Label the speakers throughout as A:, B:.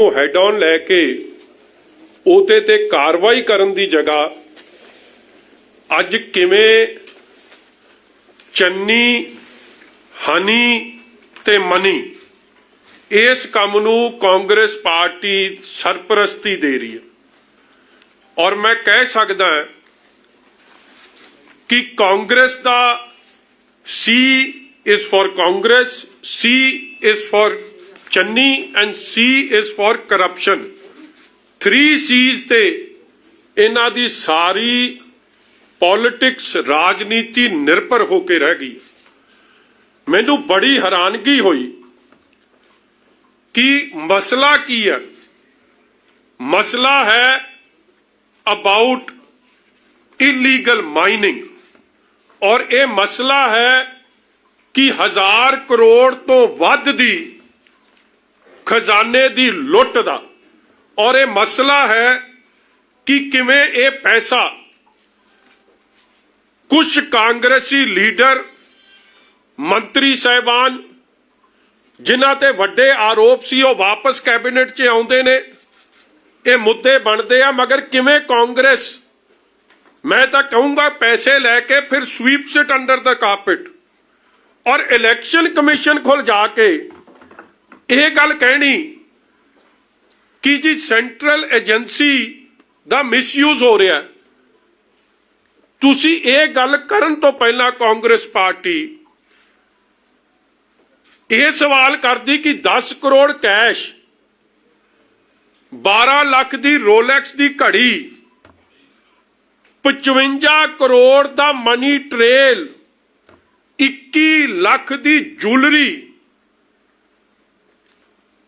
A: ਨੂੰ head on ਲੈ ਕੇ ਉਹਦੇ ਤੇ ਕਾਰਵਾਈ ਕਰਨ ਦੀ ਜਗ੍ਹਾ ਅੱਜ ਕਿਵੇਂ ਚੰਨੀ, ਹਨੀ ਤੇ ਮਨੀ ਇਸ ਕੰਮ ਨੂੰ ਕਾਂਗਰਸ ਪਾਰਟੀ ਸਰਪ੍ਰਸਤੀ ਦੇ ਰਹੀ ਹੈ। ਔਰ ਮੈਂ ਕਹਿ ਸਕਦਾ ਕਿ ਕਾਂਗਰਸ ਦਾ C is for Congress, C is for Channi and C is for corruption। 3 C's ਤੇ ਇਹਨਾਂ ਦੀ ਸਾਰੀ ਪੋਲਿਟਿਕਸ ਰਾਜਨੀਤੀ ਨਿਰਭਰ ਹੋ ਕੇ ਰਹਿ ਗਈ। ਮੈਨੂੰ ਬੜੀ ਹੈਰਾਨਗੀ ਹੋਈ कि मसला की है। मसला है अबाउट इलीगल माइनिंग और ये मसला है कि 1000 करोड़ तो वध दी खजाने दी लुट दा और ये मसला है कि किवें ये पैसा कुछ कांग्रेसी लीडर, मंत्री साहिबान जिन्हां ते वड्डे आरोप सी वो वापस कैबिनेट च आउंदे ने, ये मुद्दे बनते हैं। मगर किवें कांग्रेस, मैं तो कहूंगा पैसे लैके फिर sweeps it under the carpet और इलेक्शन कमीशन कोल जाके ये गल कहनी कि जी सेंट्रल एजेंसी दा मिसयूज हो रहा है। तुसी ये गल करन तो पहला कांग्रेस पार्टी ये सवाल करती कि 10 करोड़ कैश, 12 लाख दी रोलैक्स दी घड़ी, 55 करोड़ दा मनी ट्रेल, 21 लाख दी ज्वेलरी,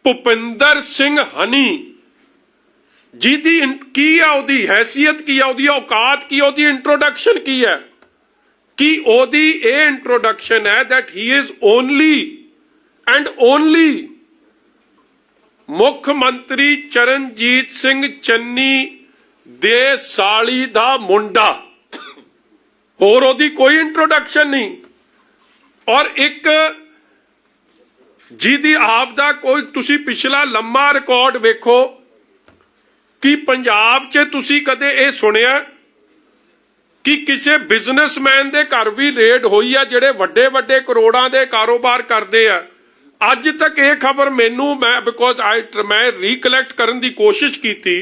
A: भुपिंदर सिंह हनी जिहदी की है, ओदी हैसियत की है, ओदी औकात की, ओदी इंट्रोडक्शन की है कि ओदी ये इंट्रोडक्शन है that he is only and only मुख मंत्री चरणजीत सिंह चन्नी दे साली दा मुंडा, होर ओदी कोई इंट्रोडक्शन नहीं। और एक जिहदी आप दा कोई तुसी पिछला लंबा रिकॉर्ड वेखो कि पंजाब च तुसी कदे ये सुनिया कि किसी बिजनेसमैन दे घर भी रेड हुई है जिहड़े वड्डे वड्डे करोड़ां दे कारोबार करते हैं। अज तक ये खबर मैनू मैं रिकलैक्ट करने की कोशिश की थी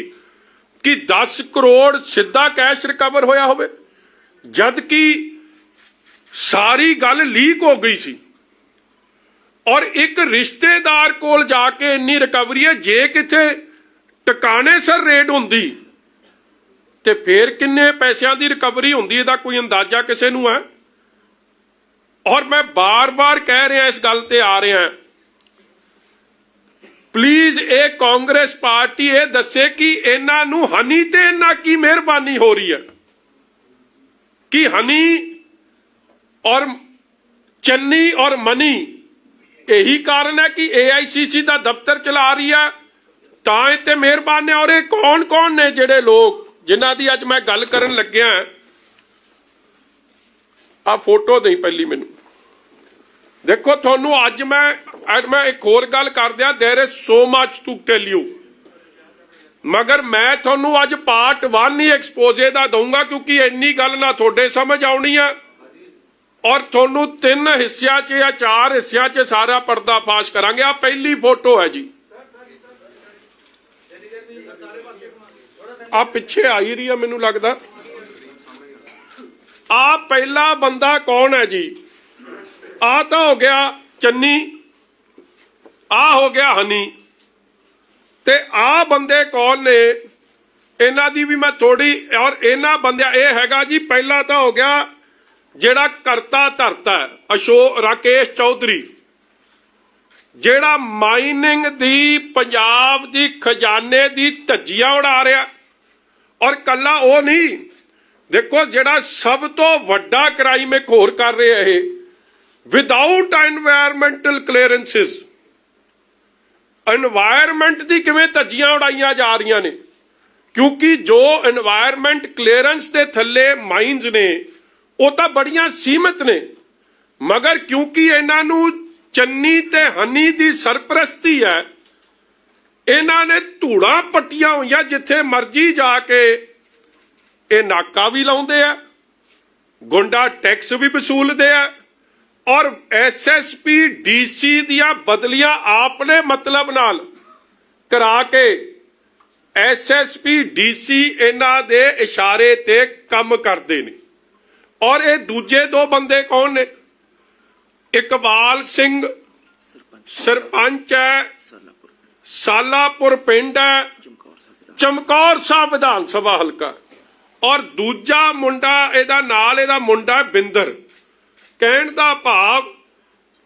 A: कि 10 करोड़ सीधा कैश रिकवर होया होवे, जबकि सारी गल लीक हो गई सी। और एक रिश्तेदार कोल जाके इन्नी रिकवरी है, जे किथे टकाने सर रेड हुंदी ते फिर किन्ने पैसों की रिकवरी हुंदी, इहदा कोई अंदाजा किसी नूं है। और मैं बार बार कह रहा इस गल ते आ रहा प्लीज ये कांग्रेस पार्टी ये दसे कि इन्हां नूं हनी ते इन्हां की मेहरबानी हो रही है कि हनी और चन्नी और मनी यही कारण है कि AICC का दफ्तर चला रही है तां इत्ते मेहरबान ने। और ये कौन कौन ने जिहड़े लोग जिन्हां दी अज मैं गल करन लग्या, आ फोटो नहीं पहली मैनू देखो। थोनू अज मैं एक होर गल कर दिया, there is so much to tell you, मगर मैं थोनू अज पार्ट 1 ही एक्सपोजे दा दूंगा क्योंकि इन्नी गल ना थोड़े समझ आउणी है और थोनू 3 हिस्सियां च या 4 हिस्सियां च सारा पर्दाफाश करांगे। आ पहली फोटो है जी, आ पिछे आई रही है मैनू लगदा। आ पहला बंदा कौन है जी? आ तो हो गया चन्नी, आ हो गया हनी, ते आ बंदे कौन ने इन्हां दी भी मैं थोड़ी। और इन्हां बंदियां ये हैगा जी, पहला तो हो गया जेड़ा करता धरता अशोक राकेश चौधरी, जेड़ा माइनिंग दी पंजाब दी खजाने दी धज्जियां उड़ा रहा। और कला वो नहीं, देखो जेड़ा सब तो वड्डा क्राइम एक होर कर रहे है विदाउट एनवायरमेंटल क्लीयरेंसिस। एनवायरमेंट दी किवें धज्जियां उड़ाइयां जा रही ने, क्योंकि जो एनवायरमेंट क्लीयरेंस के थले माइनस ने वो तो बड़ियां सीमित ने, मगर क्योंकि इन्हां नूं चन्नी ते हनी दी सरपरस्ती है, ਇਹਨਾਂ ਨੇ ਧੂੜਾਂ ਪੱਟੀਆਂ ਹੋਈਆਂ, ਜਿੱਥੇ ਮਰਜ਼ੀ ਜਾ ਕੇ ਇਹ ਨਾਕਾ ਵੀ ਲਾਉਂਦੇ ਆ, ਗੁੰਡਾ ਟੈਕਸ ਵੀ ਵਸੂਲਦੇ ਆ, ਔਰ ਐਸਐਸਪੀ ਡੀਸੀ ਦੀਆਂ ਬਦਲੀਆਂ ਆਪਣੇ ਮਤਲਬ ਨਾਲ ਕਰਾ ਕੇ ਐਸਐਸਪੀ ਡੀਸੀ ਇਹਨਾਂ ਦੇ ਇਸ਼ਾਰੇ ਤੇ ਕੰਮ ਕਰਦੇ ਨੇ। ਔਰ ਇਹ ਦੂਜੇ ਦੋ ਬੰਦੇ ਕੌਣ ਨੇ? ਇਕਬਾਲ ਸਿੰਘ ਸਰਪੰਚ ਹੈ, ਸਾਲਾਪੁਰ ਪਿੰਡ ਹੈ, ਚਮਕੌਰ ਸਾਹਿਬ ਵਿਧਾਨ ਸਭਾ ਹਲਕਾ, ਔਰ ਦੂਜਾ ਮੁੰਡਾ ਇਹਦਾ ਨਾਲ, ਇਹਦਾ ਮੁੰਡਾ ਬਿੰਦਰ। ਕਹਿਣ ਦਾ ਭਾਵ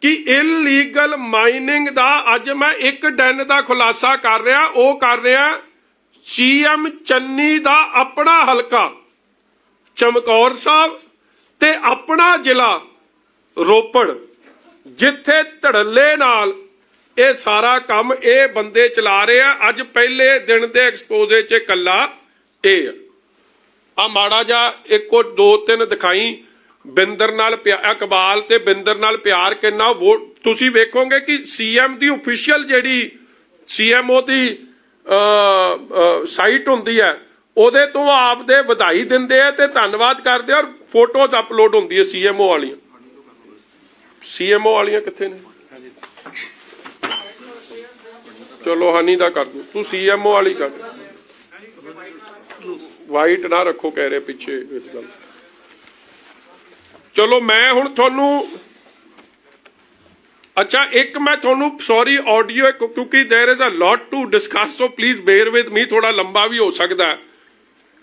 A: ਕਿ ਇਲੀਗਲ ਮਾਈਨਿੰਗ ਦਾ ਅੱਜ ਮੈਂ ਇੱਕ ਡੈਨ ਦਾ ਖੁਲਾਸਾ ਕਰ ਰਿਹਾ, ਉਹ ਕਰ ਰਿਹਾ ਸੀਐਮ ਚੰਨੀ ਦਾ ਆਪਣਾ ਹਲਕਾ ਚਮਕੌਰ ਸਾਹਿਬ ਤੇ ਆਪਣਾ ਜ਼ਿਲ੍ਹਾ ਰੋਪੜ, ਜਿੱਥੇ ਧੜੱਲੇ ਨਾਲ ਇਹ ਸਾਰਾ ਕੰਮ ਇਹ ਬੰਦੇ ਚਲਾ ਰਹੇ ਆ। ਅੱਜ ਪਹਿਲੇ ਦਿਨ ਦੇ ਐਕਸਪੋਜ਼ੇ 'ਚ ਕੱਲਾ ਇਹ ਆ ਮਾੜਾ ਜਿਹਾ ਇੱਕੋ ਦੋ ਤਿੰਨ ਦਿਖਾਈ। ਬਿੰਦਰ ਨਾਲ ਇਕਬਾਲ ਤੇ ਬਿੰਦਰ ਨਾਲ ਪਿਆਰ ਕਿੰਨਾ, ਤੁਸੀਂ ਵੇਖੋਗੇ ਕਿ ਸੀਐਮ ਦੀ ਅਫੀਸ਼ੀਅਲ ਜਿਹੜੀ ਸੀਐਮਓ ਦੀ ਸਾਈਟ ਹੁੰਦੀ ਹੈ, ਉਹਦੇ ਤੋਂ ਆਪਦੇ ਵਧਾਈ ਦਿੰਦੇ ਆ ਤੇ ਧੰਨਵਾਦ ਕਰਦੇ ਆ, ਔਰ ਫੋਟੋਜ਼ ਅਪਲੋਡ ਹੁੰਦੀ ਹੈ ਸੀਐਮਓ ਵਾਲੀਆਂ। ਸੀਐਮਓ ਵਾਲੀਆਂ ਕਿੱਥੇ ਨੇ? ਚਲੋ ਹਨੀ ਦਾ ਕਰ ਦੋ, ਤੂੰ ਸੀਐਮਓ ਵਾਲੀ ਕਰ, ਵਾਈਟ ਨਾ ਰੱਖੋ ਕਹਿ ਰਹੇ ਪਿੱਛੇ ਇਸ ਗੱਲ। ਚਲੋ ਮੈਂ ਹੁਣ ਤੁਹਾਨੂੰ, ਅੱਛਾ ਇੱਕ ਮੈਂ ਤੁਹਾਨੂੰ ਸੌਰੀ ਆਡੀਓ, ਕਿਉਂਕਿ there is a lot to discuss, so please bear with me, थोड़ा लंबा भी हो सकता है।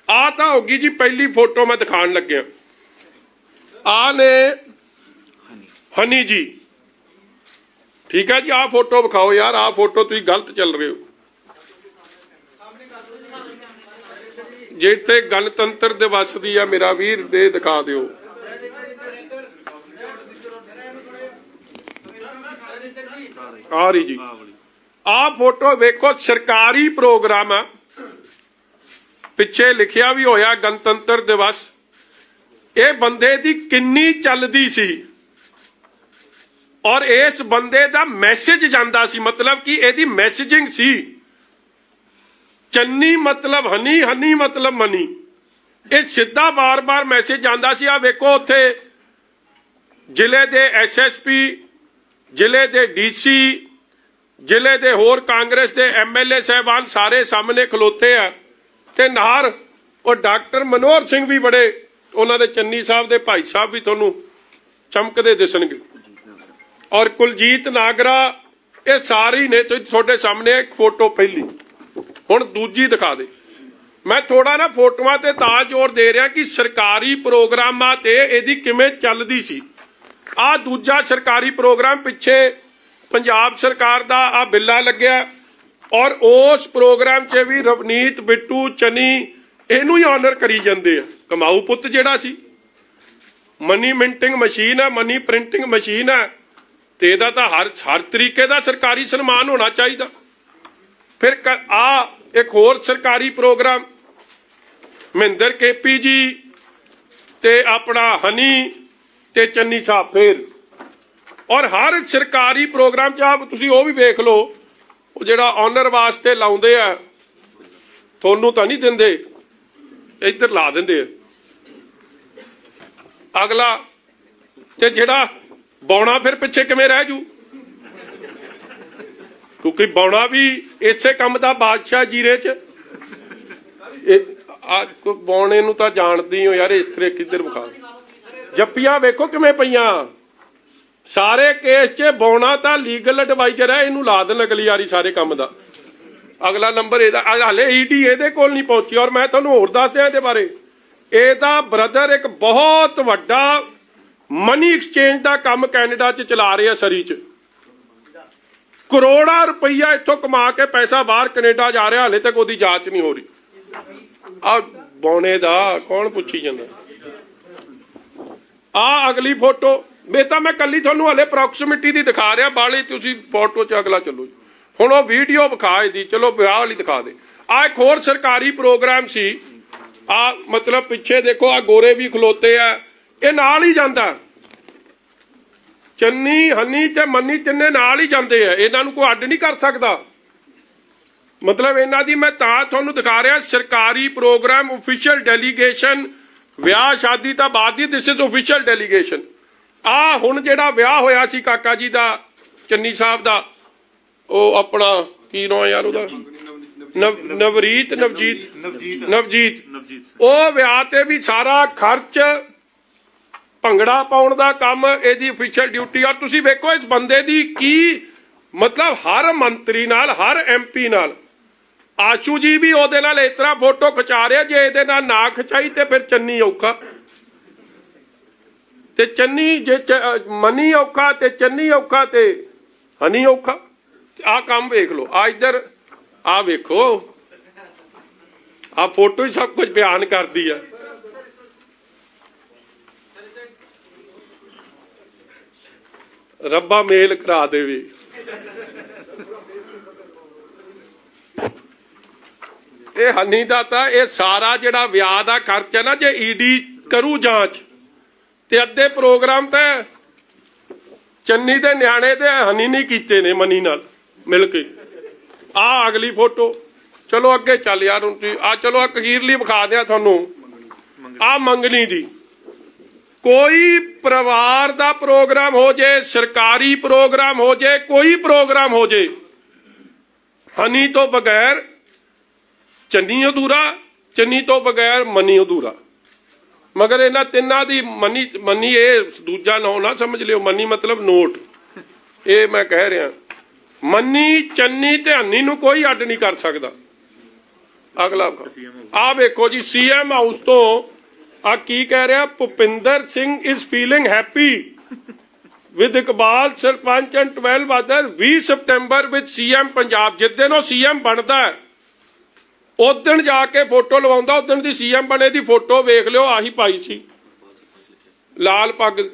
A: आ तो होगी जी पहली फोटो मैं दिखाने लग्या, आ ने हनी जी, ठीक है जी। आ फोटो दिखाओ यार, आ फोटो तुम गलत चल रहे हो, जिथे गणतंत्र दिवस दी आ मेरा वीर दे दिखा दिओ। आ रही जी, आ फोटो वेखो, सरकारी प्रोग्राम है, पिछे लिखिया भी होया गणतंत्र दिवस। ये बंदे दी किन्नी चलदी सी, और इस बंदे दा मैसेज जांदा सी, मतलब कि एदी मैसेजिंग सी। चन्नी मतलब हनी, हनी मतलब मनी, ये सीधा बार बार मैसेज जांदा सी। आ वेखो उत्थे जिले दे एसएसपी, जिले दे डीसी, जिले दे होर कांग्रेस दे एमएलए साहबान सारे सामने खलोते आ, ते नार और डॉक्टर मनोहर सिंह भी बड़े, उन्होंने चन्नी साहब दे भाई साहब भी तुहानू चमकदे दिसणगे, और कुलजीत नागरा, ये सारी ने तुहाडे सामने। एक फोटो पहली, हुण दूजी दिखा दे। मैं थोड़ा ना फोटोआं ते तां जोर दे रहा कि सरकारी प्रोग्रामां ते इहदी किवें चलदी सी। आ दूजा सरकारी प्रोग्राम पिछे पंजाब सरकार दा आ बिल्ला लग्या, और उस प्रोग्राम च भी रवनीत बिट्टू चनी इनू ही ऑनर करी जांदे आ। कमाऊ पुत जिहड़ा सी, मनी मिंटिंग मशीन है, मनी प्रिंटिंग मशीन है, ते इहदा तां हर तरीके दा सरकारी सन्मान होना चाहिए। फिर आ एक होर सरकारी प्रोग्राम महेंद्र केपी जी ते अपना हनी ते चन्नी साहब फिर, और हर सरकारी प्रोग्राम च आप तुसी वो भी वेख लो, वो जिहड़ा ऑनर वास्ते लाउंदे आ, थोनू तां नहीं दिंदे, इधर ला दिंदे अगला, ते जिहड़ा बौना फिर पिछे किवें रह जू, क्योंकि बौना भी इसे काम दा बादशाह जीरे च। बौने नूं तां जाणदी हो यार, इस तरह किधर विखा जप्पियां वेखो किवें पईयां, सारे केस च बौना तां लीगल एडवाइजर है, इनू ला देण अगली वारी सारे काम दा। अगला नंबर इहदा, हाले ईडी इहदे कोल नहीं पहुंची। और मैं तुहानूं होर दस दियां इहदे बारे, इहदा ब्रदर एक बहुत वड्डा मनी एक्सचेंज दा काम कैनेडा च चला रहा, सरी च करोड़ां रुपया इत्थों कमा के पैसा बाहर कनेडा जा रहा, हाले तक उसदी जांच नहीं हो रही। आ बौने दा कौन पुछी जांदा। आ अगली फोटो बेटा मैं कली तुहानूं हले प्रॉक्सिमिटी दी दिखा रहा, बाली तुसीं फोटो च अगला चलो हुण वो वीडियो विखा दी, चलो विआह वाली दिखा दे। आ एक होर सरकारी प्रोग्राम सी, आ मतलब पिछे देखो आ गोरे भी खलोते आ, ये नाल ही जांदा, चन्नी हनी ते मनी तिन्ने नाल ही जांदे आ, इन्हां नूं कोई अड्ड नहीं कर सकदा। मतलब इन्हां दी मैं तां तुहानूं दिखा रहा सरकारी प्रोग्राम ऑफिशियल डेलीगेशन ਵਿਆਹ शादी तो बाद ही दिस इज ऑफिशियल डेलीगेशन आ हुण जिहड़ा विआह होया सी काका जी दा चन्नी साहब दा ਉਹ अपना की नाम यार ਉਹਦਾ ਨਵਜੀਤ ਉਹ ਵਿਆਹ ਤੇ ਵੀ ਸਾਰਾ ਖਰਚ ਭੰਗੜਾ ਪਾਉਣ ਦਾ ਕੰਮ ਇਹਦੀ ਅਫੀਸ਼ੀਅਲ ਡਿਊਟੀ ਔਰ ਤੁਸੀਂ ਵੇਖੋ ਇਸ ਬੰਦੇ ਦੀ ਕੀ मतलब हर मंत्री नाल हर MP नाल आशू जी भी ਉਹਦੇ ਨਾਲ ਇਸ ਤਰ੍ਹਾਂ फोटो खिचा ਰਿਹਾ जे ਇਹਦੇ ਨਾਲ ना खिचाई ते फिर चन्नी औखा ते चन्नी जे मनी औखा ते चन्नी औखा ते हनी औखा आ काम वेख लो आ इधर आ वेखो आ फोटो ही सब कुछ बयान करती है रब्बा मेल करा देवे ਇਹ ਹਨੀ ਦਾ ਤਾਂ ਇਹ ਸਾਰਾ ਜਿਹੜਾ ਵਿਆਹ ਦਾ ਖਰਚਾ ਨਾ ਜੇ ਈਡੀ ਕਰੂ ਜਾਂਚ ਤੇ ਅੱਧੇ ਪ੍ਰੋਗਰਾਮ ਤਾਂ ਚੰਨੀ ਦੇ ਨਿਆਣੇ ਤੇ ਹਨੀ ਨਹੀਂ ਕੀਤੇ ਨੇ ਮਨੀ ਨਾਲ ਮਿਲ ਕੇ ਆ ਅਗਲੀ ਫੋਟੋ ਚਲੋ ਅੱਗੇ ਚੱਲ ਯਾਰ ਹੁਣ ਆ ਚਲੋ ਅਖੀਰਲੀ ਵਿਖਾ ਦਿਆਂ ਤੁਹਾਨੂੰ ਆ ਮੰਗਣੀ ਦੀ ਕੋਈ ਪਰਿਵਾਰ ਦਾ ਪ੍ਰੋਗਰਾਮ ਹੋ ਜੇ ਸਰਕਾਰੀ ਪ੍ਰੋਗਰਾਮ ਹੋ ਜੇ ਕੋਈ ਪ੍ਰੋਗਰਾਮ ਹੋ ਜੇ ਹਨੀ ਤੋਂ ਬਗੈਰ चन्नी अधूरा चन्नी तो बगैर मनी अधूरा मगर इन्हां तिन्हां दी मनी मनी ये दूजा ना ना समझ लियो मनी मतलब नोट ये मैं कह रहा मनी चन्नी ते हनी नूं कोई अड्ड नहीं कर सकदा अगला आ वेखो जी CM हाउस तो आ की कह रहा Bhupinder Singh is feeling happy with Iqbal sarpanch and 12 other 20 September with CM Punjab जिस दिन वो CM बनता है उस दिन जाके फोटो लवाउंदा उस दिन दी CM बने दी फोटो वेख लियो आही पाई सी लाल पग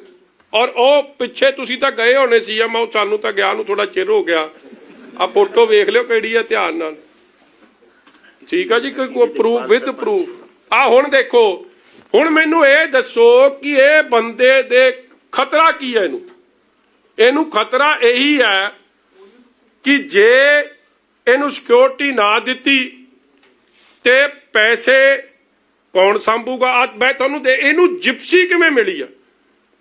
A: और ओ पिछे तुसी तां गए होने CM सानू तां गया नूं थोड़ा चिर हो गया आ फोटो वेख लियो किहड़ी है ध्यान नाल ठीक है जी कोई प्रूफ विद प्रूफ आ हुण देखो हुण मैनू ये दसो कि ये बंदे दे खतरा की है इनू खतरा यही है कि जे इनू सिक्योरिटी ना दिती ते पैसे कौन संभूगा आज मैं तुहानूं दे इनू जिप्सी किवें मिली है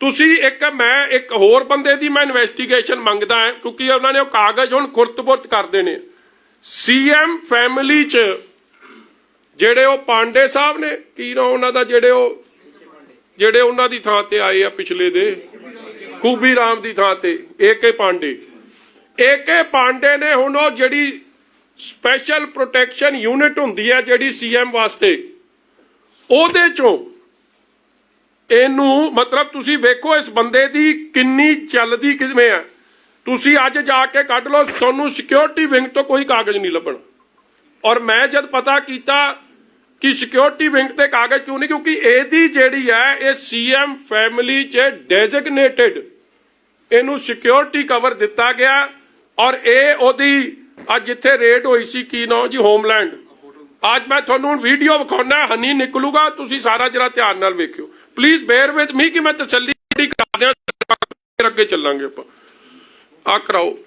A: तुसी एक मैं एक होर बंदे दी मैं इन्वेस्टिगेशन मंगदा है क्योंकि उन्होंने कागज हुण खुरत-बुरत कर देने CM फैमिली च जेड़े ओ पांडे साहब ने की ना उन्हां दा जेड़े उन्हां दी थां ते आए आ पिछले दे खूबी राम दी थां ते AK पांडे ने हुण ओ जेड़ी स्पैशल प्रोटैक्शन यूनिट हुंदी है जिहड़ी CM वास्ते ओहदे चों इनू मतलब तुसी वेखो इस बंदे दी किन्नी चलदी किवें है तुसी अज जाके कढ लो तुहानूं सिक्योरिटी विंग तो कोई कागज नहीं लभना और मैं जद पता कीता कि सिक्योरिटी विंग ते कागज क्यों नहीं क्योंकि एदी जिहड़ी है ये CM फैमिली च डेजिग्नेटेड इनू सिक्योरिटी कवर दिता गया और ये ओदी ਅੱਜ ਜਿੱਥੇ ਰੇਡ ਹੋਈ ਸੀ ਕੀ ਨਾਂ ਜੀ ਹੋਮਲੈਂਡ ਅੱਜ ਮੈਂ ਤੁਹਾਨੂੰ ਵੀਡੀਓ ਵਿਖਾਉਣਾ ਹਨੀ ਨਿਕਲੂਗਾ ਤੁਸੀਂ ਸਾਰਾ ਜਰਾ ਧਿਆਨ ਨਾਲ ਵੇਖਿਓ ਪਲੀਜ਼ ਬੇਅਰ ਵਿਦ ਮੀ ਕਿ ਮੈਂ ਤਸੱਲੀ ਕਰਾ ਦਿਆਂ ਫਿਰ ਅੱਗੇ ਚੱਲਾਂਗੇ ਆਪਾਂ ਆ ਕਰਾਓ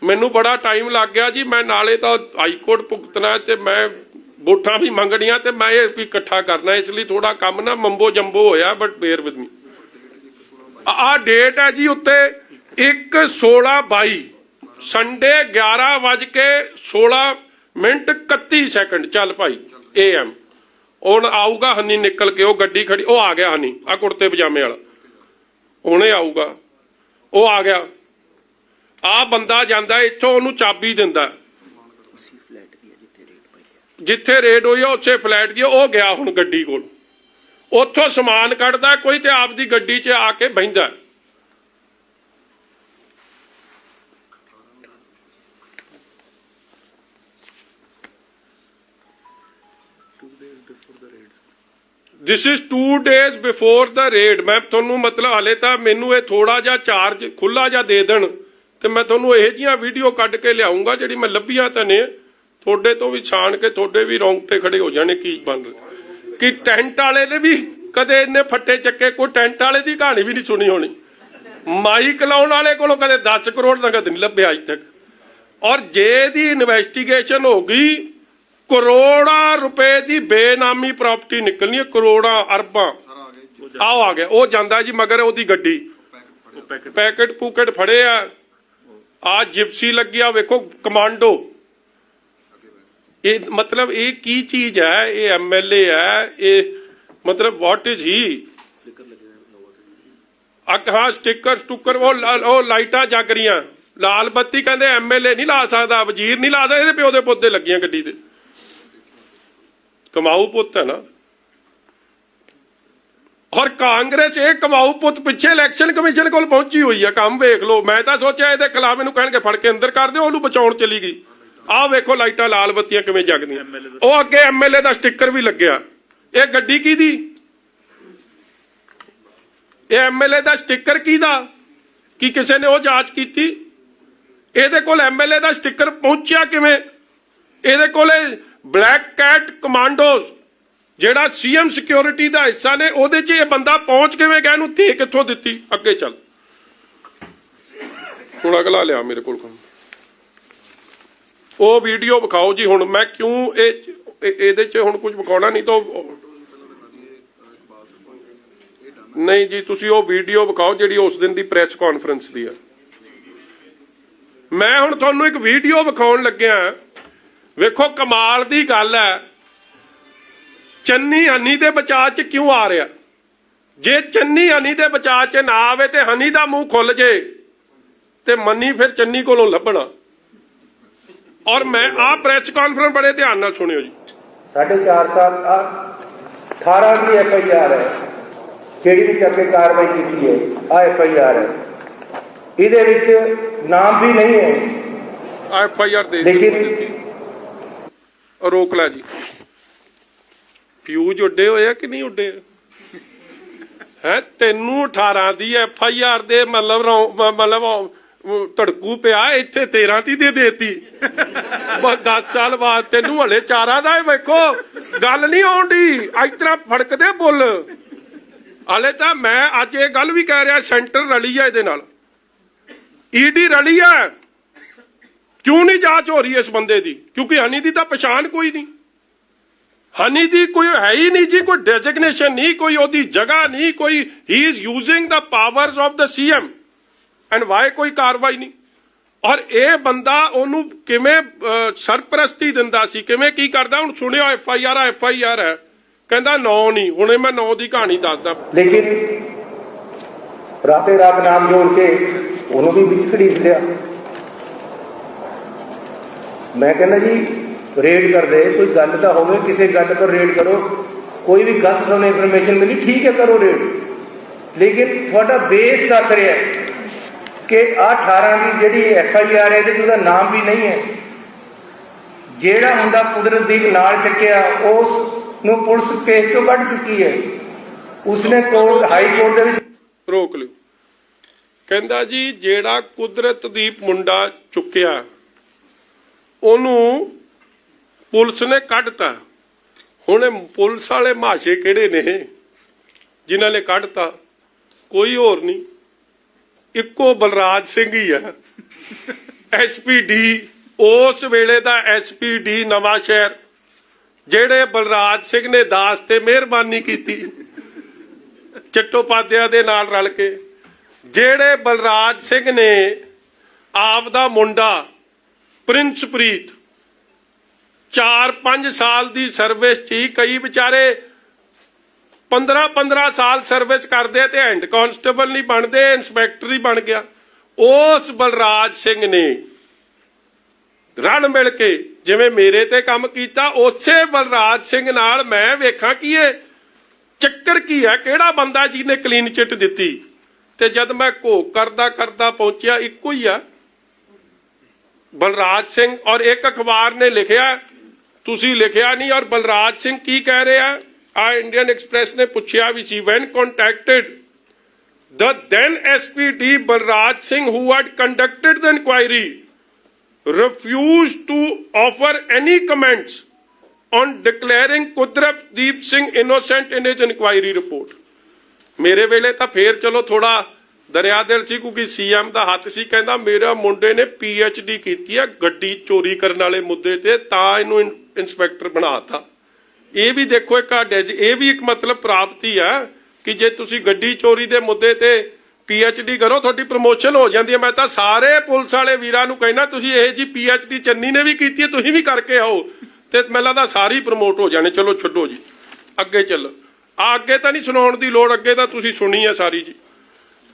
A: ਮੈਨੂੰ ਬੜਾ ਟਾਈਮ ਲੱਗ ਗਿਆ ਜੀ ਮੈਂ ਨਾਲੇ ਤਾਂ ਹਾਈ ਕੋਰਟ ਭੁਗਤਣਾ ਤੇ ਮੈਂ ਵੋਟਾਂ ਵੀ ਮੰਗਣੀਆਂ ਤੇ ਮੈਂ ਇਹ ਵੀ ਇਕੱਠਾ ਕਰਨਾ ਇਸ ਲਈ ਥੋੜਾ ਕੰਮ ਨਾ ਮੰਬੋ ਜੰਬੋ ਹੋਇਆ ਬਟ ਬੇਅਰ ਵਿਦ ਮੀ ਆ ਡੇਟ ਹੈ ਜੀ ਉੱਤੇ 1/16/22 संडे 11:16 चल भाई AM हुण आऊगा हनी निकल के गड्डी खड़ी आ गया हनी आ कुर्ते पजामे वाला हुणे आऊगा आ गया आ बंदा जांदा इत्थों ओनू चाबी दिंदा जिथे रेड होई उसे फ्लैट दी गया हुण गड्डी कोल उत्थों समान कढदा कोई ते आपदी गड्डी च आके बहिंदा this is 2 days before the raid मैं थोनू मतलब हाले तो मैनू ये थोड़ा जा चार्ज खुला जा दे देन तो मैं थोनू यह जिहियां वीडियो कढ के लियाऊंगा जिहड़ी मैं लभीआं तां ने थोड़े तो भी छाण के थोड़े भी रोंगटे खड़े हो जाने की बन कि टेंट वाले ने भी कदे इन्ने फट्टे चक्के कोई टेंट वाले की कहानी भी नहीं सुनी होनी माइक लाउण वाले कोलों कदे 10 करोड़ नगद नहीं लभ्या अज तक और जे दी इन्वेस्टिगेशन होगी करोड़ां रुपए की बेनामी प्रॉपर्टी निकलनी है, करोड़ां अरबां। आओ आ गया वो जांदा जी मगर ओदी गड्डी पैकेट पूकेट फड़े आ जिप्सी लगी आ वेखो कमांडो। ये मतलब ये की चीज है, ये MLA है, ये मतलब व्हाट इज ही। हाँ स्टिकर स्टुकर वो लाइटा जग रही लाल बत्ती कहते MLA नहीं ला सकता, वजीर नहीं ला सकता, प्यो के पुत लगियां गड्डी ते। कमाऊ पुत है ना। और कांग्रेस ये कमाऊ पुत पिछे इलैक्शन कमीशन को पहुंची हुई है। काम वेख लो, मैं तो सोचा ये खिलाफ इनू कह फड़ के अंदर कर दो, ओनू बचाउण चली गई। आ वेखो लाइटा लाल बत्तियां किवें जगदियां। ओ अगे MLA दा स्टिकर भी लग्या। ये गड्डी किहदी? ये MLA दा स्टिकर किहदा? कि किसी ने वो जांच कीती? ਇਹਦੇ ਕੋਲ MLA ਦਾ ਸਟicker ਪਹੁੰਚਿਆ ਕਿਵੇਂ? ਇਹਦੇ ਕੋਲੇ ਬਲੈਕ ਕੈਟ ਕਮਾਂਡੋਜ਼ ਜਿਹੜਾ CM ਸਿਕਿਉਰਿਟੀ ਦਾ ਹਿੱਸਾ ਨੇ, ਉਹਦੇ 'ਚ ਇਹ ਬੰਦਾ ਪਹੁੰਚ ਕਿਵੇਂ ਗਿਆ? ਇਹਨੂੰ ਦੇ ਕਿੱਥੋਂ ਦਿੱਤੀ? ਅੱਗੇ ਚੱਲ ਹੁਣ ਅਗਲਾ ਲਿਆ ਮੇਰੇ ਕੋਲ ਕੰਮ। ਉਹ ਵੀਡੀਓ ਵਿਖਾਓ ਜੀ। ਹੁਣ ਮੈਂ ਕਿਉਂ ਇਹਦੇ 'ਚ ਹੁਣ ਕੁਝ ਵਿਖਾਉਣਾ ਨਹੀਂ ਤਾਂ ਨਹੀਂ ਜੀ, ਤੁਸੀਂ ਉਹ ਵੀਡੀਓ ਵਿਖਾਓ ਜਿਹੜੀ ਉਸ ਦਿਨ ਦੀ ਪ੍ਰੈਸ ਕਾਨਫਰੰਸ ਦੀ ਹੈ। मैं हुण तुहानूं एक वीडियो विखाउण लग्या। वेखो कमाल दी गल है, चन्नी हनी दे बचाव च क्यों आ रहा? जे चन्नी हनी दे बचाव च ना आवे ते हनी दा मूंह खुल जे ते मनी फिर चन्नी कोलों लभना। और मैं आ प्रेस कॉन्फ्रेंस बड़े ध्यान नाल सुनियो जी।
B: 4.5 साल 18 की FIR है ਜਿਹੜੀ ਵਿੱਚ ਅੱਗੇ ਕਾਰਵਾਈ ਕੀਤੀ ਹੈ। ਆ FIR ਹੈ, ਇਹਦੇ ਵਿੱਚ नाम भी नहीं है।
A: FIR दे
B: लेकिन
A: रोक ला जी। फ्यूज उड्डे होए कि नहीं उड्डे है? तेनू 18 दी FIR दे मतलब धड़कू पिया, इत्थे 13 दी दे देती। 10 साल बाद तेनू हले 4 दा। वेखो गल नहीं आउंदी, इस तरह फड़कदे बुल। हले तां मैं अज ये गल भी कह रहा, सेंटर रली है इहदे नाल, ED रली है। क्यों नहीं जांच हो रही है इस बंदे की? क्योंकि हनी दी तो पछाण कोई नहीं। हनी दी कोई है ही नहीं जी, कोई डेजिग्नेशन नहीं, कोई ओदी जगह नहीं, कोई he is using the powers of the CM and why कोई कार्रवाई नहीं। और यह बंदा ओनू किवें सरपरस्ती दिंदा सी, किवें की करदा? हुण सुनियो FIR है, कहंदा 9 नहीं। हुणे मैं 9 की कहानी दसदा।
B: लेकिन राते रात नाम जोड़ के ਉਹਨੂੰ ਵੀ ਵਿੱਚ ਖਰੀਦ ਲਿਆ। मैं कहना जी रेड कर दे, कोई गल तो होवे, किसी गल पर रेड करो। कोई भी गलत तुहानूं इन्फॉर्मेशन मिली, ठीक है करो रेड, लेकिन थोड़ा बेस दस रहा है कि 18 की जिहड़ी FIR है ਇਹਦੇ 'ਚ ਉਹਦਾ नाम भी नहीं है। ਜਿਹੜਾ ਮੁੰਡਾ ਕੁਦਰਤਦੀਪ ਨਾਲ ਚੱਕਿਆ ਉਸ ਨੂੰ ਪੁਲਿਸ ਕੇਸ ਚੋਂ ਕੱਢ ਚੁੱਕੀ ਹੈ। ਉਸਨੇ ਕੋਰਟ ਹਾਈ ਕੋਰਟ ਦੇ ਵਿੱਚ
A: रोक लियो। कहंदा जी जेड़ा कुदरतदीप मुंडा चुक्या ओनू पुलिस ने कढ़ता। हुण पुलिस वाले माशे किहड़े ने जिन्हां ने कढ़ता? कोई होर नहीं, इक्को बलराज सिंह ही है। SPD उस वेले दा SPD नवां शहर, जेड़े बलराज सिंह ने दास ते मेहरबानी कीती चट्टोपाध्याय दे नाल रल के। ਜਿਹੜੇ ਬਲਰਾਜ ਸਿੰਘ ਨੇ ਆਪ ਦਾ ਮੁੰਡਾ ਪ੍ਰਿੰਸਪ੍ਰੀਤ 4-5 ਸਾਲ ਦੀ ਸਰਵਿਸ ਚ ਹੀ, ਕਈ ਵਿਚਾਰੇ 15-15 ਸਾਲ ਸਰਵਿਸ ਕਰਦੇ ਤੇ ਹੈਂਡ ਕਾਂਸਟੇਬਲ ਨਹੀਂ ਬਣਦੇ, ਇੰਸਪੈਕਟਰ ਹੀ ਬਣ ਗਿਆ। ਉਸ ਬਲਰਾਜ ਸਿੰਘ ਨੇ ਰਲ ਮਿਲ ਕੇ ਜਿਵੇਂ ਮੇਰੇ ਤੇ ਕੰਮ ਕੀਤਾ, ਉਸੇ ਬਲਰਾਜ ਸਿੰਘ ਨਾਲ ਮੈਂ ਵੇਖਾਂ ਕਿ ਇਹ ਚੱਕਰ ਕੀ ਹੈ, ਕਿਹੜਾ ਬੰਦਾ ਜਿਹਨੇ ਕਲੀਨ ਚਿੱਟ ਦਿੱਤੀ। ਤੇ ਜਦ ਮੈਂ ਘੋਖ ਕਰਦਾ ਪਹੁੰਚਿਆ, ਇੱਕੋ ਹੀ ਆ ਬਲਰਾਜ ਸਿੰਘ। ਔਰ ਇੱਕ ਅਖਬਾਰ ਨੇ ਲਿਖਿਆ, ਤੁਸੀਂ ਲਿਖਿਆ ਨਹੀਂ। ਔਰ ਬਲਰਾਜ ਸਿੰਘ ਕੀ ਕਹਿ ਰਿਹਾ? ਆ ਇੰਡੀਅਨ ਐਕਸਪ੍ਰੈਸ ਨੇ ਪੁੱਛਿਆ ਵੀ ਸੀ, when contacted the then SPD Balraj Singh who had conducted the inquiry refused to offer any comments on declaring Kudrapdeep Singh innocent in his inquiry report। मेरे वेले तो फिर चलो थोड़ा ਦਰਿਆਦਿਲ ਸੀ ਕਿਉਂਕਿ ਸੀਐਮ ਦਾ ਹੱਥ ਸੀ, ਕਹਿੰਦਾ ਮੇਰਾ ਮੁੰਡੇ ਨੇ PhD ਕੀਤੀ ਆ ਗੱਡੀ ਚੋਰੀ ਕਰਨ ਵਾਲੇ ਮੁੱਦੇ ਤੇ, ਤਾਂ ਇਹਨੂੰ ਇੰਸਪੈਕਟਰ ਬਣਾਤਾ। ਇਹ ਵੀ ਦੇਖੋ ਇੱਕ ਇਹ ਵੀ ਇੱਕ ਮਤਲਬ ਪ੍ਰਾਪਤੀ ਆ ਕਿ ਜੇ ਤੁਸੀਂ ਗੱਡੀ ਚੋਰੀ ਦੇ ਮੁੱਦੇ ਤੇ PhD ਕਰੋ ਤੁਹਾਡੀ ਪ੍ਰਮੋਸ਼ਨ ਹੋ ਜਾਂਦੀ ਹੈ। ਮੈਂ ਤਾਂ ਸਾਰੇ ਪੁਲਿਸ ਵਾਲੇ ਵੀਰਾਂ ਨੂੰ ਕਹਿਣਾ ਤੁਸੀਂ ਇਹ ਜੀ PhD ਚੰਨੀ ਨੇ ਵੀ ਕੀਤੀ ਹੈ, ਤੁਸੀਂ ਵੀ ਕਰਕੇ ਆਓ ਤੇ ਮੈਨੂੰ ਲੱਗਦਾ ਸਾਰੀ ਪ੍ਰਮੋਟ ਹੋ ਜਾਣੇ। ਚਲੋ ਛੱਡੋ ਜੀ, ਅੱਗੇ ਚੱਲੋ। ਅੱਗੇ ਤਾਂ ਨਹੀਂ ਸੁਣਾਉਣ ਦੀ ਲੋੜ, ਅੱਗੇ ਤਾਂ ਤੁਸੀਂ ਸੁਣੀ ਹੈ ਸਾਰੀ ਜੀ।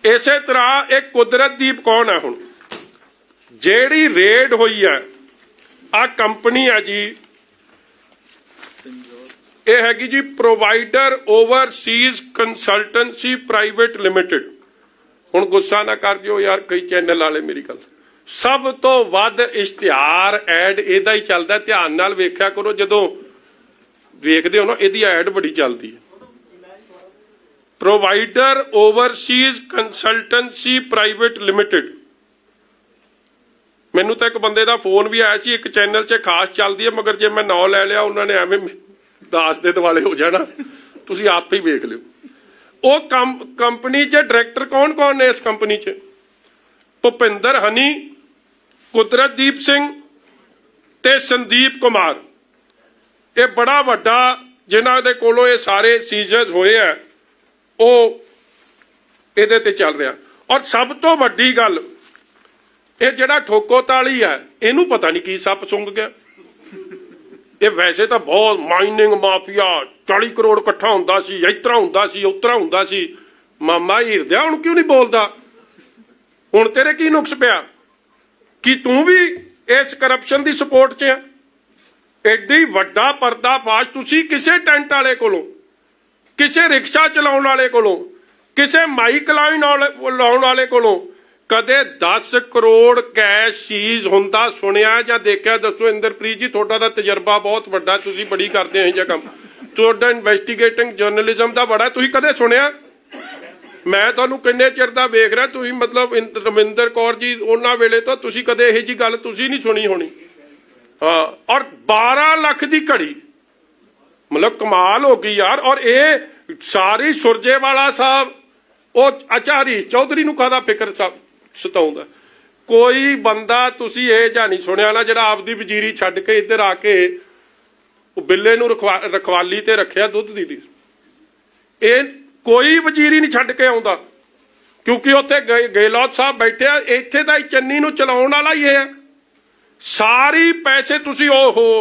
A: ਇਸੇ ਤਰ੍ਹਾਂ ਇਹ ਕੁਦਰਤਦੀਪ ਕੌਣ ਹੈ? ਹੁਣ ਜਿਹੜੀ ਰੇਡ ਹੋਈ ਹੈ, ਆ ਕੰਪਨੀ ਹੈ ਜੀ, ਇਹ ਹੈਗੀ ਜੀ provider Overseas consultancy private limited. ਹੁਣ ਗੁੱਸਾ ਨਾ ਕਰ ਜਿਓ ਯਾਰ, ਕਈ ਚੈਨਲ ਵਾਲੇ ਮੇਰੀ ਗੱਲ, ਸਭ ਤੋਂ ਵੱਧ ਇਸ਼ਤਿਹਾਰ ਐਡ ਇਹਦਾ ਹੀ ਚੱਲਦਾ। ਧਿਆਨ ਨਾਲ ਵੇਖਿਆ ਕਰੋ, ਜਦੋਂ ਵੇਖਦੇ ਹੋ ਨਾ ਇਹਦੀ ਐਡ ਬੜੀ ਚੱਲਦੀ ਹੈ। Provider Overseas consultancy private limited. ਮੈਨੂੰ ਤਾਂ ਇੱਕ ਬੰਦੇ ਦਾ ਫੋਨ ਵੀ ਆਇਆ ਸੀ, ਇੱਕ ਚੈਨਲ 'ਚ ਖਾਸ ਚੱਲਦੀ ਹੈ, ਮਗਰ ਜੇ ਮੈਂ ਨਾਂ ਲੈ ਲਿਆ ਉਹਨਾਂ ਨੇ ਐਵੇਂ ਦਾਸ ਦੇ ਦੁਆਲੇ ਹੋ ਜਾਣਾ, ਤੁਸੀਂ ਆਪ ਹੀ ਵੇਖ ਲਿਓ। ਉਹ ਕੰਪਨੀ 'ਚ ਡਾਇਰੈਕਟਰ ਕੌਣ ਨੇ? ਇਸ ਕੰਪਨੀ 'ਚ ਭੁਪਿੰਦਰ ਹਨੀ, ਕੁਦਰਤਦੀਪ ਸਿੰਘ ਤੇ ਸੰਦੀਪ ਕੁਮਾਰ। ਇਹ ਬੜਾ ਵੱਡਾ ਜਿਨ੍ਹਾਂ ਦੇ ਕੋਲੋਂ ਇਹ ਸਾਰੇ ਸੀਜ਼ਰਸ ਹੋਏ ਆ, ਉਹ ਇਹਦੇ ਤੇ ਚੱਲ ਰਿਹਾ। ਔਰ ਸਭ ਤੋਂ ਵੱਡੀ ਗੱਲ, ਇਹ ਜਿਹੜਾ ਠੋਕੋ ਤਾਲੀ ਹੈ, ਇਹਨੂੰ ਪਤਾ ਨਹੀਂ ਕੀ ਸੱਪ ਸੁੰਘ ਗਿਆ। ਇਹ ਵੈਸੇ ਤਾਂ ਬਹੁਤ ਮਾਈਨਿੰਗ ਮਾਫੀਆ, 40 ਕਰੋੜ ਇਕੱਠਾ ਹੁੰਦਾ ਸੀ, ਇਸ ਤਰ੍ਹਾਂ ਹੁੰਦਾ ਸੀ, ਉਸ ਤਰ੍ਹਾਂ ਹੁੰਦਾ ਸੀ। ਮਾਮਾ ਹੀਰਦਿਆ ਹੁਣ ਕਿਉਂ ਨਹੀਂ ਬੋਲਦਾ? ਹੁਣ ਤੇਰੇ ਕੀ ਨੁਕਸ ਪਿਆ ਕਿ ਤੂੰ ਵੀ ਇਸ ਕਰਪਸ਼ਨ ਦੀ ਸਪੋਰਟ 'ਚ ਆ? ਐਡੀ ਵੱਡਾ ਪਰਦਾਫਾਸ਼ ਤੁਸੀਂ ਕਿਸੇ ਟੈਂਟ ਵਾਲੇ ਕੋਲੋਂ, ਕਿਸੇ ਰਿਕਸ਼ਾ ਚਲਾਉਣ ਵਾਲੇ ਕੋਲੋਂ, ਕਿਸੇ ਮਾਈਕ ਲਾਉਣ ਵਾਲੇ ਕੋਲੋਂ ਕਦੇ 10 ਕਰੋੜ ਕੈਸ਼ ਸੀਜ਼ ਹੁੰਦਾ ਸੁਣਿਆ ਜਾਂ ਦੇਖਿਆ? ਦੱਸੋ ਇੰਦਰਪ੍ਰੀਤ ਜੀ, ਤੁਹਾਡਾ ਤਾਂ ਤਜਰਬਾ ਬਹੁਤ ਵੱਡਾ, ਤੁਸੀਂ ਬੜੀ ਕਰਦੇ ਹੋ ਇਹ ਜਿਹਾ ਕੰਮ, ਤੁਹਾਡਾ ਇਨਵੈਸਟੀਗੇਟਿੰਗ ਜਰਨਲਿਜ਼ਮ ਦਾ ਬੜਾ, ਤੁਸੀਂ ਕਦੇ ਸੁਣਿਆ? ਮੈਂ ਤੁਹਾਨੂੰ ਕਿੰਨੇ ਚਿਰ ਦਾ ਵੇਖ ਰਿਹਾ, ਤੁਸੀਂ ਮਤਲਬ ਰਮਿੰਦਰ ਕੌਰ ਜੀ ਉਹਨਾਂ ਵੇਲੇ ਤੋਂ ਤੁਸੀਂ ਕਦੇ ਇਹੋ ਜਿਹੀ ਗੱਲ ਤੁਸੀਂ ਨਹੀਂ ਸੁਣੀ ਹੋਣੀ। ਹਾਂ, ਔਰ 12 ਲੱਖ ਦੀ ਘੜੀ, ਮਤਲਬ ਕਮਾਲ ਹੋ ਗਈ ਯਾਰ। ਔਰ ਇਹ ਸਾਰੀ ਸੁਰਜੇਵਾਲਾ ਸਾਹਿਬ, ਉਹ ਆਚਾਰੀ ਚੌਧਰੀ ਨੂੰ ਕਾਹਦਾ ਫਿਕਰ ਸਤਾਉਂਦਾ? ਕੋਈ ਬੰਦਾ ਤੁਸੀਂ ਇਹ ਜਾਂ ਨਹੀਂ ਸੁਣਿਆ ਨਾ ਜਿਹੜਾ ਆਪਦੀ ਵਜ਼ੀਰੀ ਛੱਡ ਕੇ ਇੱਧਰ ਆ ਕੇ ਉਹ ਬਿੱਲੇ ਨੂੰ ਰਖਵਾਲੀ ਤੇ ਰੱਖਿਆ ਦੁੱਧ ਦੀ। ਇਹ ਕੋਈ ਵਜ਼ੀਰੀ ਨਹੀਂ ਛੱਡ ਕੇ ਆਉਂਦਾ, ਕਿਉਂਕਿ ਉੱਥੇ ਗਹਿਲੋਤ ਸਾਹਿਬ ਬੈਠੇ ਆ। ਇੱਥੇ ਤਾਂ ਚੰਨੀ ਨੂੰ ਚਲਾਉਣ ਵਾਲਾ ਹੀ ਇਹ ਹੈ। ਸਾਰੀ ਪੈਸੇ ਤੁਸੀਂ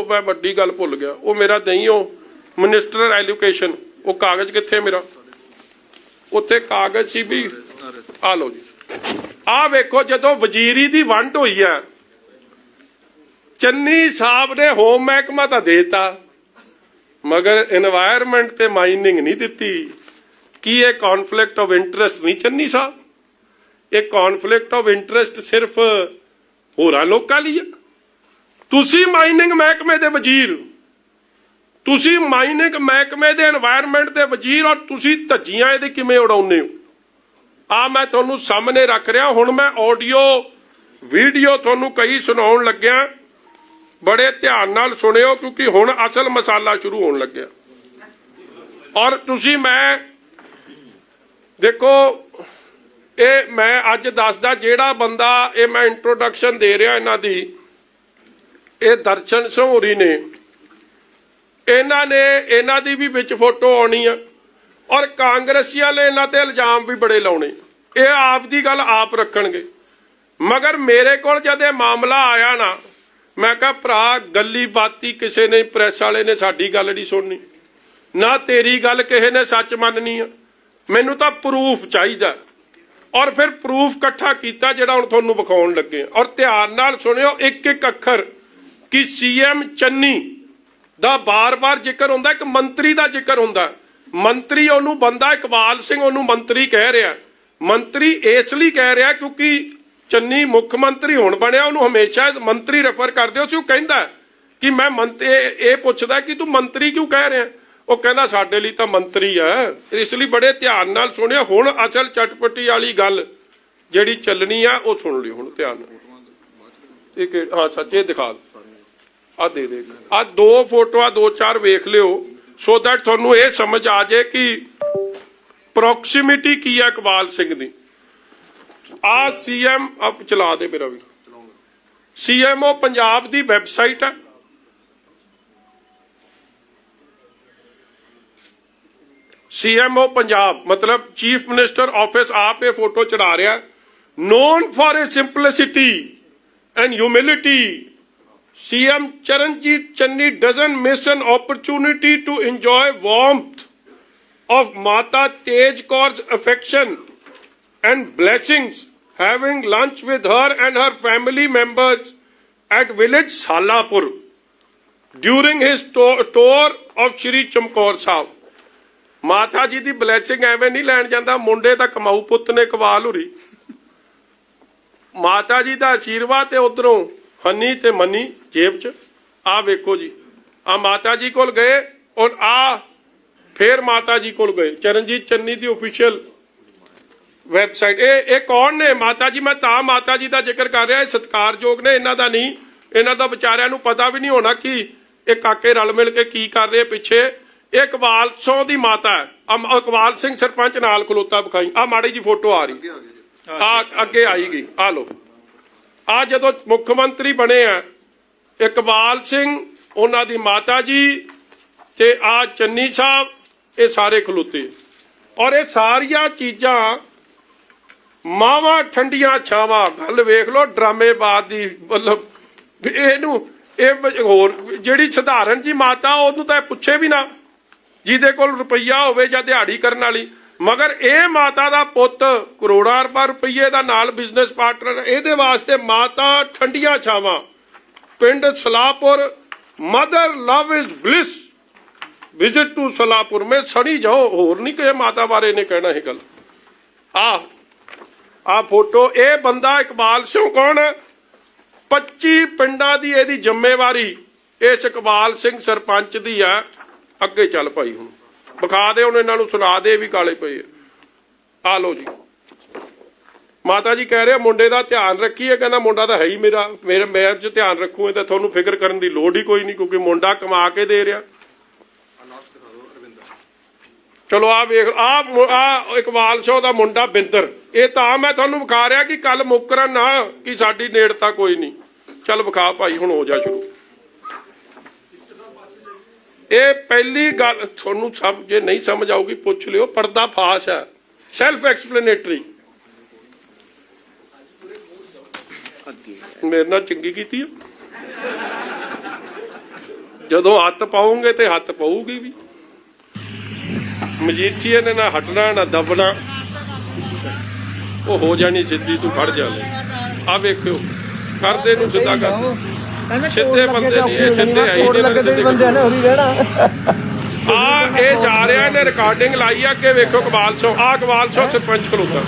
A: ਮੈਂ ਵੱਡੀ ਗੱਲ ਭੁੱਲ ਗਿਆ, ਉਹ ਮੇਰਾ ਨਹੀਂ, ਉਹ ਮਿਨਿਸਟਰ ਐਜੂਕੇਸ਼ਨ, ਉਹ ਕਾਗਜ਼ ਕਿੱਥੇ ਮੇਰਾ? ਉੱਥੇ ਕਾਗਜ਼ ਸੀ ਵੀ, ਆ ਲਓ ਜੀ, ਆ ਵੇਖੋ। ਜਦੋਂ ਵਜ਼ੀਰੀ ਦੀ ਵੰਡ ਹੋਈ ਹੈ, ਚੰਨੀ ਸਾਹਿਬ ਨੇ ਹੋਮ ਮਹਿਕਮਾ ਤਾਂ ਦੇਤਾ, ਮਗਰ এনवायरमेंट ਤੇ ਮਾਈਨਿੰਗ ਨਹੀਂ ਦਿੱਤੀ। ਕੀ ਇਹ ਕੌਨਫਲਿਕਟ ਆਫ ਇੰਟਰਸਟ ਨਹੀਂ ਚੰਨੀ ਸਾਹਿਬ? ਇਹ ਕੌਨਫਲਿਕਟ ਆਫ ਇੰਟਰਸਟ ਸਿਰਫ ਹੋਰਾਂ ਲੋਕਾਂ ਲਈ ਹੈ। ਤੁਸੀਂ ਮਾਈਨਿੰਗ ਮਹਿਕਮੇ ਦੇ ਵਜ਼ੀਰ, ਤੁਸੀਂ ਮਾਈਨਿੰਗ ਮਹਿਕਮੇ ਦੇ এনवायरमेंट ਦੇ ਵਜ਼ੀਰ, ਔਰ ਤੁਸੀਂ ਧੱਜੀਆਂ ਇਹਦੇ ਕਿਵੇਂ ਉਡਾਉਂਦੇ ਹੋ? ਆ ਮੈਂ ਤੁਹਾਨੂੰ ਸਾਹਮਣੇ ਰੱਖ ਰਿਹਾ। ਹੁਣ ਮੈਂ ਆਡੀਓ ਵੀਡੀਓ ਤੁਹਾਨੂੰ ਕਈ ਸੁਣਾਉਣ ਲੱਗਿਆ, ਬੜੇ ਧਿਆਨ ਨਾਲ ਸੁਣਿਓ, ਕਿਉਂਕਿ ਹੁਣ ਅਸਲ ਮਸਾਲਾ ਸ਼ੁਰੂ ਹੋਣ ਲੱਗਿਆ। ਔਰ ਤੁਸੀਂ, ਮੈਂ ਦੇਖੋ, ਇਹ ਮੈਂ ਅੱਜ ਦੱਸਦਾ, ਜਿਹੜਾ ਬੰਦਾ, ਇਹ ਮੈਂ ਇੰਟਰੋਡਕਸ਼ਨ ਦੇ ਰਿਹਾ ਇਹਨਾਂ ਦੀ, ਇਹ ਦਰਸ਼ਨ ਸਹੂਰੀ ਨੇ, ਇਹਨਾਂ ਦੀ ਵੀ ਵਿੱਚ ਫੋਟੋ ਆਉਣੀ ਆ। ਔਰ ਕਾਂਗਰਸੀਆਂ ਨੇ ਇਹਨਾਂ ਤੇ ਇਲਜ਼ਾਮ ਵੀ ਬੜੇ ਲਾਉਣੇ, ਇਹ ਆਪ ਦੀ ਗੱਲ ਆਪ ਰੱਖਣਗੇ। ਮਗਰ ਮੇਰੇ ਕੋਲ ਜਦ ਇਹ ਮਾਮਲਾ ਆਇਆ ਨਾ, ਮੈਂ ਕਿਹਾ ਭਰਾ, ਗੱਲੀ ਬਾਤੀ ਕਿਸੇ ਨੇ, ਪ੍ਰੈਸ ਵਾਲੇ ਨੇ ਸਾਡੀ ਗੱਲ ਨਹੀਂ ਸੁਣਨੀ, ਨਾ ਤੇਰੀ ਗੱਲ ਕਿਸੇ ਨੇ ਸੱਚ ਮੰਨਣੀ ਆ, ਮੈਨੂੰ ਤਾਂ ਪ੍ਰੂਫ ਚਾਹੀਦਾ। ਔਰ ਫਿਰ ਪ੍ਰੂਫ ਇਕੱਠਾ ਕੀਤਾ ਜਿਹੜਾ ਹੁਣ ਤੁਹਾਨੂੰ ਵਿਖਾਉਣ ਲੱਗੇ। ਔਰ ਧਿਆਨ ਨਾਲ ਸੁਣਿਓ ਇੱਕ ਇੱਕ ਅੱਖਰ, ਕਿ ਸੀਐਮ ਚੰਨੀ ਦਾ ਬਾਰ-ਬਾਰ ਜ਼ਿਕਰ ਹੁੰਦਾ, ਇੱਕ ਮੰਤਰੀ ਦਾ ਜ਼ਿਕਰ ਹੁੰਦਾ। ਮੰਤਰੀ ਉਹਨੂੰ ਬੰਦਾ ਇਕਬਾਲ ਸਿੰਘ ਉਹਨੂੰ ਮੰਤਰੀ ਕਹਿ ਰਿਹਾ। ਮੰਤਰੀ ਇਸ ਲਈ ਕਹਿ ਰਿਹਾ ਕਿਉਂਕਿ ਚੰਨੀ ਮੁੱਖ ਮੰਤਰੀ ਹੁਣ ਬਣਿਆ, ਉਹਨੂੰ ਹਮੇਸ਼ਾ ਮੰਤਰੀ ਰੈਫਰ ਕਰਦੇ ਹੋ ਸੀ। ਉਹ ਕਹਿੰਦਾ ਕਿ ਮੈਂ ਇਹ ਪੁੱਛਦਾ ਕਿ ਤੂੰ ਮੰਤਰੀ ਕਿਉਂ ਕਹਿ ਰਿਹਾ? ਉਹ ਕਹਿੰਦਾ ਸਾਡੇ ਲਈ ਤਾਂ ਮੰਤਰੀ ਆ। ਇਸ ਲਈ ਬੜੇ ਧਿਆਨ ਨਾਲ ਸੁਣਿਆ। ਹੁਣ ਅਸਲ ਚਟਪਟੀ ਵਾਲੀ ਗੱਲ ਜਿਹੜੀ ਚੱਲਣੀ ਆ ਉਹ ਸੁਣ ਲਿਓ ਹੁਣ ਧਿਆਨ ਨਾਲ। ਇਹ ਹਾਂ ਸੱਚੇ ਦਿਖਾ ਆ ਦੇ ਆ ਦੋ ਫੋਟੋਆਂ ਦੋ ਚਾਰ ਵੇਖ ਲਿਓ, ਸੋ ਦੈਟ ਤੁਹਾਨੂੰ ਇਹ ਸਮਝ ਆ ਜਾਏ ਕਿ ਪ੍ਰੋਕਸੀਮਿਟੀ ਕੀ ਹੈ ਇਕਬਾਲ ਸਿੰਘ ਦੀ। ਆ ਸੀਐਮ ਆਪ ਚਲਾ ਦੇ ਮੇਰਾ ਵੀਰ, ਸੀਐਮਓ ਪੰਜਾਬ ਦੀ ਵੈਬਸਾਈਟ ਹੈ। ਸੀਐਮਓ ਪੰਜਾਬ मतलब चीफ मिनिस्टर ऑफिस आप ये फोटो चढ़ा रहा, known for his simplicity and humility, CM Charanjit Channi doesn't miss an opportunity to enjoy warmth of Mata Tej Kaur's affection and blessings, having lunch with her and her family members at village Salapur during his tour of Shri Chamkaur Sahib। ਮਾਤਾ ਜੀ ਦੀ blessing ਐਵੇਂ ਨਹੀਂ ਲੈਣ ਜਾਂਦਾ, ਮੁੰਡੇ ਦਾ ਕਮਾਊ ਪੁੱਤ ਨੇ ਕਵਾਲ ਹੁਰੀ, ਮਾਤਾ ਜੀ ਦਾ ਆਸ਼ੀਰਵਾਦ ਤੇ ਉਧਰੋਂ ਹਨੀ ਤੇ ਮਨੀ ਜੇਬ 'ਚ। ਆ ਵੇਖੋ ਜੀ, ਆ ਮਾਤਾ ਜੀ ਕੋਲ ਗਏ ਔਰ ਆ ਫੇਰ ਮਾਤਾ ਜੀ ਕੋਲ ਗਏ। ਚਰਨਜੀਤ ਚੰਨੀ ਦੀ ਆਫੀਸ਼ੀਅਲ ਵੈਬਸਾਈਟ। ਇਹ ਕੌਣ ਨੇ ਮਾਤਾ ਜੀ? ਮੈਂ ਤਾਂ ਮਾਤਾ ਜੀ ਦਾ ਜ਼ਿਕਰ ਕਰ ਰਿਹਾ, ਇਹ ਸਤਿਕਾਰਯੋਗ ਨੇ, ਇਹਨਾਂ ਦਾ ਨਹੀਂ, ਇਹਨਾਂ ਦਾ ਵਿਚਾਰਿਆਂ ਨੂੰ ਪਤਾ ਵੀ ਨਹੀਂ ਹੋਣਾ ਕਿ ਇਹ ਕਾਕੇ ਰਲ ਮਿਲ ਕੇ ਕੀ ਕਰ ਰਹੇ ਪਿੱਛੇ। ਇਹ ਇਕਬਾਲ ਸਿੰਘ ਦੀ ਮਾਤਾ ਹੈ, ਇਕਬਾਲ ਸਿੰਘ ਸਰਪੰਚ ਨਾਲ ਖਲੋਤਾ ਵਿਖਾਈ। ਆ ਮਾੜੀ ਜੀ ਫੋਟੋ ਆ ਰਹੀ, ਆ ਅੱਗੇ ਆਈ ਗਈ, ਆ ਲੋ। ਆ ਜਦੋਂ ਮੁੱਖ ਮੰਤਰੀ ਬਣੇ ਆ ਇਕਬਾਲ ਸਿੰਘ, ਉਹਨਾਂ ਦੀ ਮਾਤਾ ਜੀ ਤੇ ਆ ਚੰਨੀ ਸਾਹਿਬ, ਇਹ ਸਾਰੇ ਖਲੋਤੇ। ਔਰ ਇਹ ਸਾਰੀਆਂ ਚੀਜ਼ਾਂ ਮਾਵਾਂ ਠੰਡੀਆਂ ਛਾਵਾਂ। ਗੱਲ ਵੇਖ ਲੋ ਡਰਾਮੇਬਾਜ਼ ਦੀ, ਮਤਲਬ ਇਹਨੂੰ ਇਹ ਹੋਰ ਜਿਹੜੀ ਸਧਾਰਨ ਜੀ ਮਾਤਾ ਉਹਨੂੰ ਤਾਂ ਪੁੱਛੇ ਵੀ ਨਾ, ਜਿਹਦੇ ਕੋਲ ਰੁਪਈਆ ਹੋਵੇ ਜਾਂ ਦਿਹਾੜੀ ਕਰਨ ਵਾਲੀ। ਮਗਰ ਇਹ ਮਾਤਾ ਦਾ ਪੁੱਤ ਕਰੋੜਾਂ ਰੁਪਈਏ ਦਾ ਨਾਲ ਬਿਜ਼ਨਸ ਪਾਰਟਨਰ, ਇਹਦੇ ਵਾਸਤੇ ਮਾਤਾ ਠੰਡੀਆਂ ਛਾਵਾਂ। ਪਿੰਡ Salahpur, mother love is bliss, visit to Salahpur ਮੈਂ ਸਣੀ ਜਾਓ। ਹੋਰ ਨਹੀਂ ਕਿ ਮਾਤਾ ਬਾਰੇ ਨੇ ਕਹਿਣਾ ਇਹ ਗੱਲ। ਆ ਫੋਟੋ, ਇਹ ਬੰਦਾ ਇਕਬਾਲ ਸਿੰਘ ਕੌਣ? 25 ਪਿੰਡਾਂ ਦੀ ਇਹਦੀ ਜ਼ਿੰਮੇਵਾਰੀ ਇਸ ਇਕਬਾਲ ਸਿੰਘ ਸਰਪੰਚ ਦੀ ਆ। ਅੱਗੇ ਚੱਲ ਭਾਈ, ਹੁਣ ਵਿਖਾ ਦੇ, ਹੁਣ ਇਹਨਾਂ ਨੂੰ ਸੁਣਾ ਦੇ ਵੀ ਕਾਲੇ ਪਏ ਆ। ਲੋ ਜੀ, ਮਾਤਾ ਜੀ ਕਹਿ ਰਹੇ ਮੁੰਡੇ ਦਾ ਧਿਆਨ ਰੱਖੀਏ। ਕਹਿੰਦਾ ਮੁੰਡਾ ਤਾਂ ਹੈ ਹੀ ਮੇਰਾ, ਮੈਂ ਚ ਧਿਆਨ ਰੱਖੂ, ਤਾਂ ਤੁਹਾਨੂੰ ਫਿਕਰ ਕਰਨ ਦੀ ਲੋੜ ਹੀ ਕੋਈ ਨਹੀਂ, ਕਿਉਂਕਿ ਮੁੰਡਾ ਕਮਾ ਕੇ ਦੇ ਰਿਹਾ। ਚਲੋ ਆ ਵੇਖ, ਆ ਇਕਬਾਲ ਸਿੰਘ ਦਾ ਮੁੰਡਾ ਬਿੰਦਰ। ਇਹ ਤਾਂ ਮੈਂ ਤੁਹਾਨੂੰ ਵਿਖਾ ਰਿਹਾ ਕਿ ਕੱਲ ਮੁੱਕਰਨ ਨਾ ਕਿ ਸਾਡੀ ਨੇੜਤਾ ਕੋਈ ਨਹੀਂ। ਚੱਲ ਵਿਖਾ ਭਾਈ, ਹੁਣ ਹੋ ਜਾ ਸ਼ੁਰੂ। ਇਹ ਪਹਿਲੀ ਗੱਲ ਤੁਹਾਨੂੰ ਸਭ ਜੇ ਨਹੀਂ ਸਮਝ ਆਊਗੀ ਪੁੱਛ ਲਿਓ, ਪਰਦਾ ਫਾਸ਼ ਹੈ, ਸੈਲਫ ਐਕਸਪਲੇਨੇਟਰੀ। ਮੇਰੇ ਨਾਲ ਚੰਗੀ ਕੀਤੀ ਆ, ਜਦੋਂ ਹੱਥ ਪਾਉਂਗੇ ਤੇ ਹੱਥ ਪਊਗੀ ਵੀ। ਮਜੀਠੀਏ ਨੇ ਨਾ ਹਟਣਾ ਨਾ ਦਬਣਾ, ਉਹ ਹੋ ਜਾਣੀ ਸਿੱਧੀ, ਤੂੰ ਫੜ ਜਾ ਲੈ। ਆ ਵੇਖਿਓ, ਕਰਦੇ ਨੂੰ ਸਿੱਧਾ ਕਰ, ਸਿੱਧੇ ਬੰਦੇ ਨਹੀਂ ਇਹ, ਸਿੱਧੇ ਆਈ ਨਹੀਂ ਬੰਦੇ ਨੇ ਹੋਰੀ ਰਹਿਣਾ। ਆ ਇਹ ਜਾ ਰਿਹਾ, ਇਹਨੇ ਰਿਕਾਰਡਿੰਗ ਲਾਈ ਆ। ਅੱਗੇ ਵੇਖੋ ਇਕਬਾਲ ਸਿੰਘ, ਆ ਇਕਬਾਲ ਸਿੰਘ ਸਰਪੰਚ ਖਲੋਤਾ,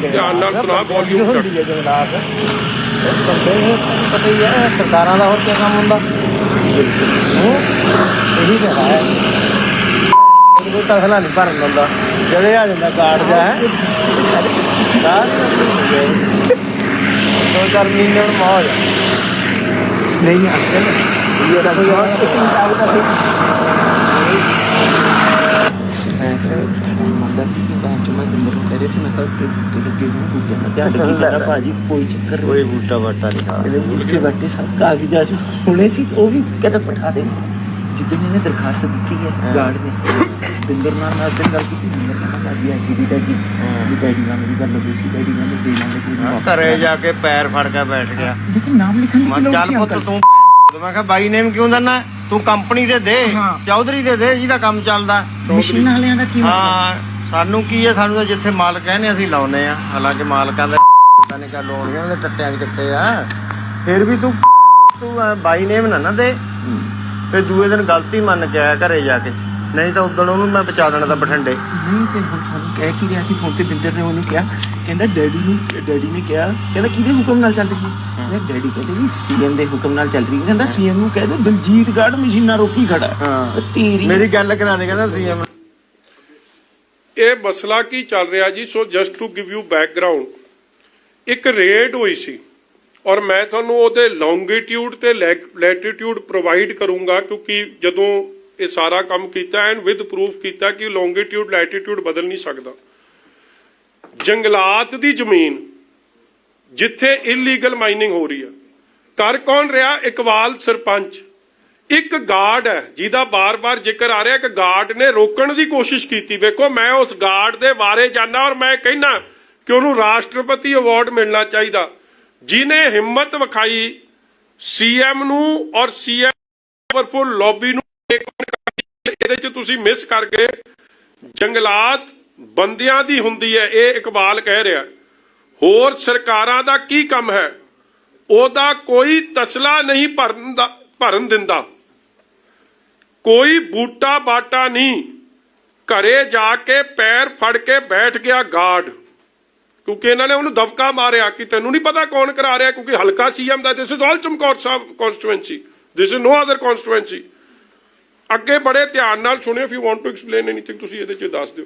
A: ਧਿਆਨ ਨਾਲ ਸੁਣਾ, ਵੋਲਿਊਮ
C: ਬੰਦੇ ਪਤਾ ਹੀ ਹੈ ਸਰਕਾਰਾਂ ਦਾ ਹੋਰ ਕੀ ਕੰਮ ਹੁੰਦਾ। ਇਹੀ ਤਾਂ ਹੈ, ਕੋਈ ਤਸਲਾ ਨਹੀਂ ਭਰਨ ਦਿੰਦਾ, ਜਦੇ ਆ ਜਾਂਦਾ ਕਾਰਡ ਜਾ ਹੈ। 2-4 ਮਹੀਨੇ ਹੁਣ ਮੌਜ ਨਹੀਂ ਆਉਂਦੇ ਨਾ, ਇਹ ਤਾਂ ਕੋਈ ਹੋਰ ਮੁਤਾਬਕ ਮੰਦਾ ਸੀ ਕਿ ਬਾਅਦ ਚ ਮੈਂ ਤੁਹਾਨੂੰ ਕਹਿ ਰਿਹਾ ਸੀ, ਮੈਂ ਤਾਂ ਲੱਗੇ ਨੂੰ ਬੂਟੇ ਨਾ ਧਿਆਨ ਰੱਖੀ ਜਾਣਾ ਭਾਜੀ, ਕੋਈ ਚੱਕਰ ਕੋਈ ਬੂਟਾ ਵਾਟਾ ਨਹੀਂ। ਇਹਦੇ ਬੂਟੇ ਵਾਟੇ ਸਭ ਕਾਗਜ਼ਾਂ ਸੁਣੇ ਸੀ, ਉਹ ਵੀ ਕਹਿੰਦਾ ਪਠਾ ਦੇ। ਜਿੱਦਣ ਇਹਨੇ ਦਰਖਾਸਤ ਦਿੱਤੀ ਹੈ ਗਾਰਡ ਨੇ, ਬਿੰਦਰ ਨਾਲ ਤੇ ਗੱਲ ਕੀਤੀ, ਬਿੰਦਰ ਕਹਿੰਦਾ ਲੱਗੀ ਐ ਜੀ ਦਾ ਜੀ ਵੀ ਡੈਡੀ ਨਾਲ ਮੇਰੀ ਗੱਲ ਹੋਈ ਸੀ, ਡੈਡੀ ਨਾਲ ਦੇ ਲਾਂਗੇ।
D: ਘਰੇ ਜਾ ਕੇ ਪੈਰ ਫੜ ਕੇ ਬੈਠ ਗਿਆ,
C: ਲੇਕਿਨ ਨਾਮ ਲਿਖਣ ਦੀ
D: ਚੱਲ ਪੁੱਤ ਤੂੰ। ਮੈਂ ਕਿਹਾ ਬਾਈ ਨੇਮ ਕਿਉਂ ਦਿੰਦਾ ਤੂੰ? ਕੰਪਨੀ ਦੇ ਦੇ, ਚੌਧਰੀ ਦੇ ਦੇ ਜਿਹਦਾ ਕੰਮ ਚੱਲਦਾ।
C: ਮਸ਼ੀਨਾਂ ਵਾਲਿਆਂ ਦਾ ਕੀ
D: ਹਾਂ, ਸਾਨੂੰ ਕੀ ਹੈ, ਸਾਨੂੰ ਤਾਂ ਜਿੱਥੇ ਮਾਲਕ ਕਹਿੰਦੇ ਅਸੀਂ ਲਾਉਨੇ ਆ। ਹਾਲਾਂਕਿ ਮਾਲਕਾਂ ਦਾ ਨੇ ਕਾ ਲਾਉਣੀਆਂ, ਉਹਦੇ ਟੱਟਿਆਂ 'ਚ ਕਿੱਥੇ ਆ। ਫਿਰ ਵੀ ਤੂੰ ਬਾਈ ਨੇਮ ਨਾ ਦੇ। ਫਿਰ ਦੂਏ ਦਿਨ ਗਲਤੀ ਮੰਨ ਕੇ ਆਇਆ ਘਰੇ ਜਾ ਕੇ, ਨਹੀਂ ਤਾਂ ਉਦੋਂ ਉਹਨੂੰ ਮੈਂ ਬਚਾ ਦੇਣਾ ਤਾਂ ਬਠਿੰਡੇ।
C: ਨਹੀਂ ਤੇ ਹੁਣ ਤੁਹਾਨੂੰ ਕਹਿ ਕੀ ਰਿਹਾ ਸੀ ਫੋਨ ਤੇ, ਬਿੰਦਰ ਨੇ ਉਹਨੂੰ ਕਿਹਾ, ਕਹਿੰਦਾ ਡੈਡੀ ਨੇ ਕਿਹਾ, ਕਹਿੰਦਾ ਕਿਹਦੇ ਹੁਕਮ ਨਾਲ ਚੱਲ ਰਹੀ ਹੈ? ਡੈਡੀ ਕਹਿੰਦੇ ਜੀ ਸੀਐਮ ਦੇ ਹੁਕਮ ਨਾਲ ਚੱਲ ਰਹੀ ਹੈ। ਕਹਿੰਦਾ ਸੀਐਮ ਨੂੰ ਕਹਿ ਦੋ ਦਲਜੀਤ ਗਾਰਡ ਮਸ਼ੀਨਾਂ ਰੋਕੀ ਖੜਾ।
D: ਹਾਂ,
C: ਤੇਰੀ
D: ਮੇਰੀ ਗੱਲ ਕਰਾ ਦੇ, ਕਹਿੰਦਾ ਸੀਐਮ।
A: ਇਹ ਮਸਲਾ ਕੀ ਚੱਲ ਰਿਹਾ ਜੀ? So just to give you background, ਇੱਕ ਰੇਡ ਹੋਈ ਸੀ ਔਰ ਮੈਂ ਤੁਹਾਨੂੰ ਉਹਦੇ ਲੌਂਗੀਟਿਊਡ ਤੇ ਲੈਟੀਟਿਊਡ ਪ੍ਰੋਵਾਈਡ ਕਰੂੰਗਾ, ਕਿਉਂਕਿ ਜਦੋਂ ਇਹ ਸਾਰਾ ਕੰਮ ਕੀਤਾ ਐਂਡ ਵਿਦ ਪ੍ਰੂਫ ਕੀਤਾ ਕਿ ਲੌਂਗੀਟਿਊਡ ਲੈਟੀਟਿਊਡ ਬਦਲ ਨਹੀਂ ਸਕਦਾ। ਜੰਗਲਾਤ ਦੀ ਜ਼ਮੀਨ ਜਿੱਥੇ ਇਲੀਗਲ ਮਾਈਨਿੰਗ ਹੋ ਰਹੀ ਆ। ਕਰ ਕੌਣ ਰਿਹਾ? ਇਕਬਾਲ ਸਰਪੰਚ। ਇੱਕ ਗਾਰਡ ਹੈ ਜਿਹਦਾ ਬਾਰ-ਬਾਰ ਜ਼ਿਕਰ ਆ ਰਿਹਾ ਕਿ ਗਾਰਡ ਨੇ ਰੋਕਣ ਦੀ ਕੋਸ਼ਿਸ਼ ਕੀਤੀ। ਵੇਖੋ, ਮੈਂ ਉਸ ਗਾਰਡ ਦੇ ਬਾਰੇ ਜਾਣਦਾ ਔਰ ਮੈਂ ਕਹਿਣਾ ਕਿ ਉਹਨੂੰ ਰਾਸ਼ਟਰਪਤੀ ਅਵਾਰਡ ਮਿਲਣਾ ਚਾਹੀਦਾ, ਜਿਹਨੇ ਹਿੰਮਤ ਵਿਖਾਈ ਸੀਐਮ ਨੂੰ ਔਰ ਸੀਐਮ ਪਾਵਰਫੁਲ ਲੌਬੀ ਨੂੰ। ਇਹਦੇ ਚ ਤੁਸੀਂ ਮਿਸ ਕਰ ਗਏ। ਜੰਗਲਾਤ ਬੰਦਿਆਂ ਦੀ ਹੁੰਦੀ ਹੈ, ਇਹ ਇਕਬਾਲ ਕਹਿ ਰਿਹਾ। ਹੋਰ ਸਰਕਾਰਾਂ ਦਾ ਕੀ ਕੰਮ ਹੈ? ਉਹਦਾ ਕੋਈ ਤਸਲਾ ਨਹੀਂ ਭਰਨ ਦਿੰਦਾ, ਕੋਈ ਬੂਟਾ ਬਾਟਾ ਨਹੀਂ। ਘਰੇ ਜਾ ਕੇ ਪੈਰ ਫੜ ਕੇ ਬੈਠ ਗਿਆ ਗਾਰਡ, ਕਿਉਂਕਿ ਇਹਨਾਂ ਨੇ ਉਹਨੂੰ ਦਬਕਾ ਮਾਰਿਆ ਕਿ ਤੈਨੂੰ ਨਹੀਂ ਪਤਾ ਕੌਣ ਕਰਾ ਰਿਹਾ, ਕਿਉਂਕਿ ਹਲਕਾ ਸੀਐਮ ਦਾ this is all Chamkaur Sahib constituency, this is no other constituency. ਅੱਗੇ ਬੜੇ ਧਿਆਨ ਨਾਲ ਸੁਣਿਓ। If you want to explain anything ਤੁਸੀਂ ਇਹਦੇ ਚ ਦੱਸ ਦਿਓ।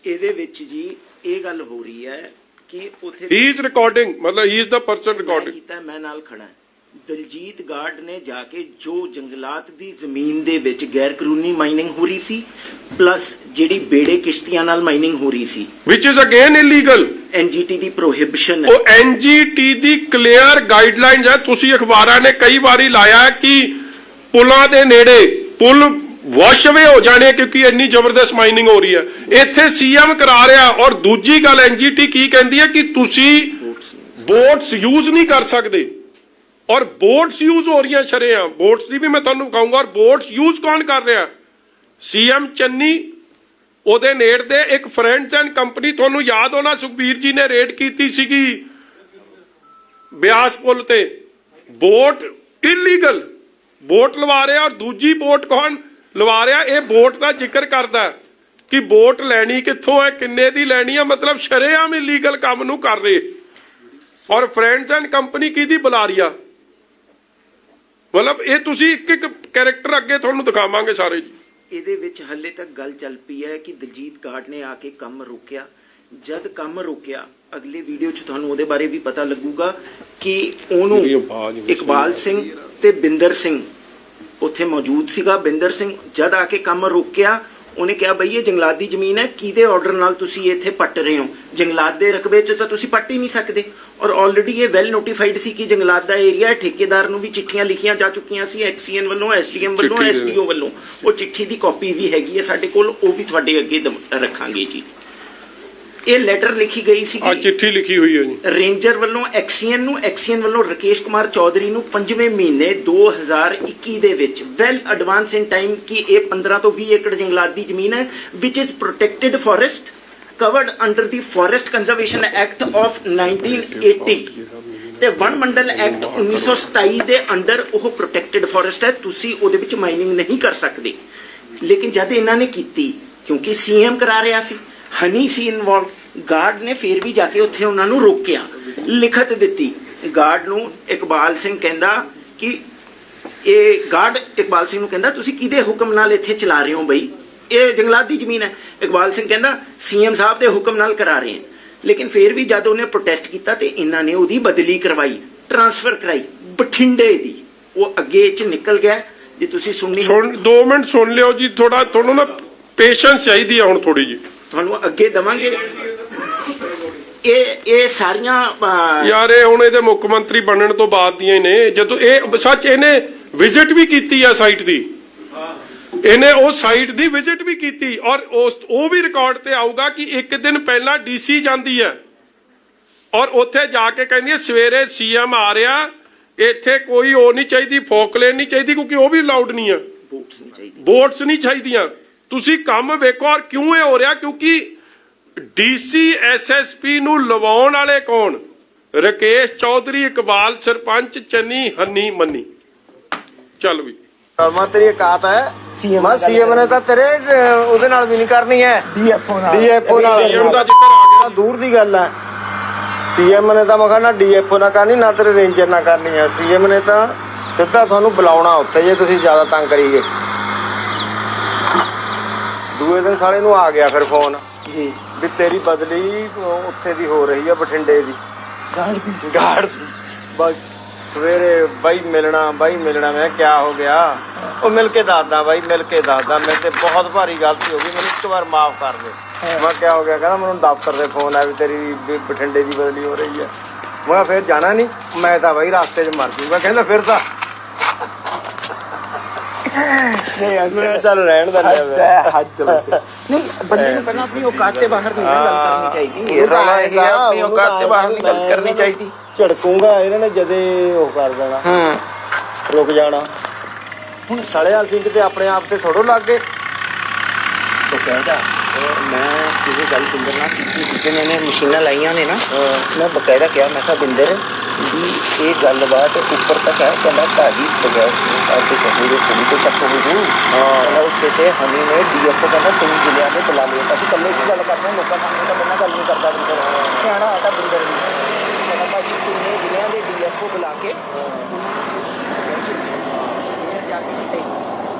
C: ਇਹਦੇ ਵਿੱਚ ਜੀ ਇਹ ਗੱਲ ਹੋ ਰਹੀ ਹੈ ਕਿ ਉਥੇ
A: ਹੀ ਇਜ਼ ਰਿਕਾਰਡਿੰਗ, ਮਤਲਬ ਹੀ ਇਜ਼ ਦਾ ਪਰਸਨ ਰਿਕਾਰਡਿੰਗ
C: ਕੀਤਾ। ਮੈਂ ਨਾਲ ਖੜਾ। ਦਲਜੀਤ ਗਾਰਡ ਨੇ ਜਾ ਕੇ ਜੋ ਜੰਗਲਾਤ ਦੀ ਜ਼ਮੀਨ ਦੇ ਵਿੱਚ ਗੈਰ ਕਾਨੂੰਨੀ ਮਾਈਨਿੰਗ ਹੋ ਰਹੀ ਸੀ, ਪਲੱਸ ਜਿਹੜੀ ਬੇੜੇ ਕਿਸ਼ਤੀਆਂ ਨਾਲ ਮਾਈਨਿੰਗ ਹੋ ਰਹੀ ਸੀ,
A: ਵਿਚ ਇਜ਼ ਅਗੇਨ ਇਲੀਗਲ।
C: ਐਨਜੀਟੀ ਦੀ ਪ੍ਰੋਹਿਬਿਸ਼ਨ ਹੈ।
A: ਉਹ ਐਨਜੀਟੀ ਦੀ ਕਲੀਅਰ ਗਾਈਡਲਾਈਨਸ ਹੈ। ਤੁਸੀਂ ਅਖਬਾਰਾਂ ਨੇ ਕਈ ਵਾਰੀ ਲਾਇਆ ਕਿ ਪੁਲਾਂ ਦੇ ਨੇੜੇ ਪੁਲ ਵਾਸ਼ਵੇ ਹੋ ਜਾਣੇ ਕਿਉਂਕਿ ਇੰਨੀ ਜ਼ਬਰਦਸਤ ਮਾਈਨਿੰਗ ਹੋ ਰਹੀ ਹੈ। ਇੱਥੇ ਸੀਐਮ ਕਰਾ ਰਿਹਾ। ਔਰ ਦੂਜੀ ਗੱਲ ਐਨਜੀਟੀ ਕੀ ਕਹਿੰਦੀ ਹੈ ਕਿ ਤੁਸੀਂ ਬੋਟਸ ਯੂਜ਼ ਨਹੀਂ ਕਰ ਸਕਦੇ, ਔਰ ਬੋਟਸ ਯੂਜ਼ ਹੋ ਰਹੀਆਂ ਸ਼ਰੇਆਮ। ਬੋਟਸ ਦੀ ਵੀ ਮੈਂ ਤੁਹਾਨੂੰ ਕਹੂੰਗਾ। ਔਰ ਬੋਟਸ ਯੂਜ਼ ਕੌਣ ਕਰ ਰਿਹਾ? ਸੀਐਮ ਚੰਨੀ, ਉਹਦੇ ਨੇੜ ਦੇ ਇੱਕ ਫਰੈਂਡਸ ਐਂਡ ਕੰਪਨੀ। ਤੁਹਾਨੂੰ ਯਾਦ ਹੋਣਾ ਸੁਖਬੀਰ ਜੀ ਨੇ ਰੇਡ ਕੀਤੀ ਸੀਗੀ ਬਿਆਸ ਪੁਲ ਤੇ। ਬੋਟ ਇਲੀਗਲ ਬੋਟ ਲਵਾ ਰਿਹਾ। ਔਰ ਦੂਜੀ ਬੋਟ ਕੌਣ ਲਵਾ ਰਿਹਾ? ਇਹ ਬੋਟ ਦਾ ਜ਼ਿਕਰ ਕਰਦਾ ਕਿ ਬੋਟ ਲੈਣੀ ਕਿੱਥੋਂ ਹੈ, ਕਿੰਨੇ ਦੀ ਲੈਣੀ ਹੈ। ਮਤਲਬ ਸ਼ਰੇਆਮ ਇਲੀਗਲ ਕੰਮ ਨੂੰ ਕਰ ਰਹੇ। ਔਰ ਫਰੈਂਡਸ ਐਂਡ ਕੰਪਨੀ ਕਿਹਦੀ ਬੁਲਾ ਰਹੀ ਆ? ਮਤਲਬ ਇਹ ਤੁਸੀਂ ਇੱਕ ਇੱਕ ਕੈਰੈਕਟਰ ਅੱਗੇ ਤੁਹਾਨੂੰ ਦਿਖਾਵਾਂਗੇ ਸਾਰੇ ਜੀ।
C: ਇਹਦੇ ਵਿੱਚ ਹੱਲੇ ਤੱਕ ਗੱਲ ਚੱਲ ਪਈ ਹੈ ਕਿ ਦਲਜੀਤ ਗਾਰਡ ਨੇ ਆ ਕੇ ਕੰਮ ਰੋਕਿਆ। ਜਦ ਕੰਮ ਰੋਕਿਆ, ਅਗਲੇ ਵੀਡੀਓ 'ਚ ਤੁਹਾਨੂੰ ਉਹਦੇ ਬਾਰੇ ਵੀ ਪਤਾ ਲੱਗੂਗਾ ਕਿ ਉਹਨੂੰ ਇਕਬਾਲ ਸਿੰਘ ਤੇ ਬਿੰਦਰ ਸਿੰਘ ਉੱਥੇ ਮੌਜੂਦ ਸੀਗਾ। ਬਿੰਦਰ ਸਿੰਘ ਜਦ ਆ ਕੇ ਕੰਮ ਰੋਕਿਆ, ਉਹਨੇ ਕਿਹਾ ਬਈ ਇਹ ਜੰਗਲਾਤ ਦੀ ਜ਼ਮੀਨ ਹੈ, ਕਿਹਦੇ ਆਰਡਰ ਨਾਲ ਤੁਸੀਂ ਇੱਥੇ ਪੱਟ ਰਹੇ ਹੋ? ਜੰਗਲਾਤ ਦੇ ਰਕਬੇ 'ਚ ਤਾਂ ਤੁਸੀਂ ਪੱਟ ਹੀ ਨਹੀਂ ਸਕਦੇ। ਔਰ ਆਲਰੇਡੀ ਇਹ ਵੈਲ ਨੋਟੀਫਾਈਡ ਸੀ ਕਿ ਜੰਗਲਾਤ ਦਾ ਏਰੀਆ ਹੈ। ਠੇਕੇਦਾਰ ਨੂੰ ਵੀ ਚਿੱਠੀਆਂ ਲਿਖੀਆਂ ਜਾ ਚੁੱਕੀਆਂ ਸੀ, ਐਕਸੀਐਨ ਵੱਲੋਂ, ਐਸਡੀਐਮ ਵੱਲੋਂ, ਐਸਡੀਓ ਵੱਲੋਂ। ਉਹ ਚਿੱਠੀ ਦੀ ਕਾਪੀ ਵੀ ਹੈਗੀ ਹੈ ਸਾਡੇ ਕੋਲ, ਉਹ ਵੀ ਤੁਹਾਡੇ ਅੱਗੇ ਰੱਖਾਂਗੇ ਜੀ। ਇਹ ਲੈਟਰ ਲਿਖੀ ਗਈ ਸੀ,
A: ਚਿੱਠੀ ਲਿਖੀ ਹੋਈ ਹੈ ਜੀ
C: ਰੇਂਜਰ ਵੱਲੋਂ ਐਕਸੀਐਨ ਨੂੰ। ਐਕਸੀਐਨ ਵੱਲੋਂ ਰਕੇਸ਼ ਕੁਮਾਰ ਚੌਧਰੀ ਨੂੰ 5ਵੇਂ ਮਹੀਨੇ 2021 ਦੇ ਵਿੱਚ ਵੈਲ ਐਡਵਾਂਸ ਇਨ ਟਾਈਮ ਕਿ ਇਹ 15 ਤੋਂ 20 ਏਕੜ ਜੰਗਲਾਤ ਦੀ ਜ਼ਮੀਨ ਹੈ, which is protected forest covered under the Forest Conservation Act of 1980 ਤੇ ਵਣ ਮੰਡਲ ਐਕਟ 1927 ਦੇ ਅੰਡਰ ਉਹ ਪ੍ਰੋਟੈਕਟਡ ਫੋਰੈਸਟ ਹੈ। ਤੁਸੀਂ ਉਹਦੇ ਵਿੱਚ ਮਾਈਨਿੰਗ ਨਹੀਂ ਕਰ ਸਕਦੇ। ਲੇਕਿਨ ਜਦ ਇਹਨਾਂ ਨੇ ਕੀਤੀ, ਕਿਉਂਕਿ ਸੀਐਮ ਕਰਾ ਰਿਹਾ ਸੀ, ਹਨੀ ਸੀ ਇਨਵੋਲਵ, ਗਾਰਡ ਨੇ ਫੇਰ ਵੀ ਜਾ ਕੇ ਉੱਥੇ ਉਹਨਾਂ ਨੂੰ ਰੋਕਿਆ, ਲਿਖਤ ਦਿੱਤੀ ਗਾਰਡ ਨੂੰ। ਇਕਬਾਲ ਸਿੰਘ ਕਹਿੰਦਾ ਕਿ ਇਹ ਗਾਰਡ ਇਕਬਾਲ ਸਿੰਘ ਨੂੰ ਕਹਿੰਦਾ ਤੁਸੀਂ ਕਿਹਦੇ ਹੁਕਮ ਨਾਲ ਇੱਥੇ ਚਲਾ ਰਹੇ ਹੋ ਬਈ, ਇਹ ਜੰਗਲਾਤ ਦੀ ਜ਼ਮੀਨ ਹੈ। ਇਕਬਾਲ ਸਿੰਘ ਕਹਿੰਦਾ ਸੀਐਮ ਸਾਹਿਬ ਦੇ ਹੁਕਮ ਨਾਲ ਕਰਾ ਰਹੇ ਹਾਂ। ਲੇਕਿਨ ਫੇਰ ਵੀ ਜਦ ਉਹਨੇ ਪ੍ਰੋਟੈਸਟ ਕੀਤਾ ਤੇ ਇਹਨਾਂ ਨੇ ਉਹਦੀ ਬਦਲੀ ਕਰਵਾਈ, ਟ੍ਰਾਂਸਫਰ ਕਰਾਈ ਬਠਿੰਡੇ ਦੀ। ਉਹ ਅੱਗੇ ਚ ਨਿਕਲ ਗਿਆ। ਜੇ ਤੁਸੀਂ ਸੁਣਨੀ
A: 2 ਮਿੰਟ ਸੁਣ ਲਿਓ ਜੀ, ਥੋੜਾ ਤੁਹਾਨੂੰ ਨਾ ਪੇਸ਼ੈਂਸ ਚਾਹੀਦੀ ਹੈ ਹੁਣ ਥੋੜੀ ਜੀ।
C: ਤੁਹਾਨੂੰ ਅੱਗੇ ਦਵਾਂਗੇ। ਇਹ ਸਾਰੀਆਂ
A: ਯਾਰ ਇਹ ਹੁਣ ਇਹਦੇ ਮੁੱਖ ਮੰਤਰੀ ਬਣਨ ਤੋਂ ਬਾਅਦ ਦੀਆਂ ਨੇ। ਜਦੋਂ ਇਹ ਸੱਚ ਇਹਨੇ ਵਿਜ਼ਿਟ ਵੀ ਕੀਤੀ ਆ ਸਾਈਟ ਦੀ, ਇਹਨੇ ਉਹ ਸਾਈਟ ਦੀ ਵਿਜ਼ਿਟ ਵੀ ਕੀਤੀ। ਔਰ ਉਹ ਵੀ ਰਿਕਾਰਡ ਤੇ ਆਊਗਾ ਕਿ ਇੱਕ ਦਿਨ ਪਹਿਲਾਂ ਡੀਸੀ ਜਾਂਦੀ ਹੈ ਔਰ ਉੱਥੇ ਜਾ ਕੇ ਕਹਿੰਦੀ ਹੈ ਸਵੇਰੇ ਸੀਐਮ ਆ ਰਿਹਾ, ਇੱਥੇ ਕੋਈ ਉਹ ਨਹੀਂ ਚਾਹੀਦੀ, ਫੋਕਲੇਨ ਨਹੀਂ ਚਾਹੀਦੀ, ਕਿਉਂਕਿ ਉਹ ਵੀ ਅਲਾਉਡ ਨਹੀਂ ਆ, ਬੋਟਸ ਨਹੀਂ ਚਾਹੀਦੀਆਂ। ਤੁਸੀਂ ਕੰਮ ਵੇਖੋ। ਔਰ ਕਿਉਂ ਇਹ ਹੋ ਰਿਹਾ? ਕਿਉਂਕਿ ਡੀਸੀ ਐਸਐਸਪੀ ਨੂੰ ਲਵਾਉਣ ਵਾਲੇ ਕੌਣ? ਰਕੇਸ਼ ਚੌਧਰੀ, ਇਕਬਾਲ ਸਰਪੰਚ, ਚੰਨੀ, ਹੰਨੀ, ਮੰਨੀ। ਚੱਲ ਵੀ
D: ਮੈਂ ਤੇਰੀ ਔਕਾਤ ਹੈ ਸੀਐਮ ਨੇ ਤਾਂ ਤੇਰੇ ਉਹਦੇ ਨਾਲ ਵੀ ਨਹੀਂ ਕਰਨੀ ਹੈ, ਡੀਐਫਓ ਨਾਲ।
A: ਸੀਐਮ ਦਾ ਜ਼ਿਕਰ ਆ ਗਿਆ,
D: ਦੂਰ ਦੀ ਗੱਲ ਹੈ। ਸੀਐਮ ਨੇ ਤਾਂ ਮੈਂ ਕਹਿੰਦਾ ਡੀਐਫਓ ਨਾਲ ਕਰਨੀ, ਨਾ ਤੇਰੇ ਰੇਂਜਰ ਨਾਲ ਕਰਨੀ ਹੈ। ਸੀਐਮ ਨੇ ਤਾਂ ਸਿੱਧਾ ਤੁਹਾਨੂੰ ਬੁਲਾਉਣਾ ਉੱਥੇ ਜੇ ਤੁਸੀਂ ਜ਼ਿਆਦਾ ਤੰਗ ਕਰੀਏ। ਦੂਏ ਦਿਨ ਸਾਲੇ ਨੂੰ ਆ ਗਿਆ ਫਿਰ ਫੋਨ ਵੀ ਤੇਰੀ ਬਦਲੀ ਉੱਥੇ ਦੀ ਹੋ ਰਹੀ ਹੈ, ਬਠਿੰਡੇ ਦੀ। ਗਾਰਡ ਸਵੇਰੇ ਬਾਈ ਮਿਲਣਾ ਮੈਂ ਕਿਹਾ ਹੋ ਗਿਆ? ਉਹ ਮਿਲ ਕੇ ਦੱਸਦਾ ਬਾਈ, ਮਿਲ ਕੇ ਦੱਸਦਾ, ਮੇਰੇ ਤੇ ਬਹੁਤ ਭਾਰੀ ਗਲਤੀ ਹੋ ਗਈ, ਮੈਨੂੰ ਇੱਕ ਵਾਰ ਮਾਫ ਕਰ ਦੇ। ਮੈਂ ਕਿਹਾ ਹੋ ਗਿਆ? ਕਹਿੰਦਾ ਮੈਨੂੰ ਦਫ਼ਤਰ ਦੇ ਫੋਨ ਆ ਵੀ ਤੇਰੀ ਬਠਿੰਡੇ ਦੀ ਬਦਲੀ ਹੋ ਰਹੀ ਹੈ। ਮੈਂ ਕਿਹਾ ਫਿਰ ਜਾਣਾ ਨਹੀਂ, ਮੈਂ ਤਾਂ ਬਈ ਰਸਤੇ 'ਚ ਮਰ ਜੂਗਾ। ਕਹਿੰਦਾ ਫਿਰ ਤਾਂ ਮੈਂ ਚੱਲ ਰਹਿਣ ਦਿੰਦੇ
C: ਨਹੀਂ ਬੰਦੇ ਨੂੰ ਪਹਿਲਾਂ ਆਪਣੀ ਔਕਾਤ ਤੇ ਬਾਹਰ ਨਹੀਂ ਗੱਲ ਕਰਨੀ ਚਾਹੀਦੀ। ਇਹ ਰੌਲਾ ਇਹ ਹੈ ਆਪਣੀ ਔਕਾਤ ਤੇ ਬਾਹਰ ਨਹੀਂ ਗੱਲ ਕਰਨੀ ਚਾਹੀਦੀ।
D: ਝੜਕੂਗਾ ਇਹਨਾਂ ਨੇ ਜਦੇ ਉਹ ਕਰ ਦੇਣਾ, ਰੁਕ ਜਾਣਾ। ਹੁਣ ਸੜਿਆ ਸਿੰਘ ਤੇ ਆਪਣੇ ਆਪ ਤੇ ਥੋੜੋ ਲੱਗ ਗਏ।
C: तो कहता मैं किसी गल बिंदर ना की जिन्हें ने मशीना लाइया ने ना मैं बकायदा क्या मैं कहा बिंदर भी ये गल बात ऊपर तक है कहना भाजी बगैर आपके कहीं के सुनी तो तक हो जू उसके से हमी ने डीएफओ कहना तुम जिले में बुला लिया ताकि कल की गल करते हैं लोगों सामने तो बिना गल नहीं करता बिंदर सियाना आता बिंदर कहना भाजी तुमने जिले के डीएफओ बुला के जाके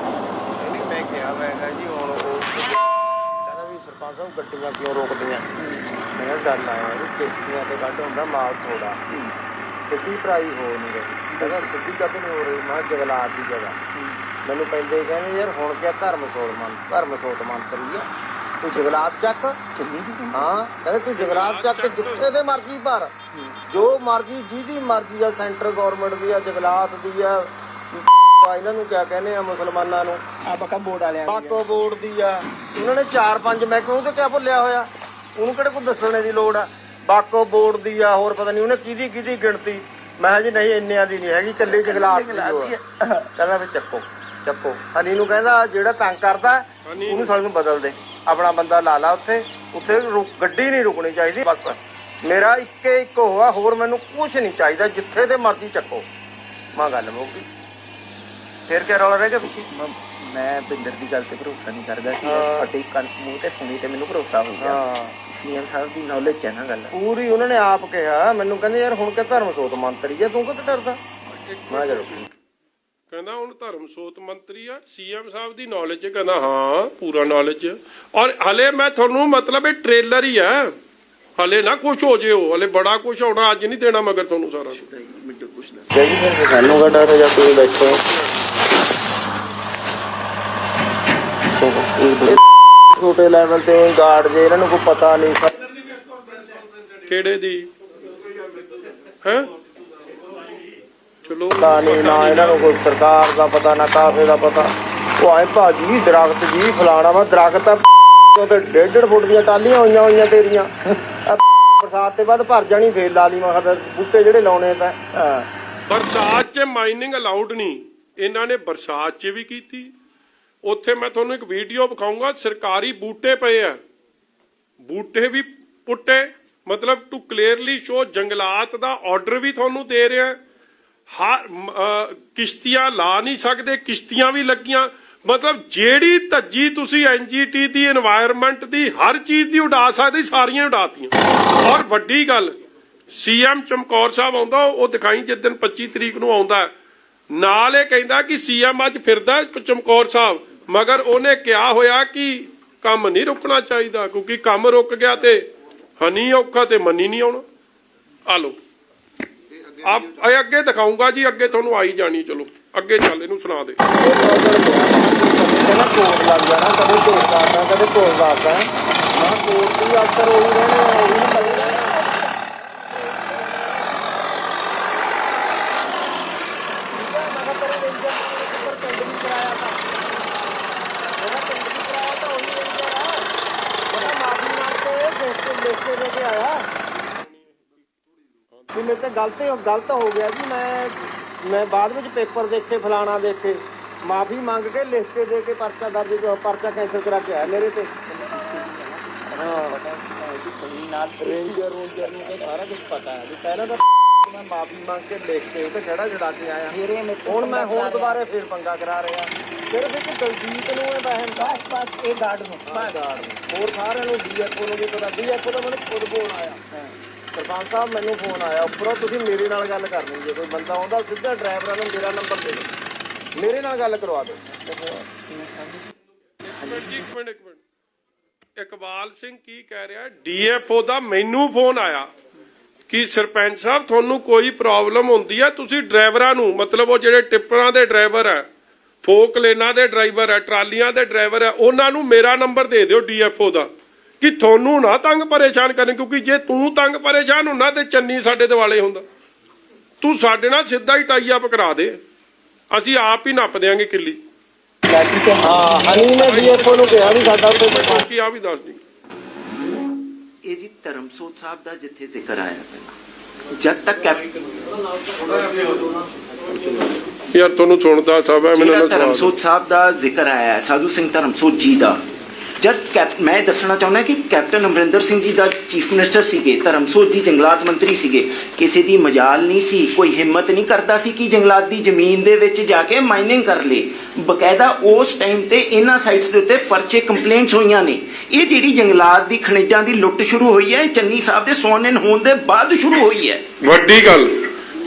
D: ਮੈਂ ਕਿਹਾ ਮੈਂ ਕਿਹਾ ਜੀ ਹੁਣ ਉਹ ਕਹਿੰਦਾ ਵੀ ਸਰਪੰਚ ਸਾਹਿਬ ਗੱਡੀਆਂ ਕਿਉਂ ਰੋਕਦੀਆਂ। ਮੈਂ ਕਿਹਾ ਗੱਲ ਆਇਆ ਵੀ ਕਿਸ਼ਤੀਆਂ ਤੇ ਕੱਢ ਹੁੰਦਾ ਮਾਲ ਥੋੜਾ, ਸਿੱਧੀ ਭਰਾਈ ਹੋ ਨਹੀਂ ਰਹੀ। ਕਹਿੰਦਾ ਸਿੱਧੀ ਕਦ ਨਹੀਂ ਹੋ ਰਹੀ। ਮੈਂ ਕਿਹਾ ਜੰਗਲਾਤ ਦੀ ਜਗ੍ਹਾ ਮੈਨੂੰ ਪੈਂਦੇ ਕਹਿੰਦੇ ਯਾਰ ਹੁਣ ਕਿਆ ਧਰਮ ਸੋਤ ਮੰਤਰੀ ਆ ਤੂੰ ਜੰਗਲਾਤ ਚੱਕ। ਹਾਂ ਕਹਿੰਦੇ ਤੂੰ ਜੰਗਲਾਤ ਚੱਕ ਜਿੱਥੇ ਦੇ ਮਰਜ਼ੀ ਭਰ, ਜੋ ਮਰਜ਼ੀ ਜਿਹਦੀ ਮਰਜ਼ੀ ਆ, ਸੈਂਟਰ ਗੌਰਮੈਂਟ ਦੀ ਆ, ਜੰਗਲਾਤ ਦੀ ਆ, ਇਹਨਾਂ ਨੂੰ ਕਿਆ ਕਹਿੰਦੇ ਆ ਮੁਸਲਮਾਨਾਂ ਨੂੰ
C: बाका बोर्ड वाले
D: ਬਾਕੋ ਬੋਰਡ ਦੀ ਆ। ਉਹਨਾਂ ਨੇ 4-5 ਮਹਿਕਮੇ ਤੇ ਕਿਆ ਭੁੱਲਿਆ ਹੋਇਆ, ਉਹਨੂੰ ਕਿਹੜੇ ਕੋਈ ਦੱਸਣੇ ਦੀ ਲੋੜ ਆ। ਬਾਕੋ ਬੋਰਡ ਦੀ ਆ, ਹੋਰ ਪਤਾ ਨਹੀਂ ਉਹਨੇ ਕਿਹਦੀ ਗਿਣਤੀ। ਮੈਂ ਕਿਹਾ ਜੀ ਨਹੀਂ ਇੰਨਿਆਂ ਦੀ ਨਹੀਂ ਹੈਗੀ, ਕੱਲੀ ਜੰਗਲਾਤ ਦੀ ਆ। ਕਹਿੰਦਾ ਵੀ ਚੱਕੋ ਹਨੀ ਨੂੰ ਕਹਿੰਦਾ ਜਿਹੜਾ ਤੰਗ ਕਰਦਾ ਉਹਨੂੰ ਸਾਲੇ ਨੂੰ ਬਦਲ ਦੇ, ਆਪਣਾ ਬੰਦਾ ਲਾ ਲਾ ਉੱਥੇ ਗੱਡੀ ਨਹੀਂ ਰੁਕਣੀ ਚਾਹੀਦੀ। ਬਸ ਮੇਰਾ ਇੱਕ ਹੋਆ, ਹੋਰ ਮੈਨੂੰ ਕੁਛ ਨਹੀਂ ਚਾਹੀਦਾ, ਜਿੱਥੇ ਤੇ ਮਰਜ਼ੀ ਚੱਕੋ। ਮਾਂ ਗੱਲ ਮੁੱਕ ਗਈ। ਫਿਰ ਕਿਆ ਰੌਲਾ ਰਹਿ ਗਿਆ ਪਿੱਛੇ।
C: मैं बिंदर की गल से भरोसा नहीं करता कि फटे कन मूँह ते सुनी ते मैनू भरोसा हो गया। सीएम साहब की नॉलेज है ना गल
D: ਪੂਰੀ ਉਹਨਾਂ ਨੇ ਆਪ ਕਿਹਾ ਮੈਨੂੰ, ਕਹਿੰਦੇ ਯਾਰ ਹੁਣ ਕਿ ਧਰਮ ਸੋਤ ਮੰਤਰੀ ਆ ਤੂੰ ਕਿੱਥੇ ਡਰਦਾ। ਮੈਂ ਚਲੋ
A: ਕਹਿੰਦਾ ਹੁਣ ਧਰਮ ਸੋਤ ਮੰਤਰੀ ਆ, ਸੀਐਮ ਸਾਹਿਬ ਦੀ ਨੌਲੇਜ। ਕਹਿੰਦਾ ਹਾਂ ਪੂਰਾ ਨੌਲੇਜ। ਔਰ ਹਲੇ ਮੈਂ ਤੁਹਾਨੂੰ ਮਤਲਬ ਇਹ ਟ੍ਰੇਲਰ ਹੀ ਆ, ਹਲੇ ਨਾ ਕੁਛ ਹੋ ਜਿਓ, ਹਲੇ ਬੜਾ ਕੁਛ ਹੋਣਾ। ਅੱਜ ਨਹੀਂ ਦੇਣਾ ਮਗਰ ਤੁਹਾਨੂੰ ਸਾਰਾ ਕੁਛ।
D: ਸਾਨੂੰ ਕਾ ਡਰ ਜਾਂ ਕੋਈ ਬੈਠੋ ਛੋਟੇ ਲੈਵਲ ਤੇ ਗਾਰਡ ਜੇ ਇਹਨਾਂ ਨੂੰ ਕੋਈ ਪਤਾ ਨਹੀਂ।
A: ਕਿਹੜੇ ਦੀ ਹੈ ਚਲੋ
D: ਨਾ ਇਹਨਾਂ ਨੂੰ ਕੋਈ ਸਰਕਾਰ ਦਾ ਪਤਾ ਨਾ ਕਾਫੇ ਦਾ ਪਤਾ। ਉਹ ਆਏ ਭਾਜੀ ਦਰਖਤ ਜੀ ਫਲਾਣਾ ਵਾ ਦਰਖਤ ਆ ਤੇ 1.5 ਫੁੱਟ ਦੀਆਂ ਟਾਲੀਆਂ ਹੋਈਆਂ ਤੇਰੀਆਂ ਬਰਸਾਤ ਤੇ ਬਾਅਦ ਭਰ ਜਾਣੀ। ਫੇਰ ਲਾ ਲਈ ਮੈਂ ਕਿਹਾ ਬੂਟੇ ਜਿਹੜੇ ਲਾਉਣੇ ਤਾਂ
A: ਬਰਸਾਤ 'ਚ ਮਾਈਨਿੰਗ ਅਲਾਉਡ ਨਹੀਂ, ਇਹਨਾਂ ਨੇ ਬਰਸਾਤ 'ਚ ਵੀ ਕੀਤੀ। ਉੱਥੇ ਮੈਂ ਤੁਹਾਨੂੰ ਇੱਕ ਵੀਡੀਓ ਵਿਖਾਊਂਗਾ, ਸਰਕਾਰੀ ਬੂਟੇ ਪਏ ਆ, ਬੂਟੇ ਵੀ ਪੁੱਟੇ। ਮਤਲਬ ਟੂ ਕਲੀਅਰਲੀ ਸ਼ੋ ਜੰਗਲਾਤ ਦਾ ਆਰਡਰ ਵੀ ਤੁਹਾਨੂੰ ਦੇ ਰਿਹਾ। ਕਿਸ਼ਤੀਆਂ ਲਾ ਨਹੀਂ ਸਕਦੇ, ਕਿਸ਼ਤੀਆਂ ਵੀ ਲੱਗੀਆਂ। ਮਤਲਬ ਜਿਹੜੀ ਧੱਜੀ ਤੁਸੀਂ ਐਨਜੀਟੀ ਦੀ, এনवायरमेंट ਦੀ, ਹਰ ਚੀਜ਼ ਦੀ ਉਡਾ ਸਕਦੇ, ਸਾਰੀਆਂ ਉਡਾਤੀਆਂ। ਔਰ ਵੱਡੀ ਗੱਲ, ਸੀਐਮ ਚਮਕੌਰ ਸਾਹਿਬ ਆਉਂਦਾ, ਉਹ ਦਿਖਾਈ ਜਿਸ ਦਿਨ 25 ਤਰੀਕ ਨੂੰ ਆਉਂਦਾ, ਨਾਲ ਇਹ ਕਹਿੰਦਾ ਕਿ ਸੀਐਮ ਅੱਜ ਫਿਰਦਾ ਚਮਕੌਰ ਸਾਹਿਬ, ਮਗਰ ਉਹਨੇ ਕਿਹਾ ਹੋਇਆ ਕਿ ਕੰਮ ਨਹੀਂ ਰੁਕਣਾ ਚਾਹੀਦਾ, ਕਿਉਂਕਿ ਕੰਮ ਰੁਕ ਗਿਆ ਤੇ ਹਨੀ ਔਖਾ ਤੇ ਮੰਨੀ ਨਹੀਂ ਆਉਣਾ। ਆ ਲੋ ਆਪ ਅੱਗੇ ਦਿਖਾਉਂਗਾ ਜੀ, ਅੱਗੇ ਤੁਹਾਨੂੰ ਆਈ ਜਾਣੀ। ਚਲੋ ਅੱਗੇ ਚੱਲ, ਇਹਨੂੰ ਸੁਣਾ ਦੇ।
D: ਕਹਿੰਦਾ ਕੋਟ ਲੱਗ ਜਾਣਾ, ਕਦੇ ਕੋਟ ਕਰਦਾ ਕਦੇ ਕੋਟ ਕਰਦਾ। ਮੈਂ ਕੋਟ ਦੀ ਅਕਸਰ ਉਹੀ ਰਹਿਣੇ ਉਹੀ ਲੱਗ ਰਹਿਣਾ। ਮੇਰੇ ਤੇ ਗਲਤ ਹੋ ਗਿਆ ਜੀ। ਮੈਂ ਬਾਅਦ ਵਿੱਚ ਪੇਪਰ ਦੇਖੇ, ਫਲਾਣਾ ਦੇਖੇ, ਮਾਫੀ ਮੰਗ ਕੇ ਲਿਖ ਕੇ ਦੇ ਕੇ ਪਰਚਾ ਕੈਂਸਲ ਕਰਾ ਕੇ ਆਇਆ ਮੇਰੇ ਤੇ। ਰੇਂਜਰ ਨੂੰ ਤਾਂ ਸਾਰਾ ਕੁਝ ਪਤਾ ਹੈ ਜੀ। ਪਹਿਲਾਂ ਤਾਂ ਮੈਂ ਮਾਫੀ ਮੰਗ ਕੇ ਲਿਖ ਕੇ ਤੇ ਖੜਾ ਛਡਾ ਕੇ ਆਇਆ। ਹੁਣ ਦੁਬਾਰੇ ਫਿਰ ਪੰਗਾ ਕਰਾ ਰਿਹਾ। ਸਿਰਫ ਇੱਕ ਦਲਜੀਤ ਨੂੰ ਇਹ ਬਹਿਨ ਬਸ ਇਹ ਗਾਰਡ ਨੂੰ ਹੋਰ ਸਾਰਿਆਂ ਨੂੰ ਡੀਐਫਓ ਨੂੰ ਵੀ ਪਤਾ। ਡੀਐਫਓ ਦਾ ਮੈਨੂੰ ਖੁਦ ਫੋਨ ਆਇਆ, ਸਰਪੰਚ ਸਾਹਿਬ ਮੈਨੂੰ ਫੋਨ ਆਇਆ ਉੱਪਰੋਂ, ਤੁਸੀਂ ਮੇਰੇ ਨਾਲ ਗੱਲ ਕਰਨੀ। ਜੇ ਕੋਈ ਬੰਦਾ ਆਉਂਦਾ ਸਿੱਧਾ ਡਰਾਈਵਰਾਂ ਨੂੰ ਮੇਰਾ ਨੰਬਰ ਦੇ ਦਿਓ, ਮੇਰੇ ਨਾਲ ਗੱਲ ਕਰਵਾ ਦਿਓ।
A: ਇੱਕ ਮਿੰਟ ਇਕਬਾਲ ਸਿੰਘ ਕੀ ਕਹਿ ਰਿਹਾ? ਡੀਐਫਓ ਦਾ ਮੈਨੂੰ ਫੋਨ ਆਇਆ ਕਿ ਸਰਪੰਚ ਸਾਹਿਬ ਤੁਹਾਨੂੰ ਕੋਈ ਪ੍ਰੋਬਲਮ ਹੁੰਦੀ ਹੈ, ਤੁਸੀਂ ਡਰਾਈਵਰਾਂ ਨੂੰ, ਮਤਲਬ ਉਹ ਜਿਹੜੇ ਟਿੱਪਰਾਂ ਦੇ ਡਰਾਈਵਰ ਹੈ, ਫੋਕ ਲੇਨਾਂ ਦੇ ਡਰਾਈਵਰ ਹੈ, ਟਰਾਲੀਆਂ ਦੇ ਡਰਾਈਵਰ ਹੈ, ਉਹਨਾਂ ਨੂੰ ਮੇਰਾ ਨੰਬਰ ਦੇ ਦਿਓ ਡੀਐਫਓ ਦਾ, ਕਿ ਤੁਹਾਨੂੰ ਨਾ ਤੰਗ ਪਰੇਸ਼ਾਨ ਕਰਨ, ਕਿਉਂਕਿ ਜੇ ਤੂੰ ਤੰਗ ਪਰੇਸ਼ਾਨ ਹੁੰਨਾ ਤੇ ਚੰਨੀ ਸਾਡੇ ਦਿਵਾਲੇ ਹੁੰਦਾ। ਤੂੰ ਸਾਡੇ ਨਾਲ ਸਿੱਧਾ ਹੀ ਟਾਈ ਅਪ ਕਰਾ ਦੇ, ਅਸੀਂ ਆਪ ਹੀ ਨੱਪ ਦਿਆਂਗੇ ਕਿੱਲੀ।
D: ਹਾਂ ਹਨੀ ਨੇ ਡੀਐਫਓ ਨੂੰ ਕਿਹਾ ਵੀ ਸਾਡਾ ਉੱਤੇ
A: ਕੀ ਆ ਵੀ ਦੱਸ ਦੀ।
C: ਇਹ ਜੀ ਧਰਮਸੋਤ ਸਾਹਿਬ ਦਾ ਜਿੱਥੇ ਜ਼ਿਕਰ ਆਇਆ ਪਹਿਲਾਂ, ਜਦ ਤੱਕ
A: ਯਾਰ ਤੁਹਾਨੂੰ ਸੁਣਦਾ ਸਭ ਹੈ, ਮੈਨੂੰ ਨਾ ਸੁਣਾ।
C: ਧਰਮਸੋਤ ਸਾਹਿਬ ਦਾ ਜ਼ਿਕਰ ਆਇਆ ਹੈ, ਸਾਧੂ ਸਿੰਘ ਧਰਮਸੋਤ ਜੀ ਦਾ। ਜਦ ਮੈਂ ਦੱਸਣਾ ਚਾਹੁੰਦਾ ਕਿ ਕੈਪਟਨ ਅਮਰਿੰਦਰ ਸਿੰਘ ਜੀ ਦਾ ਚੀਫ ਮਿਨਿਸਟਰ ਸੀਗੇ, ਧਰਮਸੋਤ ਜੀ ਜੰਗਲਾਤ ਮੰਤਰੀ ਸੀਗੇ। ਕਿਸੇ ਦੀ ਮਜਾਲ ਨਹੀਂ ਸੀ, ਕੋਈ ਹਿੰਮਤ ਨਹੀਂ ਕਰਦਾ ਸੀ ਕਿ ਜੰਗਲਾਤ ਦੀ ਜ਼ਮੀਨ ਦੇ ਵਿੱਚ ਜਾ ਕੇ ਮਾਈਨਿੰਗ ਕਰ ਲੇ। ਬਕਾਇਦਾ ਉਸ ਟਾਈਮ ਤੇ ਇਹਨਾਂ ਸਾਈਟਸ ਦੇ ਉੱਤੇ ਪਰਚੇ ਕੰਪਲੇਂਟਸ ਹੋਈਆਂ ਨੇ। ਇਹ ਜਿਹੜੀ ਜੰਗਲਾਤ ਦੀ ਖਣਿਜਾਂ ਦੀ ਲੁੱਟ ਸ਼ੁਰੂ ਹੋਈ ਹੈ, ਚੰਨੀ ਸਾਹਿਬ ਦੇ ਸੌਨ ਇਨ ਹੋਣ ਦੇ ਬਾਅਦ ਸ਼ੁਰੂ ਹੋਈ ਹੈ।
A: ਵੱਡੀ ਗੱਲ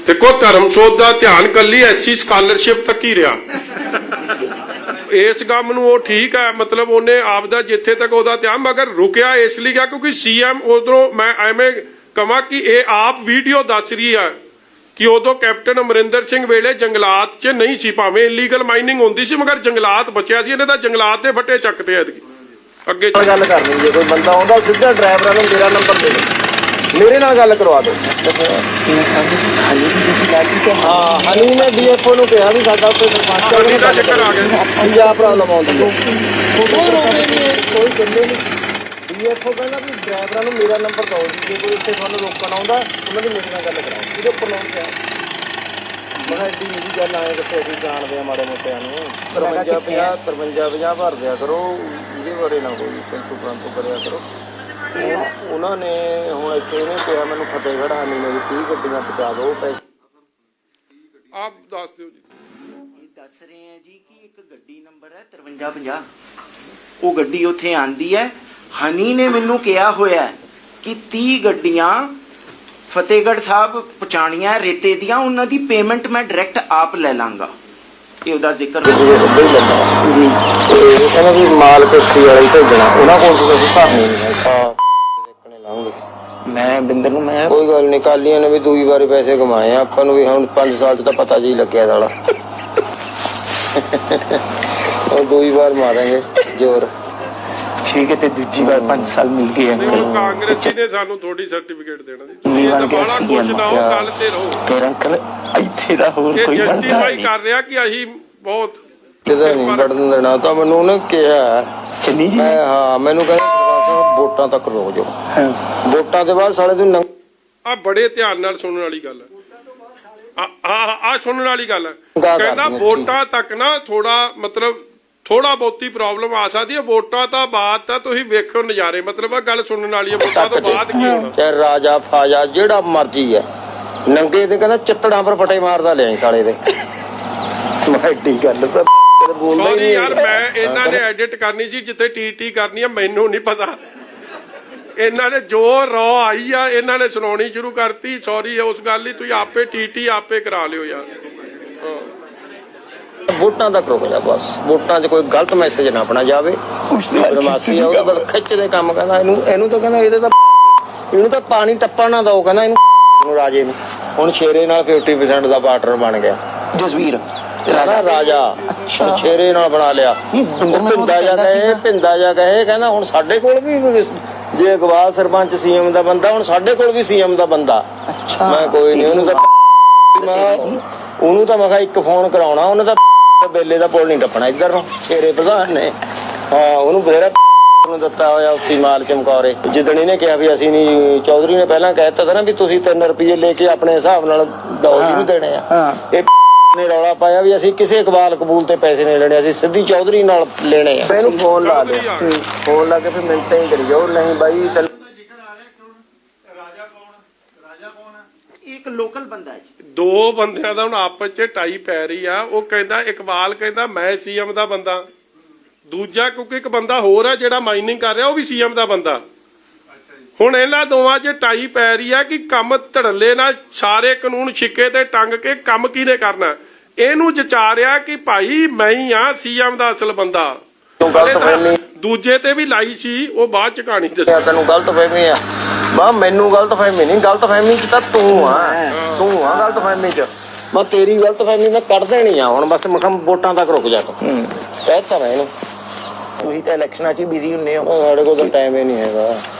A: ਦੇਖੋ, ਧਰਮਸੋਤ ਦਾ ਧਿਆਨ ਕੱਲੀ ਐਸਸੀ ਸਕਾਲਰਸ਼ਿਪ ਤੱਕ ਹੀ ਰਿਹਾ। ਇਸ ਕੰਮ ਨੂੰ ਉਹ ਠੀਕ ਹੈ, ਮਤਲਬ ਉਹਨੇ ਆਪਦਾ ਜਿੱਥੇ ਤੱਕ ਉਹਦਾ ਧਿਆਨ, ਮਗਰ ਰੁਕਿਆ ਇਸ ਲਈ ਗਿਆ ਕਿਉਂਕਿ ਸੀਐਮ ਉਧਰੋਂ, ਮੈਂ ਐਵੇਂ ਕਹਾਂ ਕਿ ਇਹ ਆਪ ਵੀਡੀਓ ਦੱਸ ਰਹੀ ਹੈ ਕਿ ਉਦੋਂ ਕੈਪਟਨ ਅਮਰਿੰਦਰ ਸਿੰਘ ਵੇਲੇ ਜੰਗਲਾਤ 'ਚ ਨਹੀਂ ਸੀ, ਭਾਵੇਂ ਇਲੀਗਲ ਮਾਈਨਿੰਗ ਹੁੰਦੀ ਸੀ ਮਗਰ ਜੰਗਲਾਤ ਬਚਿਆ ਸੀ। ਇਹਨੇ ਤਾਂ ਜੰਗਲਾਤ ਦੇ ਫੱਟੇ ਚੱਕਦੇ ਐਤਕੀ। ਅੱਗੇ
D: ਗੱਲ ਕਰਨੀ, ਜੇ ਕੋਈ ਬੰਦਾ ਆਉਂਦਾ ਸਿੱਧਾ ਡਰਾਈਵਰਾਂ ਨੂੰ ਮੇਰਾ ਨੰਬਰ ਦੇ ਦਿਓ, ਮੇਰੇ ਨਾਲ ਗੱਲ ਕਰਵਾ ਦਿਓ। ਹਾਂ ਹਨੀ ਨੇ ਡੀਐਫਓ ਨੂੰ ਕਿਹਾ ਵੀ ਸਾਡਾ ਉੱਤੇ ਸਰਪੰਚ
A: ਦਾ ਚੱਕਰ ਆ ਗਿਆ।
D: ਪੰਜਾਬ ਪ੍ਰੋਬਲਮ ਆਉਂਦੀ ਹੈ, ਕੋਈ ਕਹਿੰਦੇ ਨਹੀਂ। ਡੀਐਫਓ ਕਹਿੰਦਾ ਵੀ ਡਰਾਈਵਰਾਂ ਨੂੰ ਮੇਰਾ ਨੰਬਰ ਦਿਓ ਜੀ, ਜੇ ਕੋਈ ਇੱਥੇ ਤੁਹਾਨੂੰ ਰੋਕਣ ਆਉਂਦਾ ਉਹਨਾਂ ਦੀ ਮੇਰੇ ਨਾਲ ਗੱਲ ਕਰਾਓ। ਇਹਦੇ ਉੱਪਰ ਲਾਉਣ ਕਿਹਾ ਮੈਂ ਕਿਹਾ ਐਡੀ ਜਿਹੜੀ ਗੱਲ ਆਏ ਕਿੱਥੇ ਅਸੀਂ ਜਾਣਦੇ ਹਾਂ ਮਾੜੇ ਮੋਟਿਆਂ ਨੂੰ। 53 ਭਰ ਦਿਆ ਕਰੋ, ਇਹਦੇ ਬਾਰੇ ਨਾ ਕੋਈ ਟੈਂਸ਼ਨ ਪ੍ਰੰਤੂ ਕਰਿਆ ਕਰੋ। ਉਹਨਾਂ ਨੇ ਹੁਣ ਇੱਥੇ ਇਹਨੇ ਕਿਹਾ ਮੈਨੂੰ ਫਤਿਹਗੜ੍ਹ ਹਨੀ ਨੇ ਵੀ 30 ਗੱਡੀਆਂ ਪਹੁੰਚਾ ਦਿਓ ਪੈਸੇ।
A: ਆਪ ਦੱਸ ਦਿਓ ਜੀ।
C: ਇਹ ਦੱਸ ਰਹੇ ਆ ਜੀ ਕਿ ਇੱਕ ਗੱਡੀ ਨੰਬਰ ਹੈ 5350, ਉਹ ਗੱਡੀ ਉੱਥੇ ਆਂਦੀ ਹੈ। ਹਨੀ ਨੇ ਮੈਨੂੰ ਕਿਹਾ ਹੋਇਆ ਕਿ 30 ਗੱਡੀਆਂ ਫਤਿਹਗੜ੍ਹ ਸਾਹਿਬ ਪਹੁੰਚਾਣੀਆਂ ਰੇਤੇ ਦੀਆਂ, ਉਹਨਾਂ ਦੀ ਪੇਮੈਂਟ ਮੈਂ ਡਾਇਰੈਕਟ ਆਪ ਲੈ ਲਾਂਗਾ। ਇਹ ਉਹਦਾ ਜ਼ਿਕਰ
D: ਕਹਿੰਦਾ ਵੀ ਮਾਲ ਕਿਸ਼ਤੀ ਵਾਲਾ ਹੀ ਭੇਜਣਾ, ਉਹਨਾਂ ਕੋਲ ਤੁਸੀਂ ਭਰਨੀ ਨਹੀਂ ਦੇਖਣੇ ਲਾਉਂਗੇ।
C: ਮੈਂ ਬਿੰਦਰ ਨੂੰ ਮੈਂ
D: ਕੋਈ ਗੱਲ ਨਹੀਂ, ਕਾਲੀਆਂ ਨੇ ਵੀ ਦੂਈ ਵਾਰੀ ਪੈਸੇ ਕਮਾਏ ਆ, ਆਪਾਂ ਨੂੰ ਵੀ ਹੁਣ 5 ਸਾਲ ਚ ਤਾਂ ਪਤਾ ਜੀ ਲੱਗਿਆ ਸਾਲਾ। ਉਹ ਦੂਈ ਵਾਰ ਮਾਰਾਂਗੇ ਜ਼ੋਰ।
C: ਠੀਕ ਹੈ, ਤੇ ਦੂਜੀ ਵਾਰ 5 ਸਾਲ ਮਿਲ ਗਏ
A: ਨਹੀਂ, ਕਾਂਗਰਸੀ ਨੇ ਸਾਨੂੰ ਥੋੜੀ ਸਰਟੀਫਿਕੇਟ ਦੇਣਾ ਜੀ। ਇਹ ਤਾਂ ਬਾਲਾ ਕੁਝ ਨਾ ਹੋ, ਗੱਲ ਤੇ ਰਹੋ।
C: ਫਿਰ ਅੰਕਲ ਇੱਥੇ ਦਾ ਹੋਰ
A: ਇਹ
C: ਕੋਈ ਬੰਦਾ
A: ਜਸਟੀਫਾਈ ਕਰ ਰਿਹਾ ਕਿ ਅਸੀਂ ਬਹੁਤ
D: ਕਿਤੇ ਨਹੀਂ ਵੜਨ ਦੇਣਾ। ਤਾਂ ਮੈਨੂੰ ਉਹਨੇ ਕਿਹਾ
C: ਚੰਨੀ ਜੀ,
D: ਹਾਂ ਮੈਨੂੰ ਕਹਿੰਦਾ ਸਰਪੰਚ ਸਾਹਿਬ ਵੋਟਾਂ ਤੱਕ ਰੁਕ ਜਾਓ, ਵੋਟਾਂ ਦੇ ਬਾਅਦ ਸਾਲੇ ਤੂੰ
A: ਆ ਬੜੇ ਧਿਆਨ ਨਾਲ ਸੁਣਨ ਵਾਲੀ ਗੱਲ ਹੈ। ਆ ਸੁਣਨ ਵਾਲੀ ਗੱਲ ਹੈ। ਕਹਿੰਦਾ ਵੋਟਾਂ ਤੱਕ ਨਾ ਥੋੜਾ ਬਹੁਤੀ ਪ੍ਰੋਬਲਮ ਆ ਸਕਦੀ ਹੈ, ਵੋਟਾਂ ਤੋਂ ਬਾਅਦ ਤਾਂ ਤੁਸੀਂ ਵੇਖੋ ਨਜ਼ਾਰੇ। ਮਤਲਬ ਆ ਗੱਲ ਸੁਣਨ ਵਾਲੀ ਹੈ, ਵੋਟਾਂ ਤੋਂ ਬਾਅਦ ਕੀ ਹੋਣਾ।
D: ਚਾਹੇ ਰਾਜਾ ਫਾਜਾ ਜਿਹੜਾ ਮਰਜੀ ਹੈ, ਨੰਗੇ ਤੇ ਕਹਿੰਦਾ ਚਿੱਤੜਾਂ ਪਰ ਫਟੇ ਮਾਰਦਾ ਲਿਆਈ ਸਾਲੇ ਦੇ। ਮੈਂ ਐਡੀ ਗੱਲ ਤਾਂ ਬੋਲਦਾ ਹੀ
A: ਸੌਰੀ
D: ਨਹੀਂ
A: ਯਾਰ, ਮੈਂ ਇਹਨਾਂ ਨੇ ਐਡਿਟ ਕਰਨੀ ਸੀ ਜਿੱਥੇ ਟੀ ਕਰਨੀ ਆ, ਮੈਨੂੰ ਨਹੀਂ ਪਤਾ। ਇਹਨਾਂ ਨੇ ਜੋ ਰੌ ਆਈ ਆ ਇਹਨਾਂ ਨੇ ਸੁਣਾਉਣੀ ਸ਼ੁਰੂ ਕਰਤੀ। ਸੌਰੀ ਉਸ ਗੱਲ ਲਈ, ਤੁਸੀਂ ਆਪੇ ਟੀ ਆਪੇ ਕਰਾ ਲਿਓ ਯਾਰ।
D: ਵੋਟਾਂ ਤੱਕ ਰੁਕ ਜਾ ਬਸ, ਵੋਟਾਂ 'ਚ ਕੋਈ ਗਲਤ ਮੈਸੇਜ ਨਾ ਆਪਣਾ ਜਾਵੇ। ਬਦਮਾਸ਼ੀ ਆ ਉਹਦੇ ਬਾਅਦ ਖਿੱਚਦੇ ਕੰਮ। ਕਹਿੰਦਾ ਇਹਨੂੰ ਤਾਂ ਕਹਿੰਦਾ ਇਹਨੂੰ ਤਾਂ ਪਾਣੀ ਟੱਪਾ ਨਾ ਦਿਓ, ਕਹਿੰਦਾ ਇਹਨੂੰ ਰਾਜੇ ਨੂੰ। ਹੁਣ ਸ਼ੇਰੇ ਨਾਲ 50% ਦਾ ਪਾਰਟਨਰ ਬਣ ਗਿਆ
C: ਜਸਵੀਰ
D: ਰਾਜਾ, ਸ਼ੇਰੇ ਨਾਲ ਬਣਾ ਲਿਆ। ਭਿੰਦਾ ਜਾ ਕਹੇ ਕਹਿੰਦਾ ਹੁਣ ਸਾਡੇ ਕੋਲ ਵੀ ਜੇ ਇਕਬਾਲ ਸਰਪੰਚ ਸੀਐਮ ਦਾ ਬੰਦਾ, ਹੁਣ ਸਾਡੇ ਕੋਲ ਵੀ ਸੀਐਮ ਦਾ ਬੰਦਾ। ਮੈਂ ਕੋਈ ਨਹੀਂ, ਉਹਨੂੰ ਤਾਂ ਮੈਂ ਕਿਹਾ ਇੱਕ ਫੋਨ ਕਰਾਉਣਾ, ਉਹਨੇ ਤਾਂ ਬੇਲੇ ਦਾ ਪੁੱਲ ਨਹੀਂ ਟੱਪਣਾ ਇੱਧਰ ਨੂੰ। ਸ਼ੇਰੇ ਪ੍ਰਧਾਨ ਨੇ ਹਾਂ ਉਹਨੂੰ ਬਥੇਰਾ ਨੂੰ ਦਿੱਤਾ ਹੋਇਆ ਉੱਤੀ ਮਾਲ ਚਮਕੌਰੇ। ਜਿੱਦਣ ਇਹਨੇ ਕਿਹਾ ਵੀ ਅਸੀਂ ਨਹੀਂ, ਚੌਧਰੀ ਨੇ ਪਹਿਲਾਂ ਕਹਿ ਦਿੱਤਾ ਨਾ ਵੀ ਤੁਸੀਂ 3 ਰੁਪਏ ਲੈ ਕੇ ਆਪਣੇ ਹਿਸਾਬ ਨਾਲ ਦਓ, ਜਿਹਨੂੰ ਦੇਣੇ ਆ। ਇਹ ਨੇ ਰੌਲਾ ਪਾਇਆ ਵੀ ਅਸੀਂ ਕਿਸੇ ਇਕਬਾਲ ਕਬੂਲ ਤੇ ਪੈਸੇ ਨਹੀਂ ਲੈਣੇ, ਅਸੀਂ ਸਿੱਧੀ ਚੌਧਰੀ ਨਾਲ ਲੈਣੇ ਆ। ਇਹਨੂੰ ਫੋਨ ਲਾ ਲਿਆ, ਫੋਨ ਲਾ ਕੇ ਫਿਰ ਮਿੰਟਾਂ ਹੀ ਕਰੀ ਜਾਓ। ਨਹੀਂ ਬਾਈ
C: ਇੱਕ ਲੋਕਲ ਬੰਦਾ ਹੈ ਜੀ।
A: ਦੋ ਬੰਦਿਆਂ ਦਾ ਹੁਣ ਆਪਸ 'ਚ ਟਾਈ ਪੈ ਰਹੀ ਆ। ਉਹ ਕਹਿੰਦਾ ਇਕਬਾਲ ਕਹਿੰਦਾ ਮੈਂ ਸੀਐਮ ਦਾ ਬੰਦਾ, ਦੂਜਾ ਕਿਉਂਕਿ ਇੱਕ ਬੰਦਾ ਹੋਰ ਆ ਜਿਹੜਾ ਮਾਈਨਿੰਗ ਕਰ ਰਿਹਾ ਉਹ ਵੀ ਸੀਐਮ ਦਾ ਬੰਦਾ। ਹੁਣ ਇਹਨਾਂ ਦੋਵਾਂ 'ਚ ਟਾਈ ਪੈ ਰਹੀ ਆ ਕਿ ਕੰਮ ਧੜੱਲੇ ਨਾਲ ਸਾਰੇ ਕਾਨੂੰਨ ਛਿੱਕੇ ਤੇ ਟੰਗ ਕੇ ਕੰਮ ਕਿਹਨੇ ਕਰਨਾ। ਇਹਨੂੰ ਜਚਾਰਿਆ ਕਿ ਭਾਈ ਮੈਂ ਹੀ ਆ ਸੀਐਮ ਦਾ ਅਸਲ ਬੰਦਾ। ਦੂਜੇ ਤੇ ਵੀ ਲਾਈ ਸੀ, ਉਹ ਬਾਅਦ ਚ ਕਹਾਣੀ ਦੱਸਿਆ।
D: ਤੈਨੂੰ ਗਲਤ ਫਹਿਮੀ ਆ ਬਾ, ਮੈਨੂੰ ਗਲਤ ਫਹਿਮੀ ਨਹੀਂ। ਗਲਤ ਫਹਿਮੀ ਚ ਤਾਂ ਤੂੰ ਆ ਗਲਤ ਫਹਿਮੀ ਚ। ਮੈਂ ਤੇਰੀ ਗਲਤ ਫਹਿਮੀ ਮੈਂ ਕੱਢ ਦੇਣੀ ਆ ਹੁਣ। ਬਸ ਮੈਂ ਵੋਟਾਂ ਤੱਕ ਰੁਕ ਜਾ ਤੂੰ, ਕਹਿਤਾ ਮੈਂ ਇਹਨੂੰ।
C: ਤੁਸੀਂ ਤਾਂ ਇਲੈਕਸ਼ਨਾਂ 'ਚ ਬਿਜ਼ੀ ਹੁੰਦੇ ਹੋ।
D: ਸਾਡੇ ਕੋਲ ਤਾਂ ਟਾਈਮ ਹੀ ਨਹੀਂ ਹੈਗਾ।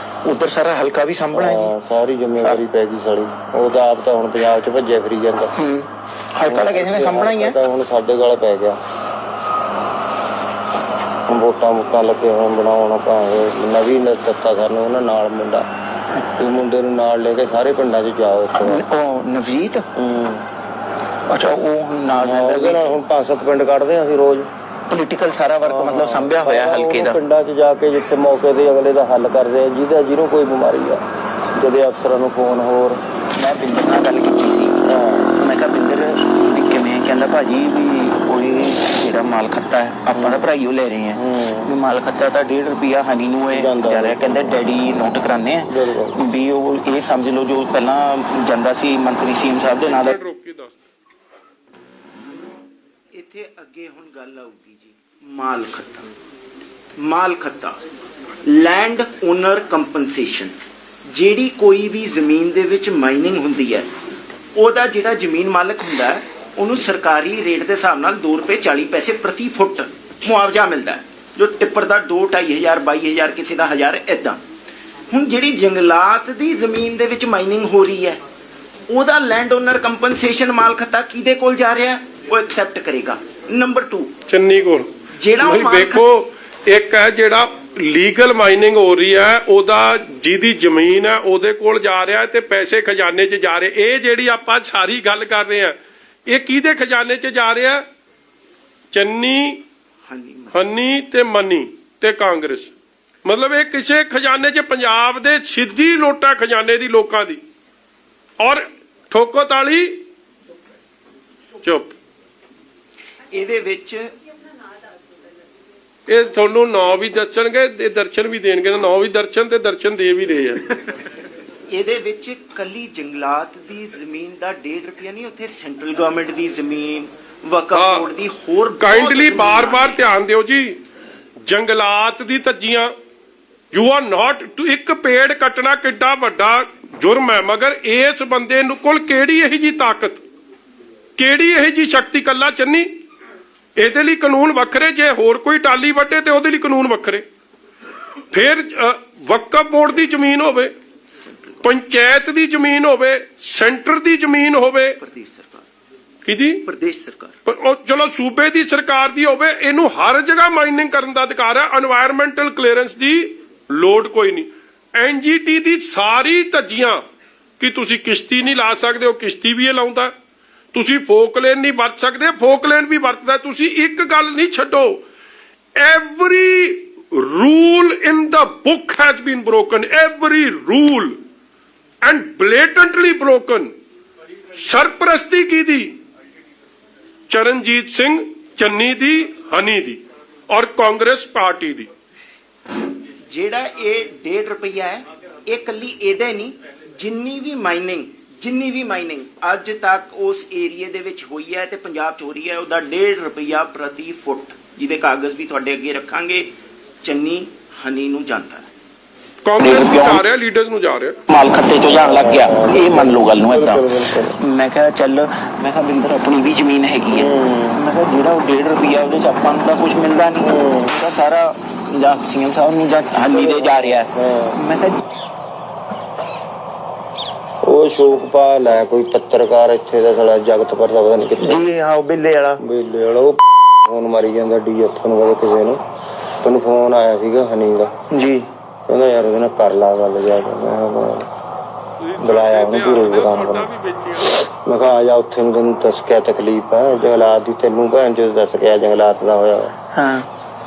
C: ਉਧਰ ਸਾਰਾ ਹਲਕਾ ਵੀ ਸੰਭਣਾ ਹੈ
D: ਸਾਰੀ ਜ਼ਿੰਮੇਵਾਰੀ ਪੈ ਗਈ ਸਾਲੀ। ਉਹ ਤਾਂ ਆਪ ਤਾਂ ਹੁਣ ਪੰਜਾਬ 'ਚ ਭੱਜਿਆ ਫਿਰੀ ਜਾਂਦਾ।
C: ਹਲਕਾ ਤਾਂ ਕਿਸੇ ਨੇ ਸੰਭਣਾ ਹੀ ਹੈ।
D: ਤਾਂ ਹੁਣ ਸਾਡੇ ਗਲ ਪੈ ਗਿਆ। ਹੁਣ ਵੋਟਾਂ ਲੱਗੇ ਹੋਣ ਬਣਾਉਣ ਭਾਵੇਂ ਨਵੀਂ ਦਿੱਤਾ ਸਾਨੂੰ ਉਹਨਾਂ ਨਾਲ ਮੁੰਡਾ। ਇਹ ਮੁੰਡੇ ਨੂੰ ਨਾਲ ਲੈ ਕੇ ਸਾਰੇ ਪਿੰਡਾਂ 'ਚ ਜਾਓ।
C: ਉਹ ਨਵਜੀਤ ਅੱਛਾ ਉਹ ਨਾਲ
D: ਉਹਦੇ ਨਾਲ ਹੁਣ 5-7 ਪਿੰਡ ਕੱਢਦੇ ਹਾਂ ਅਸੀਂ ਰੋਜ਼।
C: ਪੋਲੀਟੀਕਲ ਸਾਰਾ ਵਰਕ ਮਤਲਬ ਸੰਭਿਆ ਹੋਇਆ ਹਲਕੇ ਦਾ।
D: ਪਿੰਡਾਂ 'ਚ ਜਾ ਕੇ ਜਿੱਥੇ ਮੌਕੇ ਤੇ ਅਗਲੇ ਦਾ ਹੱਲ ਕਰਦੇ ਆ ਜਿਹਨੂੰ ਕੋਈ ਬਿਮਾਰੀ ਆ ਜਦੇ ਅਫਸਰਾਂ ਨੂੰ ਫੋਨ। ਹੋਰ
C: ਮੈਂ ਬਿੰਦਰ ਨਾਲ ਗੱਲ ਕੀਤੀ ਸੀ। ਮੈਂ ਕਿਹਾ ਬਿੰਦਰ ਵੀ ਕਿਵੇਂ? ਕਹਿੰਦਾ ਭਾਜੀ ਵੀ ਕੋਈ ਜਿਹੜਾ ਮਾਲ ਖੱਤਾ ਹੈ ਆਪਾਂ ਦਾ ਭਰਾਈਓ ਲੈ ਰਹੇ ਹਾਂ ਵੀ ਮਾਲ ਖੱਤਾ ਤਾਂ 1.5 ਰੁਪਿਆ ਹਨੀ ਨੂੰ ਇਹ ਜਾ ਰਿਹਾ। ਕਹਿੰਦਾ ਡੈਡੀ ਨੋਟ ਕਰਾਨੇ ਆ ਵੀ ਉਹ ਇਹ ਸਮਝ ਲਓ ਜੋ ਪਹਿਲਾਂ ਜਾਂਦਾ ਸੀ ਮੰਤਰੀ ਸੀਐਮ ਸਾਹਿਬ ਦੇ ਨਾਂ ਦਾ। ਇੱਥੇ ਅੱਗੇ ਹੁਣ ਗੱਲ ਆਊਗੀ ਜੀ ਮਾਲ ਖੱਤਾ ਲੈਂਡ ਓਨਰ ਕੰਪਨਸੇਸ਼ਨ। ਜਿਹੜੀ ਕੋਈ ਵੀ ਜ਼ਮੀਨ ਦੇ ਵਿੱਚ ਮਾਈਨਿੰਗ ਹੁੰਦੀ ਹੈ ਉਹਦਾ ਜਿਹੜਾ ਜ਼ਮੀਨ ਮਾਲਕ ਹੁੰਦਾ ਹੈ ਉਹਨੂੰ ਸਰਕਾਰੀ ਰੇਟ ਦੇ ਹਿਸਾਬ ਨਾਲ 2 ਰੁਪਏ 40 ਪੈਸੇ ਪ੍ਰਤੀ ਫੁੱਟ ਮੁਆਵਜ਼ਾ ਮਿਲਦਾ ਹੈ। ਜੋ ਟਿੱਪਰ ਦਾ 2-2.5 22,000 ਕਿਸੇ ਦਾ 1000 ਏਦਾਂ। ਹੁਣ ਜਿਹੜੀ ਜੰਗਲਾਤ ਦੀ ਜ਼ਮੀਨ ਦੇ ਵਿੱਚ ਮਾਈਨਿੰਗ ਹੋ ਰਹੀ ਹੈ ਉਹਦਾ ਲੈਂਡ ਓਨਰ ਕੰਪਨਸੇਸ਼ਨ ਮਾਲ ਖੱਤਾ ਕਿਹਦੇ ਕੋਲ ਜਾ ਰਿਹਾ? ਉਹ ਐਕਸੈਪਟ ਕਰੇਗਾ। ਨੰਬਰ 2
A: ਚੰਨੀ ਕੋਲ
C: ਜਿਹੜਾ
A: ਵੇਖੋ ਇੱਕ ਹੈ ਜਿਹੜਾ ਲੀਗਲ ਮਾਈਨਿੰਗ ਹੋ ਰਹੀ ਹੈ ਉਹਦਾ ਜਿਹਦੀ ਜ਼ਮੀਨ ਹੈ ਉਹਦੇ ਕੋਲ ਜਾ ਰਿਹਾ ਤੇ ਪੈਸੇ ਖਜ਼ਾਨੇ 'ਚ ਜਾ ਰਹੇ। ਇਹ ਜਿਹੜੀ ਆਪਾਂ ਸਾਰੀ ਗੱਲ ਕਰ ਰਹੇ ਆ ਇਹ ਕਿਹਦੇ ਖਜ਼ਾਨੇ 'ਚ ਜਾ ਰਿਹਾ? ਚੰਨੀ ਹਨੀ ਤੇ ਮਨੀ ਤੇ ਕਾਂਗਰਸ। ਮਤਲਬ ਇਹ ਕਿਸੇ ਖਜ਼ਾਨੇ 'ਚ ਪੰਜਾਬ ਦੇ ਸਿੱਧੀ ਲੋਟਾ ਖਜ਼ਾਨੇ ਦੀ ਲੋਕਾਂ ਦੀ। ਔਰ ਠੋਕੋ ਤਾਲੀ ਚੁੱਪ।
C: ਇਹਦੇ ਵਿੱਚ
A: ਇਹ ਤੁਹਾਨੂੰ ਨਾਂ ਵੀ ਦੱਸਣਗੇ ਤੇ ਦਰਸ਼ਨ ਵੀ ਦੇਣਗੇ। ਨਾਂ ਵੀ ਦਰਸ਼ਨ ਤੇ ਦਰਸ਼ਨ ਦੇ ਵੀ ਰਹੇ ਆ।
C: ਇਹਦੇ ਵਿੱਚ ਕੱਲੀ ਜੰਗਲਾਤ ਦੀ ਜ਼ਮੀਨ ਦਾ 1.5 ਰੁਪਿਆ ਨਹੀਂ, ਉੱਥੇ ਸੈਂਟਰਲ ਗਵਰਨਮੈਂਟ ਦੀ ਜ਼ਮੀਨ ਵਕਫ ਬੋਰਡ ਦੀ ਹੋਰ
A: ਕਾਈਂਡਲੀ ਬਾਰ-ਬਾਰ ਧਿਆਨ ਦਿਓ ਜੀ। ਜੰਗਲਾਤ ਦੀ ਧੱਜੀਆਂ ਯੂ ਆਰ ਨਾਟ ਟੂ। ਇੱਕ ਪੇੜ ਕੱਟਣਾ ਕਿੱਡਾ ਵੱਡਾ ਜੁਰਮ ਹੈ ਮਗਰ ਇਸ ਬੰਦੇ ਨੂੰ ਕੋਲ ਕਿਹੜੀ ਇਹੀ ਜੀ ਤਾਕਤ ਕਿਹੜੀ ਇਹੀ ਜੀ ਸ਼ਕਤੀ? ਕੱਲਾ ਚੰਨੀ ਇਹਦੇ ਲਈ ਕਾਨੂੰਨ ਵੱਖਰੇ। ਜੇ ਹੋਰ ਕੋਈ ਟਾਲੀ ਵੱਟੇ ਤੇ ਉਹਦੇ ਲਈ ਕਾਨੂੰਨ ਵੱਖਰੇ। ਫਿਰ ਵਕਫ ਬੋਰਡ ਦੀ ਜ਼ਮੀਨ ਹੋਵੇ, ਪੰਚਾਇਤ ਦੀ ਜ਼ਮੀਨ ਹੋਵੇ, ਸੈਂਟਰ ਦੀ ਜ਼ਮੀਨ ਹੋਵੇ,
C: ਪ੍ਰਦੇਸ਼ ਸਰਕਾਰ
A: ਕਿਹਦੀ?
C: ਪ੍ਰਦੇਸ਼ ਸਰਕਾਰ।
A: ਪਰ ਉਹ ਚਲੋ ਸੂਬੇ ਦੀ ਸਰਕਾਰ ਦੀ ਹੋਵੇ। ਇਹਨੂੰ ਹਰ ਜਗ੍ਹਾ ਮਾਈਨਿੰਗ ਕਰਨ ਦਾ ਅਧਿਕਾਰ ਹੈ। এনवायरमेंटल ਕਲੀਅਰੈਂਸ ਦੀ ਲੋੜ ਕੋਈ ਨਹੀਂ। ਐਨਜੀਟੀ ਦੀ ਸਾਰੀ ਧੱਜੀਆਂ ਕਿ ਤੁਸੀਂ ਕਿਸ਼ਤੀ ਨਹੀਂ ਲਾ ਸਕਦੇ, ਉਹ ਕਿਸ਼ਤੀ ਵੀ ਇਹ ਲਾਉਂਦਾ। ਤੁਸੀਂ ਫੋਕਲੇਨ ਨਹੀਂ ਵਰਤ ਸਕਦੇ, ਫੋਕਲੇਨ ਵੀ ਵਰਤਦਾ। ਤੁਸੀਂ ਇੱਕ ਗੱਲ ਨਹੀਂ ਛੱਡੋ, every rule in the book has been broken, every rule and blatantly broken। ਸਰਪ੍ਰਸਤੀ ਕਿਹਦੀ? ਚਰਨਜੀਤ ਸਿੰਘ ਚੰਨੀ ਦੀ, ਹਨੀ ਦੀ ਔਰ ਕਾਂਗਰਸ ਪਾਰਟੀ ਦੀ।
C: ਜਿਹੜਾ ਇਹ 1.5 ਰੁਪਿਆ ਹੈ ਇਹ ਕੱਲੀ ਇਹਦੇ ਨਹੀਂ, ਜਿੰਨੀ ਵੀ ਮਾਈਨਿੰਗ ਅੱਜ ਤੱਕ ਉਸ ਏਰੀਏ ਦੇ ਵਿੱਚ ਹੋਈ ਹੈ ਤੇ ਪੰਜਾਬ 'ਚ ਹੋ ਰਹੀ ਹੈ ਉਹਦਾ 1.5 ਰੁਪਿਆ ਪ੍ਰਤੀ ਫੁੱਟ, ਜਿਹਦੇ ਕਾਗਜ਼ ਵੀ ਤੁਹਾਡੇ ਅੱਗੇ ਰੱਖਾਂਗੇ, ਚੰਨੀ ਹਨੀ ਨੂੰ ਜਾਂਦਾ ਹੈ।
A: ਕਾਂਗਰਸ ਨੂੰ ਜਾ ਰਿਹਾ, ਲੀਡਰਸ ਨੂੰ ਜਾ ਰਿਹਾ।
C: ਮਾਲ ਖੱਤੇ 'ਚੋਂ ਜਾਣ ਲੱਗ ਗਿਆ। ਇਹ ਮੰਨ ਲਓ ਗੱਲ ਨੂੰ ਏਦਾਂ। ਮੈਂ ਕਿਹਾ ਚੱਲ, ਮੈਂ ਕਿਹਾ ਬਿੰਦਰ ਆਪਣੀ ਵੀ ਜ਼ਮੀਨ ਹੈਗੀ ਹੈ। ਮੈਂ ਕਿਹਾ ਜਿਹੜਾ ਉਹ 1.5 ਰੁਪਿਆ ਉਹਦੇ 'ਚ ਆਪਾਂ ਨੂੰ ਤਾਂ ਕੁਝ ਮਿਲਦਾ ਨਹੀਂ, ਉਹਦਾ ਸਾਰਾ ਜਾਂ ਸੀਐਮ ਸਾਹਿਬ ਨੂੰ ਜਾਂ ਹਨੀ ਦੇ ਜਾ ਰਿਹਾ ਹੈ। ਮੈਂ ਕਿਹਾ
D: ਉਹ ਸ਼ੋਕਪਾਲ ਹੈ ਕੋਈ ਪੱਤਰਕਾਰ ਇੱਥੇ ਦਾ ਸਾਲਾ ਜਗਤਪੁਰ ਦਾ ਪਤਾ ਨਹੀਂ ਕਿੱਥੇ
C: ਜੀ। ਹਾਂ ਉਹ ਬੇਲੇ ਵਾਲਾ
D: ਉਹ ਫੋਨ ਮਾਰੀ ਜਾਂਦਾ ਡੀਐਫ ਨੂੰ ਕਦੇ ਕਿਸੇ ਨੂੰ। ਤੈਨੂੰ ਫੋਨ ਆਇਆ ਸੀਗਾ ਹਨੀ ਦਾ
C: ਜੀ,
D: ਕਹਿੰਦਾ ਯਾਰ ਉਹਦੇ ਨਾਲ ਕਰ ਲਾ ਗੱਲ ਜਾ ਕੇ। ਬੁਲਾਇਆ ਉਹਨੂੰ ਪੂਰੇ ਦੁਕਾਨ ਕੋਲ। ਮੈਂ ਕਿਹਾ ਆ ਜਾ ਉੱਥੇ ਨੂੰ ਤੈਨੂੰ ਦੱਸ ਕਿਆ ਤਕਲੀਫ ਹੈ ਜੰਗਲਾਤ ਦੀ। ਤੈਨੂੰ ਭੈਣ ਜਦੋਂ ਦੱਸ ਗਿਆ ਜੰਗਲਾਤ ਦਾ ਹੋਇਆ
C: ਹਾਂ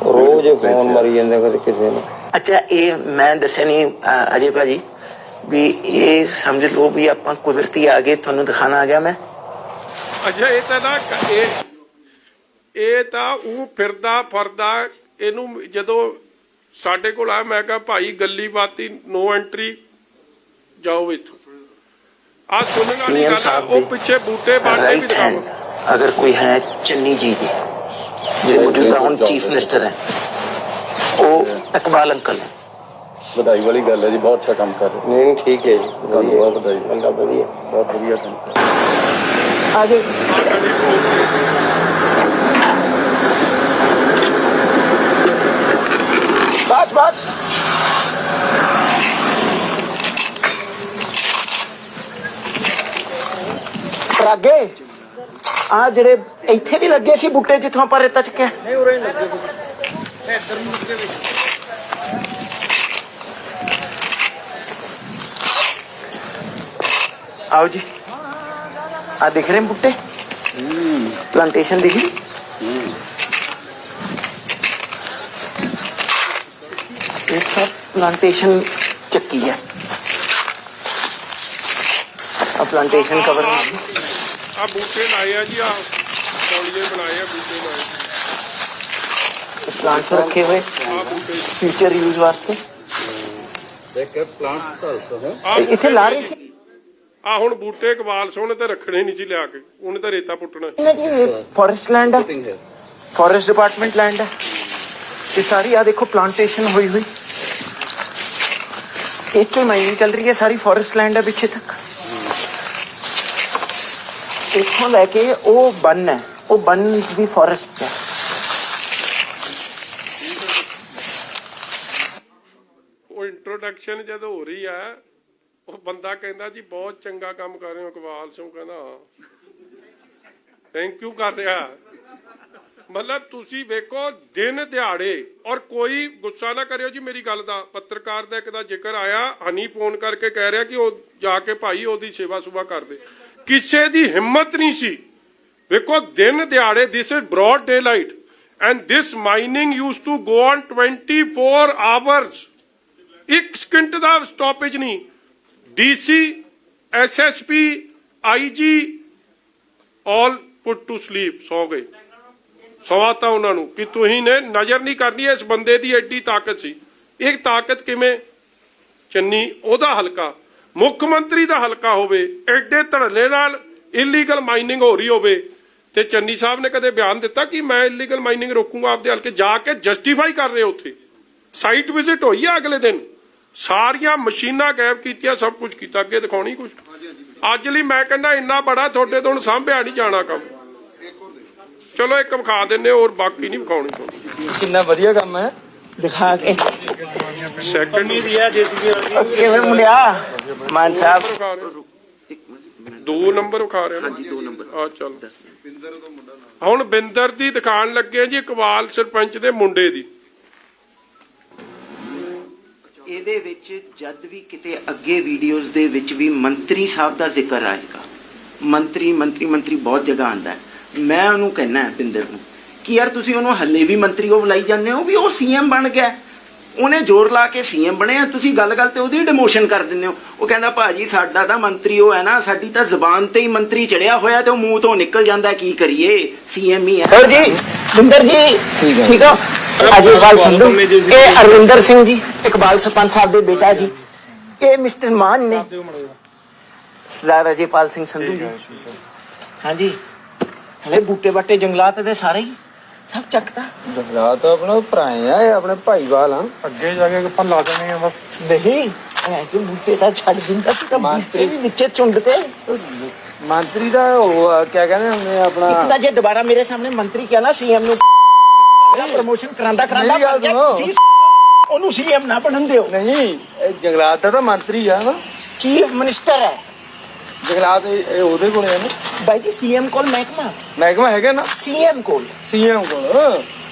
D: ਰੋਜ਼ ਫੋਨ ਮਾਰੀ ਜਾਂਦੇ ਕਦੇ ਕਿਸੇ ਨੂੰ।
C: ਅੱਛਾ ਇਹ ਮੈਂ ਦੱਸਿਆ ਨਹੀਂ ਅਜੇ ਭਾਜੀ ਵੀ ਇਹ ਸਮਝ ਲਓ ਵੀ ਆਪਾਂ ਕੁਦਰਤੀ ਆ ਗਏ, ਤੁਹਾਨੂੰ ਦਿਖਾਣਾ ਆ ਗਿਆ ਮੈਂ।
A: ਅੱਛਾ ਇਹ ਤਾਂ ਨਾ ਇਹ ਤਾਂ ਉਹ ਫਿਰਦਾ ਇਹਨੂੰ ਜਦੋਂ ਸਾਡੇ ਕੋਲ ਆਇਆ ਮੈਂ ਕਿਹਾ ਭਾਈ ਗੱਲੀ ਬਾਤੀ ਨੋ ਐਂਟਰੀ ਜਾਓ ਇੱਥੋਂ। ਆ ਸੁਣਨ ਵਾਲੀ ਗੱਲ ਆ, ਉਹ ਪਿੱਛੇ ਬੂਟੇ ਬਾਟੇ ਵੀ ਦਿਖਾਓ।
C: ਅਗਰ ਕੋਈ ਹੈ ਚੰਨੀ ਜੀ ਦੀ जो मौजूदा ਹੁਣ चीफ मिनिस्टर है ਉਹ ਇਕਬਾਲ ਅੰਕਲ ਹੈ।
D: ਵਧਾਈ ਵਾਲੀ ਗੱਲ ਹੈ ਜੀ, ਬਹੁਤ ਅੱਛਾ ਕੰਮ ਕਰ ਰਹੇ। ਨਹੀਂ ਠੀਕ ਹੈ ਜੀ, ਤੁਹਾਨੂੰ ਬਹੁਤ ਵਧਾਈ। ਬੰਦਾ ਵਧੀਆ, ਬਹੁਤ ਵਧੀਆ ਕੰਮ ਕਰ।
C: ਆ ਜਾਓ। बस बस रागे आ जेडे इत्थे भी लगे सी बूटे जिथों पर रेता चुक्या नहीं उरे लगे इधर ਨੂੰ ਲੱਗੇ ਵਿੱਚ आओ जी आ दिख रहे हैं बूटे प्लांटेशन दिख रही ये सब प्लांटेशन चक्की है अब प्लांटेशन कवर
A: ਆ ਬੂਟੇ ਲਾਏ ਆ ਜੀ ਆ ਪੌੜੀਏ ਬਣਾਏ ਆ ਬੂਟੇ ਲਾਏ
C: प्लांट्स रखे हुए
A: ਆ ਬੂਟੇ
C: फ्यूचर यूज वास्ते इतने ला रहे थे
A: ਆ ਹੁਣ ਬੂਟੇ ਕਵਾਲ ਸੋਹਣੇ ਤੇ ਰੱਖਣੇ ਨਹੀਂ ਸੀ ਲਿਆ ਕੇ ਉਹਨੇ ਤਾਂ ਰੇਤਾ ਪੁੱਟਣਾ
C: फॉरेस्ट लैंड है फॉरेस्ट डिपार्टमेंट लैंड है ये सारी आ देखो प्लांटेशन हुई हुई एक तो माइनिंग चल रही है सारी फॉरेस्ट लैंड है पीछे तक इतों लैके वो बन है वो बन भी फॉरेस्ट है
A: ਉਹ ਇੰਟਰੋਡਕਸ਼ਨ ਜਦੋਂ ਹੋ ਰਹੀ ਆ ਉਹ ਬੰਦਾ ਕਹਿੰਦਾ ਜੀ ਬਹੁਤ ਚੰਗਾ ਕੰਮ ਕਰ ਰਹੇ ਹੋ ਇਕਬਾਲ ਸਿੰਘ ਕਹਿੰਦਾ ਥੈਂਕ ਯੂ ਕਰ ਰਿਹਾ ਮਤਲਬ ਤੁਸੀਂ ਵੇਖੋ ਦਿਨ ਦਿਹਾੜੇ ਔਰ ਕੋਈ ਗੁੱਸਾ ਨਾ ਕਰਿਓ ਜੀ ਮੇਰੀ ਗੱਲ ਦਾ ਪੱਤਰਕਾਰ ਦਾ ਇੱਕ ਦਾ ਜ਼ਿਕਰ ਆਇਆ ਹਨੀ ਫੋਨ ਕਰਕੇ ਕਹਿ ਰਿਹਾ ਕਿ ਉਹ ਜਾ ਕੇ ਭਾਈ ਉਹਦੀ ਸੇਵਾ ਸੁਭਾ ਕਰਦੇ ਕਿਸੇ ਦੀ ਹਿੰਮਤ ਨਹੀਂ ਸੀ ਵੇਖੋ ਦਿਨ ਦਿਹਾੜੇ this is broad daylight and this mining use to go on 24 hours ਇੱਕ ਸਕਿੰਟ ਦਾ ਸਟਾਪੇਜ ਨਹੀਂ DC SSP IG all put to sleep ਸੌ ਗਏ ਸਵਾਤਾ ਉਹਨਾਂ ਨੂੰ ਕਿ ਤੁਸੀਂ ਨੇ ਨਜ਼ਰ ਨਹੀਂ ਕਰਨੀ ਇਸ ਬੰਦੇ ਦੀ ਐਡੀ ਤਾਕਤ ਸੀ ਇਹ ਤਾਕਤ ਕਿਵੇਂ ਚੰਨੀ ਉਹਦਾ ਹਲਕਾ ਮੁੱਖ ਮੰਤਰੀ ਦਾ ਹਲਕਾ ਹੋਵੇ ਐਡੇ ਧੜੱਲੇ ਨਾਲ ਇਲੀਗਲ ਮਾਈਨਿੰਗ ਹੋ ਰਹੀ ਹੋਵੇ ਤੇ ਚੰਨੀ ਸਾਹਿਬ ਨੇ ਕਦੇ ਬਿਆਨ ਦਿੱਤਾ ਕਿ ਮੈਂ ਇਲੀਗਲ ਮਾਈਨਿੰਗ ਰੋਕੂੰਗਾ ਆਪਦੇ ਹਲਕੇ ਜਾ ਕੇ ਜਸਟੀਫਾਈ ਕਰ ਰਹੇ ਉੱਥੇ ਸਾਈਟ ਵਿਜ਼ਿਟ ਹੋਈ ਆ ਅਗਲੇ ਦਿਨ ਸਾਰੀਆਂ ਮਸ਼ੀਨਾਂ ਗਾਇਬ ਕੀਤੀਆਂ ਸਭ ਕੁਝ ਕੀਤਾ ਅੱਗੇ ਦਿਖਾਉਣੀ ਕੁਝ ਅੱਜ ਲਈ ਮੈਂ ਕਹਿੰਦਾ ਇੰਨਾ ਬੜਾ ਤੁਹਾਡੇ ਤੋਂ ਹੁਣ ਸਾਂਭਿਆ ਨਹੀਂ ਜਾਣਾ ਕੰਮ ਚਲੋ ਇੱਕ ਵਿਖਾ ਦਿੰਨੇ ਹੋਰ ਬਾਕੀ ਨਹੀਂ ਵਿਖਾਉਣੀ
C: कितना बढ़िया काम है दिखा के
A: ਸੈਕੰਡ
C: किवें मुंडिया मान साहब
A: ਦੋ ਨੰਬਰ ਵਿਖਾ ਰਹੇ ਹਾਂਜੀ 2 ਨੰਬਰ ਆ ਚੱਲ ਹੁਣ ਬਿੰਦਰ ਦੀ ਦਿਖਾਣ ਲੱਗੇ ਜੀ ਇਕਬਾਲ ਸਰਪੰਚ ਦੇ ਮੁੰਡੇ ਦੀ
C: ਇਹਦੇ ਵਿੱਚ ਜਦ ਵੀ ਕਿਤੇ ਅੱਗੇ ਵੀਡੀਓਜ਼ ਦੇ ਵਿੱਚ ਵੀ ਮੰਤਰੀ ਸਾਹਿਬ ਦਾ ਜ਼ਿਕਰ ਆਏਗਾ ਮੰਤਰੀ ਬਹੁਤ ਜਗ੍ਹਾ ਆਂਦਾ ਮੈਂ ਉਹਨੂੰ ਕਹਿਣਾ ਹੈ ਪਿੰਦਰ ਨੂੰ ਕਿ ਯਾਰ ਤੁਸੀਂ ਉਹਨੂੰ ਹੱਲੇ ਵੀ ਮੰਤਰੀ ਉਹ ਬੁਲਾਈ ਜਾਂਦੇ ਹੋ ਵੀ ਉਹ ਸੀਐਮ ਬਣ ਗਿਆ ਉਹਨੇ ਜ਼ੋਰ ਲਾ ਕੇ ਸੀਐਮ ਬਣਿਆ ਤੁਸੀਂ ਗੱਲ ਤੇ ਉਹਦੀ ਡਿਮੋਸ਼ਨ ਕਰ ਦਿੰਦੇ ਹੋ ਉਹ ਕਹਿੰਦਾ ਭਾਜੀ ਸਾਡਾ ਤਾਂ ਮੰਤਰੀ ਉਹ ਹੈ ਨਾ ਸਾਡੀ ਤਾਂ ਜ਼ੁਬਾਨ ਤੇ ਹੀ ਮੰਤਰੀ ਚੜਿਆ ਹੋਇਆ ਤੇ ਉਹ ਮੂੰਹ ਤੋਂ ਨਿਕਲ ਜਾਂਦਾ ਕੀ ਕਰੀਏ ਸੀਐਮ ਹੀ ਹੈ ਜੀ ਬਿੰਦਰ ਜੀ ਠੀਕ ਹੋ ਅਜੀਵਾਲ ਸੰਧੂ ਇਹ ਅਰਵਿੰਦਰ ਸਿੰਘ ਜੀ ਇਕਬਾਲ ਸਰਪੰਚ ਸਾਹਿਬ ਦੇ ਬੇਟਾ ਜੀ ਇਹ ਮਿਸਟਰ ਮਾਨ ਨੇ ਸਰਦਾਰ ਅਜੀਵਾਲ ਸਿੰਘ ਸੰਧੂ ਜੀ ਹਾਂਜੀ ਹਲੇ ਬੂਟੇ ਬਾਟੇ ਜੰਗਲਾਤ ਦੇ ਸਾਰੇ ਹੀ ਸਭ ਚੱਕਦਾ
D: ਜੰਗਲਾਤ ਆਪਣਾ ਭਰਾਏ ਆ ਇਹ ਆਪਣੇ ਭਾਈਵਾਲ ਆ
B: ਅੱਗੇ ਜਾ ਕੇ ਆਪਾਂ ਲਾ ਦੇਣੇ ਆ ਬਸ
C: ਨਹੀਂ ਐ ਕਿ ਬੂਟੇ ਤਾਂ ਛੱਡ ਦਿੰਦਾ ਸੀ ਤਾਂ ਬੂਟੇ ਵੀ ਵਿੱਚੇ ਚੁੰਡਦੇ
D: ਮੰਤਰੀ ਦਾ ਉਹ ਕਿਆ ਕਹਿੰਦੇ ਹੁੰਦੇ ਆ ਆਪਣਾ
C: ਇੱਕ ਤਾਂ ਜੇ ਦੁਬਾਰਾ ਮੇਰੇ ਸਾਹਮਣੇ ਮੰਤਰੀ ਕਿਹਾ ਨਾ ਸੀਐਮ ਨੂੰ ਪ੍ਰਮੋਸ਼ਨ ਕਰਾਂਦਾ ਉਹਨੂੰ ਸੀਐਮ ਨਾ ਬਣਨ ਦਿਓ
D: ਨਹੀਂ ਇਹ ਜੰਗਲਾਤ ਦਾ ਤਾਂ ਮੰਤਰੀ ਆ ਨਾ
C: ਚੀਫ ਮਿਨਿਸਟਰ ਹੈ
D: ਜੰਗਲਾਤ ਇਹ ਉਹਦੇ ਕੋਲ ਹੈ ਨਾ
C: ਬਾਈ ਜੀ ਸੀਐਮ ਕੋਲ
D: ਮਹਿਕਮਾ ਹੈਗਾ ਨਾ
C: ਸੀਐਮ ਕੋਲ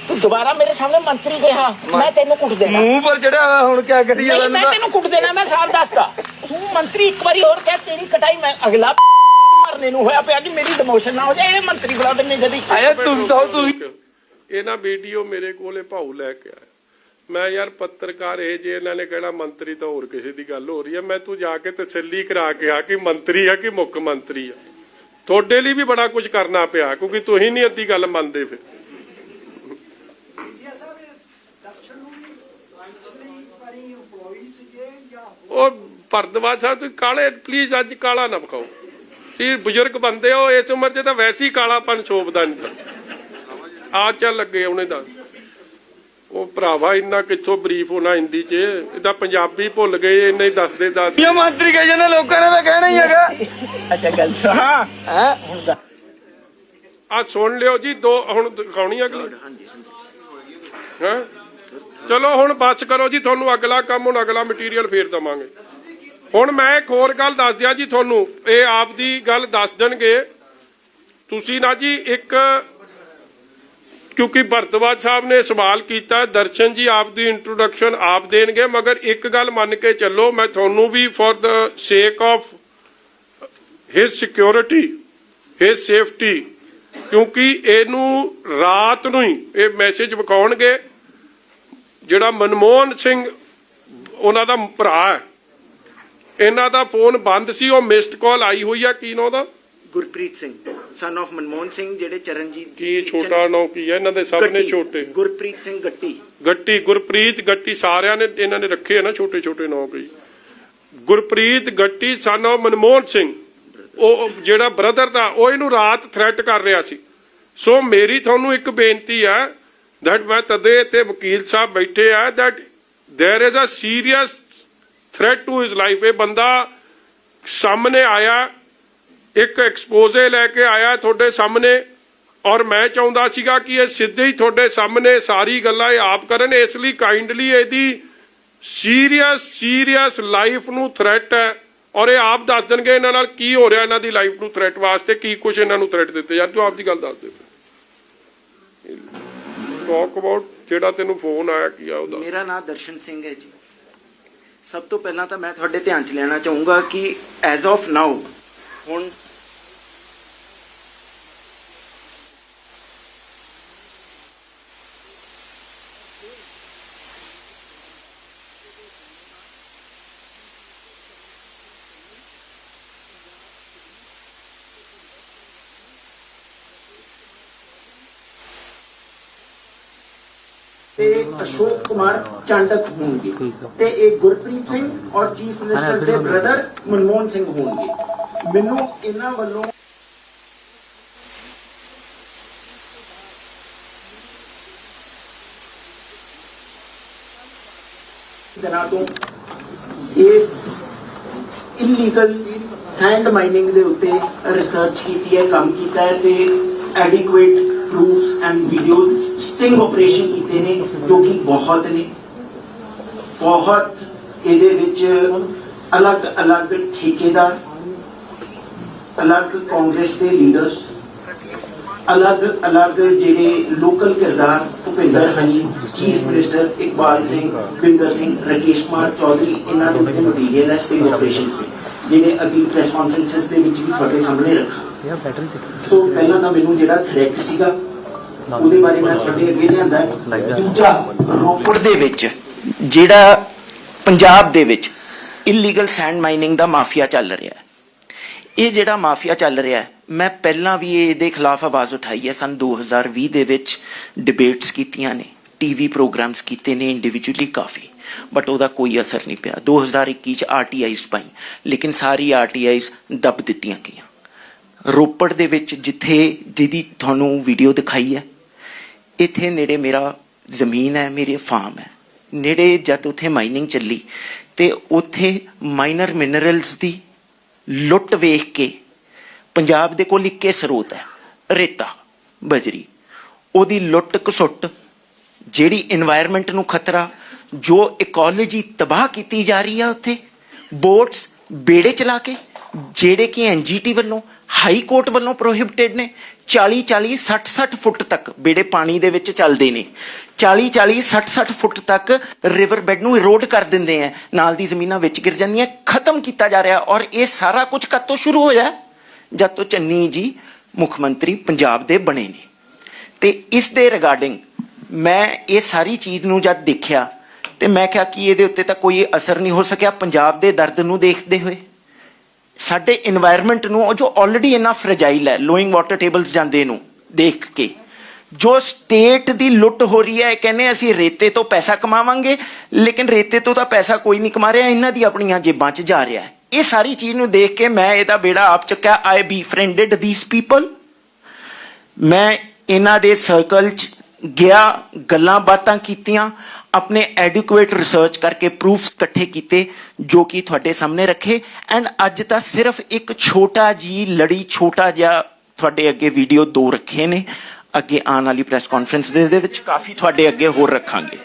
C: ਤੂੰ ਦੁਬਾਰਾ ਮੇਰੇ ਸਾਹਮਣੇ ਮੰਤਰੀ ਕਿਹਾ ਮੈਂ ਤੈਨੂੰ ਕੁੱਟ ਦੇਣਾ
D: ਮੂੰਹ ਪਰ ਚੜਿਆ ਹੁਣ ਕਿਆ ਕਰੀਏ
C: ਨਹੀਂ ਮੈਂ ਤੈਨੂੰ ਕੁੱਟ ਦੇਣਾ ਮੈਂ ਸਾਫ਼ ਦੱਸਦਾ ਤੂੰ ਮੰਤਰੀ ਇੱਕ ਵਾਰੀ ਹੋਰ ਕਹਿ ਤੇਰੀ ਕਟਾਈ ਮੈਂ ਅਗਲਾ ਮਰਨੇ ਨੂੰ ਹੋਇਆ ਪਿਆ ਕਿ ਮੇਰੀ ਡਿਮੋਸ਼ਨ ਨਾ ਹੋ ਜਾਏ ਇਹ ਮੰਤਰੀ ਬਣਾ ਦਿੰਨੇ ਜਦੀ
D: ਆਇਆ ਤੁਸੀਂ
A: ਇਹ ਨਾ ਵੀਡੀਓ ਮੇਰੇ ਕੋਲੇ ਭਾਊ ਲੈ ਕੇ ਆਇਆ ਮੈਂ ਯਾਰ ਪੱਤਰਕਾਰ ਇਹ ਜੇ ਇਹਨਾਂ ਨੇ ਕਹਿਣਾ ਮੰਤਰੀ ਤਾਂ ਹੋਰ ਕਿਸੇ ਦੀ ਗੱਲ ਹੋ ਰਹੀ ਹੈ ਮੈਂ ਤੂੰ ਜਾ ਕੇ ਤਸੱਲੀ ਕਰਾ ਕੇ ਆ ਕਿ ਮੰਤਰੀ ਆ ਕਿ ਮੁੱਖ ਮੰਤਰੀ ਆ ਤੁਹਾਡੇ ਲਈ ਵੀ ਬੜਾ ਕੁਝ ਕਰਨਾ ਪਿਆ ਕਿਉਂਕਿ ਤੁਸੀਂ ਨਹੀਂ ਅੱਧੀ ਗੱਲ ਮੰਨਦੇ ਫਿਰ ਉਹ ਭਰਦਵਾਜ ਸਾਹਿਬ ਤੁਸੀਂ ਕਾਲੇ ਪਲੀਜ਼ ਅੱਜ ਕਾਲਾ ਨਾ ਵਿਖਾਓ ਤੁਸੀਂ ਬਜ਼ੁਰਗ ਬੰਦੇ ਹੋ ਇਸ ਉਮਰ 'ਚ ਤਾਂ ਵੈਸੇ ਹੀ ਕਾਲਾਪਨ ਸ਼ੋਭਦਾ ਨਹੀਂ ਆ ਚੱਲ ਲੱਗੇ ਉਹਨੇ ਦਾ ਉਹ ਭਰਾਵਾ ਇੰਨਾ ਕਿੱਥੋਂ ਬਰੀਫ ਹੋਣਾ ਹਿੰਦੀ 'ਚ ਇਹਦਾ ਪੰਜਾਬੀ ਭੁੱਲ ਗਏ ਇੰਨੇ ਹੀ ਦੱਸਦੇ
D: ਇਹ ਮੰਤਰੀ ਕਹੇ ਜਾਂਦੇ ਲੋਕਾਂ ਨੇ ਤਾਂ ਕਹਿਣਾ ਹੀ ਹੈਗਾ
C: ਅੱਛਾ ਗੱਲ ਹਾਂ
A: ਆ ਸੁਣ ਲਿਓ ਜੀ ਦੋ ਹੁਣ ਦਿਖਾਉਣੀ ਅਗਲੀ ਹਾਂ ਚਲੋ ਹੁਣ ਬਸ ਕਰੋ ਜੀ, ਤੁਹਾਨੂੰ ਅਗਲਾ ਕੰਮ, ਹੁਣ ਅਗਲਾ ਮਟੀਰੀਅਲ ਫੇਰ ਦਵਾਂਗੇ। ਹੁਣ ਮੈਂ ਇੱਕ ਹੋਰ ਗੱਲ ਦੱਸ ਦਿਆਂ ਜੀ ਤੁਹਾਨੂੰ, ਇਹ ਆਪ ਦੀ ਗੱਲ ਦੱਸ ਦੇਣਗੇ ਤੁਸੀਂ ਨਾ ਜੀ। ਇੱਕ ਕਿਉਂਕਿ ਭਰਤਵਾਜ ਸਾਹਿਬ ਨੇ ਸਵਾਲ ਕੀਤਾ, ਦਰਸ਼ਨ ਜੀ ਆਪ ਦੀ ਇੰਟਰੋਡਕਸ਼ਨ ਆਪ ਦੇਣਗੇ, ਮਗਰ ਇੱਕ ਗੱਲ ਮੰਨ ਕੇ ਚੱਲੋ, ਮੈਂ ਤੁਹਾਨੂੰ ਵੀ for the sake of his security, his safety, ਕਿਉਂਕਿ ਇਹਨੂੰ ਰਾਤ ਨੂੰ ਹੀ ਇਹ ਮੈਸੇਜ ਵਿਖਾਉਣਗੇ। ਜਿਹੜਾ ਮਨਮੋਹਨ ਸਿੰਘ ਉਹਨਾਂ ਦਾ ਭਰਾ ਹੈ, ਇਹਨਾਂ ਦਾ ਫੋਨ ਬੰਦ ਸੀ, ਉਹ ਮਿਸਡ ਕਾਲ ਆਈ ਹੋਈ ਆ। ਕੀ ਨਾਂ ਦਾ?
C: ਗੁਰਪ੍ਰੀਤ ਸਿੰਘ ਸਨ ਆਫ ਮਨਮੋਹਨ ਸਿੰਘ, ਜਿਹੜੇ ਚਰਨਜੀਤ
A: ਕੀ ਛੋਟਾ ਨਾਂ ਕੀ ਹੈ ਇਹਨਾਂ ਦੇ? ਸਭ ਨੇ ਛੋਟੇ।
C: ਗੁਰਪ੍ਰੀਤ ਸਿੰਘ ਗੱਟੀ।
A: ਗੱਟੀ, ਗੁਰਪ੍ਰੀਤ ਗੱਟੀ, ਸਾਰਿਆਂ ਨੇ ਇਹਨਾਂ ਨੇ ਰੱਖੇ ਆ ਨਾ ਛੋਟੇ ਛੋਟੇ ਨਾਂ ਕਈ। ਗੁਰਪ੍ਰੀਤ ਗੱਟੀ ਸਨ ਆਫ ਮਨਮੋਹਨ ਸਿੰਘ, ਉਹ ਜਿਹੜਾ ਬ੍ਰਦਰ ਦਾ, ਉਹ ਇਹਨੂੰ ਰਾਤ ਥ੍ਰੈਟ ਕਰ ਰਿਹਾ ਸੀ। ਸੋ ਮੇਰੀ ਤੁਹਾਨੂੰ ਇੱਕ ਬੇਨਤੀ ਹੈ that ਮੈਂ ਤਦੇ ਇੱਥੇ ਵਕੀਲ ਸਾਹਿਬ ਬੈਠੇ ਆ, that there is a serious threat to his life। ਇਹ ਬੰਦਾ ਸਾਹਮਣੇ ਆਇਆ, ਇੱਕ ਐਕਸਪੋਜ਼ੇ ਲੈ ਕੇ ਆਇਆ ਤੁਹਾਡੇ ਸਾਹਮਣੇ, ਔਰ ਮੈਂ ਚਾਹੁੰਦਾ ਸੀਗਾ ਕਿ ਇਹ ਸਿੱਧੇ ਹੀ ਤੁਹਾਡੇ ਸਾਹਮਣੇ ਸਾਰੀ ਗੱਲਾਂ ਇਹ ਆਪ ਕਰਨ। ਇਸ ਲਈ ਕਾਈਂਡਲੀ ਇਹਦੀ ਸੀਰੀਅਸ ਲਾਈਫ ਨੂੰ ਥ੍ਰੈਟ ਹੈ, ਔਰ ਇਹ ਆਪ ਦੱਸ ਦੇਣਗੇ ਇਹਨਾਂ ਨਾਲ ਕੀ ਹੋ ਰਿਹਾ, ਇਹਨਾਂ ਦੀ ਲਾਈਫ ਨੂੰ ਥ੍ਰੈਟ ਵਾਸਤੇ ਕੀ ਕੁਝ ਇਹਨਾਂ ਨੂੰ ਥ੍ਰੈਟ ਦਿੱਤੇ। ਯਾਰ ਤੂੰ ਆਪ ਦੀ ਗੱਲ ਦੱਸ ਦੇ। ਟਾਕ ਅਬਾਊਟ ਜਿਹੜਾ ਤੈਨੂੰ ਫੋਨ ਆਇਆ ਕੀ ਆ ਉਹਦਾ?
C: ਮੇਰਾ ਨਾਮ ਦਰਸ਼ਨ ਸਿੰਘ ਹੈ ਜੀ। ਸਭ ਤੋਂ ਪਹਿਲਾਂ ਤਾਂ ਮੈਂ ਤੁਹਾਡੇ ਧਿਆਨ 'ਚ ਲੈਣਾ ਚਾਹੂੰਗਾ ਕਿ ਐਜ਼ ਆਫ ਨਾਓ ਹੁਣ ਤੇ ਅਸ਼ੋਕ ਕੁਮਾਰ ਚਾਂਡਕ ਹੋਣਗੇ, ਤੇ ਇਹ ਗੁਰਪ੍ਰੀਤ ਸਿੰਘ ਔਰ ਚੀਫ ਮਿਨਿਸਟਰ ਦੇ ਬ੍ਰਦਰ ਮਨਮੋਹਨ ਸਿੰਘ ਹੋਣਗੇ। ਮੈਨੂੰ ਇਹਨਾਂ ਵੱਲੋਂ ਦਿਨਾਂ ਤੋਂ ਇਸ ਇਲੀਗਲ ਸੈਂਡ ਮਾਈਨਿੰਗ ਦੇ ਉੱਤੇ ਰਿਸਰਚ ਕੀਤੀ ਹੈ, ਕੰਮ ਕੀਤਾ ਹੈ, ਤੇ adequate proofs and videos sting operation ਕੀਤੇ ਨੇ, ਜੋ ਕਿ ਬਹੁਤ ਨੇ। ਬਹੁਤ ਇਹਦੇ ਵਿੱਚ ਅਲੱਗ ਠੇਕੇਦਾਰ, ਅਲੱਗ ਕਾਂਗਰਸ ਦੇ ਲੀਡਰਸ, ਅਲੱਗ ਜਿਹੜੇ ਲੋਕਲ ਕਿਰਦਾਰ, ਭੁਪਿੰਦਰ ਹਨੀ, ਚੀਫ ਮਿਨਿਸਟਰ ਇਕਬਾਲ ਸਿੰਘ, ਬਿੰਦਰ ਸਿੰਘ, ਰਾਕੇਸ਼ ਕੁਮਾਰ ਚੌਧਰੀ, ਇਹਨਾਂ ਦੇ ਉੱਤੇ ਮਟੀਰੀਅਲ ਹੈ ਸਟਿੰਗ ਆਪਰੇਸ਼ਨਸ ਜਿਹੜੇ ਅਗਲੀ ਪ੍ਰੈਸ ਕਾਨਫਰੰਸਿਸ ਦੇ ਵਿੱਚ ਵੀ ਤੁਹਾਡੇ ਸਾਹਮਣੇ ਰੱਖਾਂ। ਸੋ ਪਹਿਲਾਂ ਤਾਂ ਮੈਨੂੰ ਜਿਹੜਾ ਥ੍ਰੈਟ ਸੀਗਾ ਉਹਦੇ ਬਾਰੇ ਮੈਂ ਤੁਹਾਡੇ ਅੱਗੇ ਲਿਆਂਦਾ। ਦੂਜਾ, ਰੋਪੜ ਦੇ ਵਿੱਚ ਜਿਹੜਾ ਪੰਜਾਬ ਦੇ ਵਿੱਚ ਇਲੀਗਲ ਸੈਂਡ ਮਾਈਨਿੰਗ ਦਾ ਮਾਫੀਆ ਚੱਲ ਰਿਹਾ ਹੈ, ਇਹ ਜਿਹੜਾ ਮਾਫੀਆ ਚੱਲ ਰਿਹਾ ਹੈ, ਮੈਂ ਪਹਿਲਾਂ ਵੀ ਇਹਦੇ ਖਿਲਾਫ ਆਵਾਜ਼ ਉਠਾਈ ਹੈ। ਸਨ 2020 ਦੇ ਵਿੱਚ ਡਿਬੇਟਸ ਕੀਤੀਆਂ ਨੇ, ਟੀਵੀ ਪ੍ਰੋਗਰਾਮਸ ਕੀਤੇ ਨੇ ਇੰਡੀਵਿਜੂਅਲੀ ਕਾਫੀ, ਬਟ ਉਹਦਾ ਕੋਈ ਅਸਰ ਨਹੀਂ ਪਿਆ। 2021 ਚ RTIs ਪਾਈ, ਲੇਕਿਨ ਸਾਰੀ RTIs ਦੱਬ ਦਿੱਤੀਆਂ ਗਈਆਂ। ਰੋਪੜ ਦੇ ਵਿੱਚ ਜਿਹਦੀ ਤੁਹਾਨੂੰ ਵੀਡੀਓ ਦਿਖਾਈ ਹੈ, ਇੱਥੇ ਨੇੜੇ ਮੇਰਾ ਜ਼ਮੀਨ ਹੈ, ਮੇਰੇ ਫਾਰਮ ਹੈ ਨੇੜੇ। ਜਦ ਉੱਥੇ ਮਾਈਨਿੰਗ ਚੱਲੀ ਤੇ ਉੱਥੇ ਮਾਈਨਰ ਮਿਨਰਲਸ ਦੀ ਲੁੱਟ ਵੇਖ ਕੇ, ਪੰਜਾਬ ਦੇ ਕੋਲ ਇੱਕੇ ਸਰੋਤ ਹੈ ਰੇਤਾ ਬਜਰੀ, ਉਹਦੀ ਲੁੱਟ ਘਸੁੱਟ, ਜਿਹੜੀ ਇਨਵਾਇਰਨਮੈਂਟ ਨੂੰ ਖਤਰਾ, ਜੋ ਇਕੋਲੋਜੀ ਤਬਾਹ ਕੀਤੀ ਜਾ ਰਹੀ ਹੈ ਉੱਥੇ, ਬੋਟਸ ਬੇੜੇ ਚਲਾ ਕੇ, ਜਿਹੜੇ ਕਿ NGT ਵੱਲੋਂ, ਹਾਈ ਕੋਰਟ ਵੱਲੋਂ ਪ੍ਰੋਹਿਬਿਟਡ ਨੇ। 40-40, 60-60 ਫੁੱਟ ਤੱਕ ਬੇੜੇ ਪਾਣੀ ਦੇ ਵਿੱਚ ਚੱਲਦੇ ਨੇ, 40-40, 60-60 ਫੁੱਟ ਤੱਕ ਰਿਵਰ ਬੈਡ ਨੂੰ ਇਰੋਡ ਕਰ ਦਿੰਦੇ ਆ, ਨਾਲ ਦੀ ਜ਼ਮੀਨਾਂ ਵਿੱਚ ਗਿਰ ਜਾਂਦੀਆਂ, ਖਤਮ ਕੀਤਾ ਜਾ ਰਿਹਾ। ਔਰ ਇਹ ਸਾਰਾ ਕੁਝ ਕਦ ਤੋਂ ਸ਼ੁਰੂ ਹੋਇਆ? ਜਦ ਤੋਂ ਚੰਨੀ ਜੀ ਮੁੱਖ ਮੰਤਰੀ ਪੰਜਾਬ ਦੇ ਬਣੇ ਨੇ। ਤੇ ਇਸ ਦੇ ਰਿਗਾਰਡਿੰਗ ਮੈਂ ਇਹ ਸਾਰੀ ਚੀਜ਼ ਨੂੰ ਜਦ ਦੇਖਿਆ ਤੇ ਮੈਂ ਕਿਹਾ ਕਿ ਇਹਦੇ ਉੱਤੇ ਤਾਂ ਕੋਈ ਅਸਰ ਨਹੀਂ ਹੋ ਸਕਿਆ ਪੰਜਾਬ ਦੇ ਦਰਦ ਨੂੰ ਦੇਖਦੇ ਹੋਏ, ਸਾਡੇ ਇਨਵਾਇਰਨਮੈਂਟ ਨੂੰ, ਜੋ ਆਲਰੇਡੀ ਇੰਨਾ ਫਰਜਾਈਲ ਹੈ, ਲੋਇੰਗ ਵਾਟਰ ਟੇਬਲਸ ਜਾਂਦੇ ਨੂੰ ਦੇਖ ਕੇ, ਜੋ ਸਟੇਟ ਦੀ ਲੁੱਟ ਹੋ ਰਹੀ ਹੈ। ਕਹਿੰਦੇ ਅਸੀਂ ਰੇਤੇ ਤੋਂ ਪੈਸਾ ਕਮਾਵਾਂਗੇ, ਲੇਕਿਨ ਰੇਤੇ ਤੋਂ ਤਾਂ ਪੈਸਾ ਕੋਈ ਨਹੀਂ ਕਮਾ ਰਿਹਾ, ਇਹਨਾਂ ਦੀ ਆਪਣੀਆਂ ਜੇਬਾਂ 'ਚ ਜਾ ਰਿਹਾ ਹੈ। ਇਹ ਸਾਰੀ ਚੀਜ਼ ਨੂੰ ਦੇਖ ਕੇ ਮੈਂ ਇਹਦਾ ਬੇੜਾ ਆਪ ਚੱਕਿਆ। ਆਈ ਬੀਫ੍ਰੈਂਡਡ ਥੀਸ ਪੀਪਲ। ਮੈਂ ਇਹਨਾਂ ਦੇ ਸਰਕਲ 'ਚ ਗਿਆ, ਗੱਲਾਂ ਬਾਤਾਂ ਕੀਤੀਆਂ, ਆਪਣੇ ਐਡਿਕੁਏਟ ਰਿਸਰਚ ਕਰਕੇ ਪ੍ਰੂਫਸ ਇਕੱਠੇ ਕੀਤੇ, ਜੋ ਕਿ ਤੁਹਾਡੇ ਸਾਹਮਣੇ ਰੱਖੇ। ਐਂਡ ਅੱਜ ਤਾਂ ਸਿਰਫ ਇੱਕ ਛੋਟਾ ਜਿਹਾ ਤੁਹਾਡੇ ਅੱਗੇ ਵੀਡੀਓ 2 ਰੱਖੇ ਨੇ। ਅੱਗੇ ਆਉਣ ਵਾਲੀ ਪ੍ਰੈਸ ਕਾਨਫਰੰਸ ਦੇ ਵਿੱਚ ਕਾਫੀ ਤੁਹਾਡੇ ਅੱਗੇ ਹੋਰ ਰੱਖਾਂਗੇ।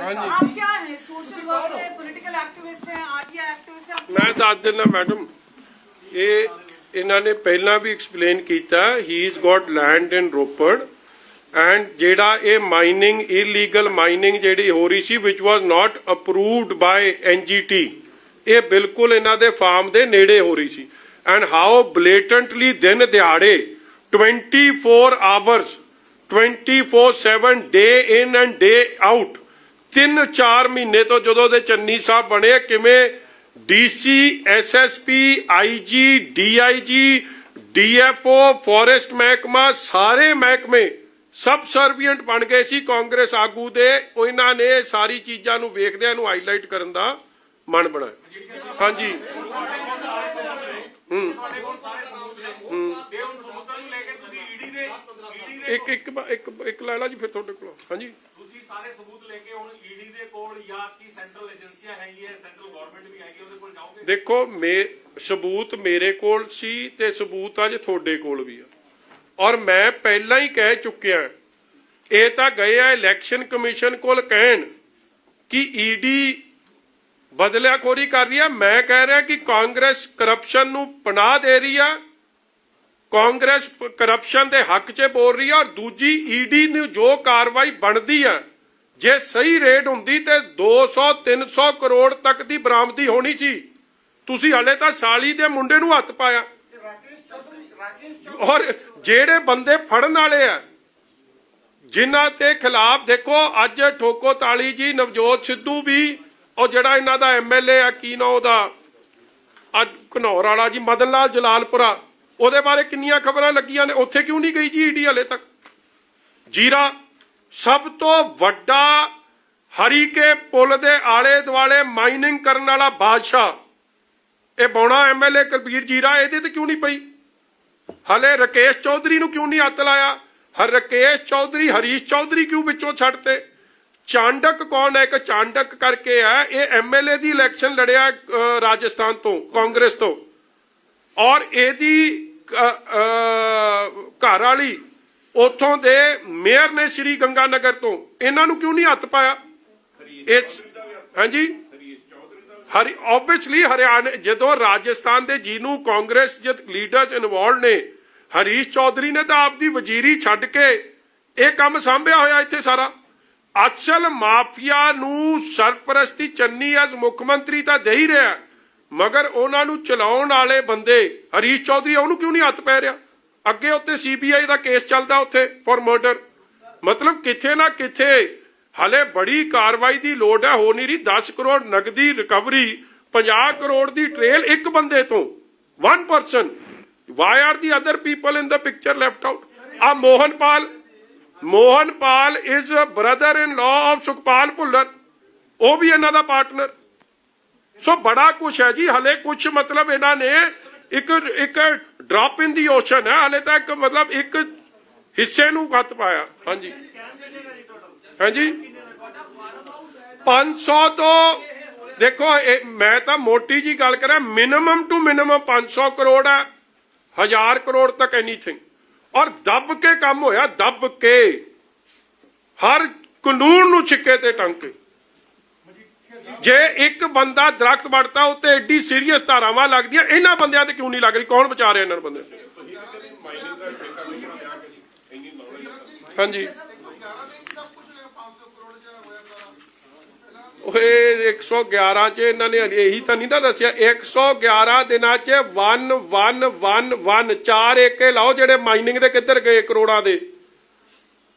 E: आप क्या है? सोशल वर्क है, पॉलिटिकल एक्टिविस्ट है, आरटीआई एक्टिविस्ट है?
A: मैं ਦੱਸ ਦਿੰਦਾ ਮੈਡਮ, ਇਹ ਇਹਨਾਂ ਨੇ ਪਹਿਲਾਂ ਵੀ ਐਕਸਪਲੇਨ ਕੀਤਾ, ਹੀ is got land in Ropar and ਜਿਹੜਾ ਇਹ ਮਾਈਨਿੰਗ ਇਲੀਗਲ ਮਾਈਨਿੰਗ ਜਿਹੜੀ ਹੋ ਰਹੀ ਸੀ ਵਿਚ ਵਾਸ ਨਾਟ ਅਪਰੂਵਡ ਬਾय ਐਨਜੀਟੀ, ਇਹ ਬਿਲਕੁਲ ਇਹਨਾਂ ਦੇ ਫਾਰਮ ਦੇ ਨੇੜੇ ਹੋ ਰਹੀ ਸੀ ਐਂਡ ਹਾਊ ਬਲੇਟੈਂਟਲੀ ਦਿਨ ਦਿਹਾੜੇ 24 hours 24/7 day in and day out 3-4 ਮਹੀਨੇ ਤੋਂ ਜਦੋਂ ਦੇ ਚੰਨੀ ਸਾਹਿਬ ਬਣੇ ਕਿਵੇਂ DC SSP IG DIG DFO forest ਮਹਿਕਮਾ ਸਾਰੇ ਮਹਿਕਮੇ ਸਬ ਸਰਵੀਐਂਟ ਬਣ ਗਏ ਸੀ ਕਾਂਗਰਸ ਆਗੂ ਦੇ। ਉਹਨਾਂ ਨੇ ਸਾਰੀ ਚੀਜ਼ਾਂ ਨੂੰ ਵੇਖਦਿਆਂ ਨੂੰ ਹਾਈਲਾਈਟ ਕਰਨ ਦਾ ਮਨ ਬਣਾਇਆ। ਹਾਂਜੀ ਇੱਕ ਲੈ ਲਾ ਜੀ ਫਿਰ ਤੁਹਾਡੇ ਕੋਲ। ਹਾਂਜੀ
F: ਤੁਸੀਂ ਸਾਰੇ ਸਬੂਤ ਲੈ ਕੇ ਹੁਣ ਈਡੀ ਦੇ ਕੋਲ ਜਾਂ ਕੀ ਸੈਂਟਰਲ ਏਜੰਸੀਆਂ ਹੈਗੀਆਂ ਸੈਂਟਰਲ ਗਵਰਨਮੈਂਟ ਵੀ ਹੈਗੀ ਉਹਦੇ ਕੋਲ ਜਾਓਗੇ?
A: ਦੇਖੋ ਸਬੂਤ ਮੇਰੇ ਕੋਲ ਸੀ ਤੇ ਸਬੂਤ ਅੱਜ ਤੁਹਾਡੇ ਕੋਲ ਵੀ ਆ ਔਰ ਮੈਂ ਪਹਿਲਾਂ ਹੀ ਕਹਿ ਚੁੱਕਿਆ, ਇਹ ਤਾਂ ਗਏ ਆ ਇਲੈਕਸ਼ਨ ਕਮਿਸ਼ਨ ਕੋਲ ਕਹਿਣ ਕਿ ਈਡੀ ਬਦਲਿਆਖੋਰੀ ਕਰ ਰਹੀ ਆ। ਮੈਂ ਕਹਿ ਰਿਹਾ ਕਿ ਕਾਂਗਰਸ ਕਰਪਸ਼ਨ ਨੂੰ ਪਨਾਹ ਦੇ ਰਹੀ ਆ, ਕਾਂਗਰਸ ਕਰਪਸ਼ਨ ਦੇ ਹੱਕ 'ਚ ਬੋਲ ਰਹੀ ਆ ਔਰ ਦੂਜੀ ਈਡੀ ਨੂੰ ਜੋ ਕਾਰਵਾਈ ਬਣਦੀ ਆ ਜੇ ਸਹੀ ਰੇਟ ਹੁੰਦੀ ਤੇ 200-300 ਕਰੋੜ ਤੱਕ ਦੀ ਬਰਾਮਦੀ ਹੋਣੀ ਸੀ। ਤੁਸੀਂ ਹਲੇ ਤਾਂ ਸਾਲੀ ਦੇ ਮੁੰਡੇ ਨੂੰ ਹੱਥ ਪਾਇਆ ਔਰ ਜਿਹੜੇ ਬੰਦੇ ਫੜਨ ਵਾਲੇ ਆ ਜਿਨ੍ਹਾਂ ਤੇ ਖਿਲਾਫ ਦੇਖੋ ਅੱਜ ਠੋਕੋ ਤਾਲੀ ਜੀ ਨਵਜੋਤ ਸਿੱਧੂ ਵੀ ਉਹ ਜਿਹੜਾ ਇਹਨਾਂ ਦਾ ਐਮਐਲਏ ਆ ਕੀ ਨਾ ਉਹਦਾ ਅੱਜ ਘਨੌਰ ਵਾਲਾ ਜੀ ਮਦਨ ਲਾਲ ਜਲਾਲਪੁਰਾ ਉਹਦੇ ਬਾਰੇ ਕਿੰਨੀਆਂ ਖਬਰਾਂ ਲੱਗੀਆਂ ਨੇ, ਉੱਥੇ ਕਿਉਂ ਨਹੀਂ ਗਈ ਜੀ ਈਡੀ ਹਲੇ ਤੱਕ। ਜੀਰਾ ਸਭ ਤੋਂ ਵੱਡਾ ਹਰੀਕੇ ਪੁਲ ਦੇ ਆਲੇ ਦੁਆਲੇ ਮਾਈਨਿੰਗ ਕਰਨ ਵਾਲਾ ਬਾਦਸ਼ਾਹ ਇਹ ਬੌਣਾ ਐਮਐਲਏ ਕੁਲਬੀਰ ਜੀਰਾ, ਇਹਦੇ ਤੇ ਕਿਉਂ ਨਹੀਂ ਪਈ? ਹਲੇ ਰਕੇਸ਼ ਚੌਧਰੀ ਨੂੰ ਕਿਉਂ ਨਹੀਂ ਹੱਥ ਲਾਇਆ? ਰਕੇਸ਼ ਚੌਧਰੀ ਹਰੀਸ਼ ਚੌਧਰੀ ਕਿਉਂ ਵਿੱਚੋਂ ਛੱਡਤੇ? ਚਾਂਡਕ ਕੌਣ ਹੈ? ਇੱਕ ਚਾਂਡਕ ਕਰਕੇ ਹੈ, ਇਹ ਐਮਐਲਏ ਦੀ ਇਲੈਕਸ਼ਨ ਲੜਿਆ ਰਾਜਸਥਾਨ ਤੋਂ ਕਾਂਗਰਸ ਤੋਂ ਔਰ ਇਹਦੀ ਘਰ ਵਾਲੀ ਉਥੋਂ ਦੇ ਮੇਅਰ ਨੇ ਸ਼੍ਰੀ ਗੰਗਾਨਗਰ ਤੋਂ, ਇਹਨਾਂ ਨੂੰ ਕਿਉਂ ਨਹੀਂ ਹੱਥ ਪਾਇਆ? ਹਾਂਜੀ ਆਬਵੀਅਸਲੀ ਹਰਿਆਣਾ ਜਦੋਂ ਰਾਜਸਥਾਨ ਦੇ ਜਿਹਨੂੰ ਕਾਂਗਰਸ ਜਦ ਲੀਡਰਸ ਇਨਵੋਲਡ ਨੇ ਹਰੀਸ਼ ਚੌਧਰੀ ਨੇ ਤਾਂ ਆਪਦੀ ਵਜ਼ੀਰੀ ਛੱਡ ਕੇ ਇਹ ਕੰਮ ਸਾਂਭਿਆ ਹੋਇਆ ਇੱਥੇ ਸਾਰਾ। ਅਸਲ ਮਾਫੀਆ ਨੂੰ ਸਰਪ੍ਰਸਤੀ ਚੰਨੀ ਐਸ ਮੁੱਖ ਮੰਤਰੀ ਤਾਂ ਦੇ ਹੀ ਰਿਹਾ ਮਗਰ ਉਹਨਾਂ ਨੂੰ ਚਲਾਉਣ ਵਾਲੇ ਬੰਦੇ ਹਰੀਸ਼ ਚੌਧਰੀ ਉਹਨੂੰ ਕਿਉਂ ਨਹੀਂ ਹੱਥ ਪੈ ਰਿਹਾ? ਅੱਗੇ ਉੱਤੇ ਸੀਬੀਆਈ ਦਾ ਕੇਸ ਚੱਲਦਾ ਉੱਥੇ ਫॉर ਮਰਡਰ। ਮਤਲਬ ਕਿੱਥੇ ਨਾ ਕਿੱਥੇ ਹਲੇ ਬੜੀ ਕਾਰਵਾਈ ਦੀ ਲੋੜ ਹੈ। ਹੋ ਨਹੀਂ ਰਹੀ 10 ਕਰੋੜ ਨਗਦੀ ਰਿਕਵਰੀ 50 ਕਰੋੜ ਦੀ ਟ੍ਰੇਲ ਇੱਕ ਬੰਦੇ ਤੋਂ 1 person. Why are the other people in the picture left out? ਆ ਮੋਹਨਪਾਲ is brother in law of Sukhpal Bhullar, ਉਹ ਵੀ ਇਹਨਾਂ ਦਾ ਪਾਰਟਨਰ। ਸੋ ਬੜਾ ਕੁਛ ਹੈ ਜੀ ਹਲੇ ਕੁਛ ਮਤਲਬ ਇਹਨਾਂ ਨੇ ਇੱਕ ਡ੍ਰੌਪ ਇਨ ਦੀ ਓਸ਼ਨ ਹੈ ਹਲੇ ਤੱਕ ਮਤਲਬ ਇੱਕ ਹਿੱਸੇ ਨੂੰ ਹੱਥ ਪਾਇਆ। ਹਾਂਜੀ ਹਾਂਜੀ 500 ਤੋਂ ਦੇਖੋ ਮੈਂ ਤਾਂ ਮੋਟੀ ਜੀ ਗੱਲ ਕਰਾਂ ਮਿਨੀਮਮ ਟੂ ਮਿਨੀਮਮ 500 ਕਰੋੜ ਹੈ 1000 ਕਰੋੜ ਤੱਕ ਐਨੀਥਿੰਗ ਔਰ ਦੱਬ ਕੇ ਕੰਮ ਹੋਇਆ, ਦੱਬ ਕੇ ਹਰ ਕਾਨੂੰਨ ਨੂੰ ਛਿੱਕੇ ਤੇ ਟੰਗ ਕੇ। ਜੇ ਇੱਕ ਬੰਦਾ ਦਰਖਤ ਵੱਢਦਾ ਉੱਤੇ ਐਡੀ ਸੀਰੀਅਸ ਧਾਰਾਵਾਂ ਲੱਗਦੀਆਂ, ਇਹਨਾਂ ਬੰਦਿਆਂ ਤੇ ਕਿਉਂ ਨਹੀਂ ਲੱਗ ਰਹੀ? ਕੌਣ ਬਚਾ ਰਿਹਾ ਇਹਨਾਂ ਬੰਦੇ? ਹਾਂਜੀ ਓਏ 111 ਚ ਇਹਨਾਂ ਨੇ ਇਹੀ ਤਾਂ ਨਹੀਂ ਨਾ ਦੱਸਿਆ 111 ਦਿਨਾਂ ਚ 1 4 ਏਕੇ ਲਾਓ ਜਿਹੜੇ ਮਾਈਨਿੰਗ ਦੇ ਕਿੱਧਰ ਗਏ ਕਰੋੜਾਂ ਦੇ।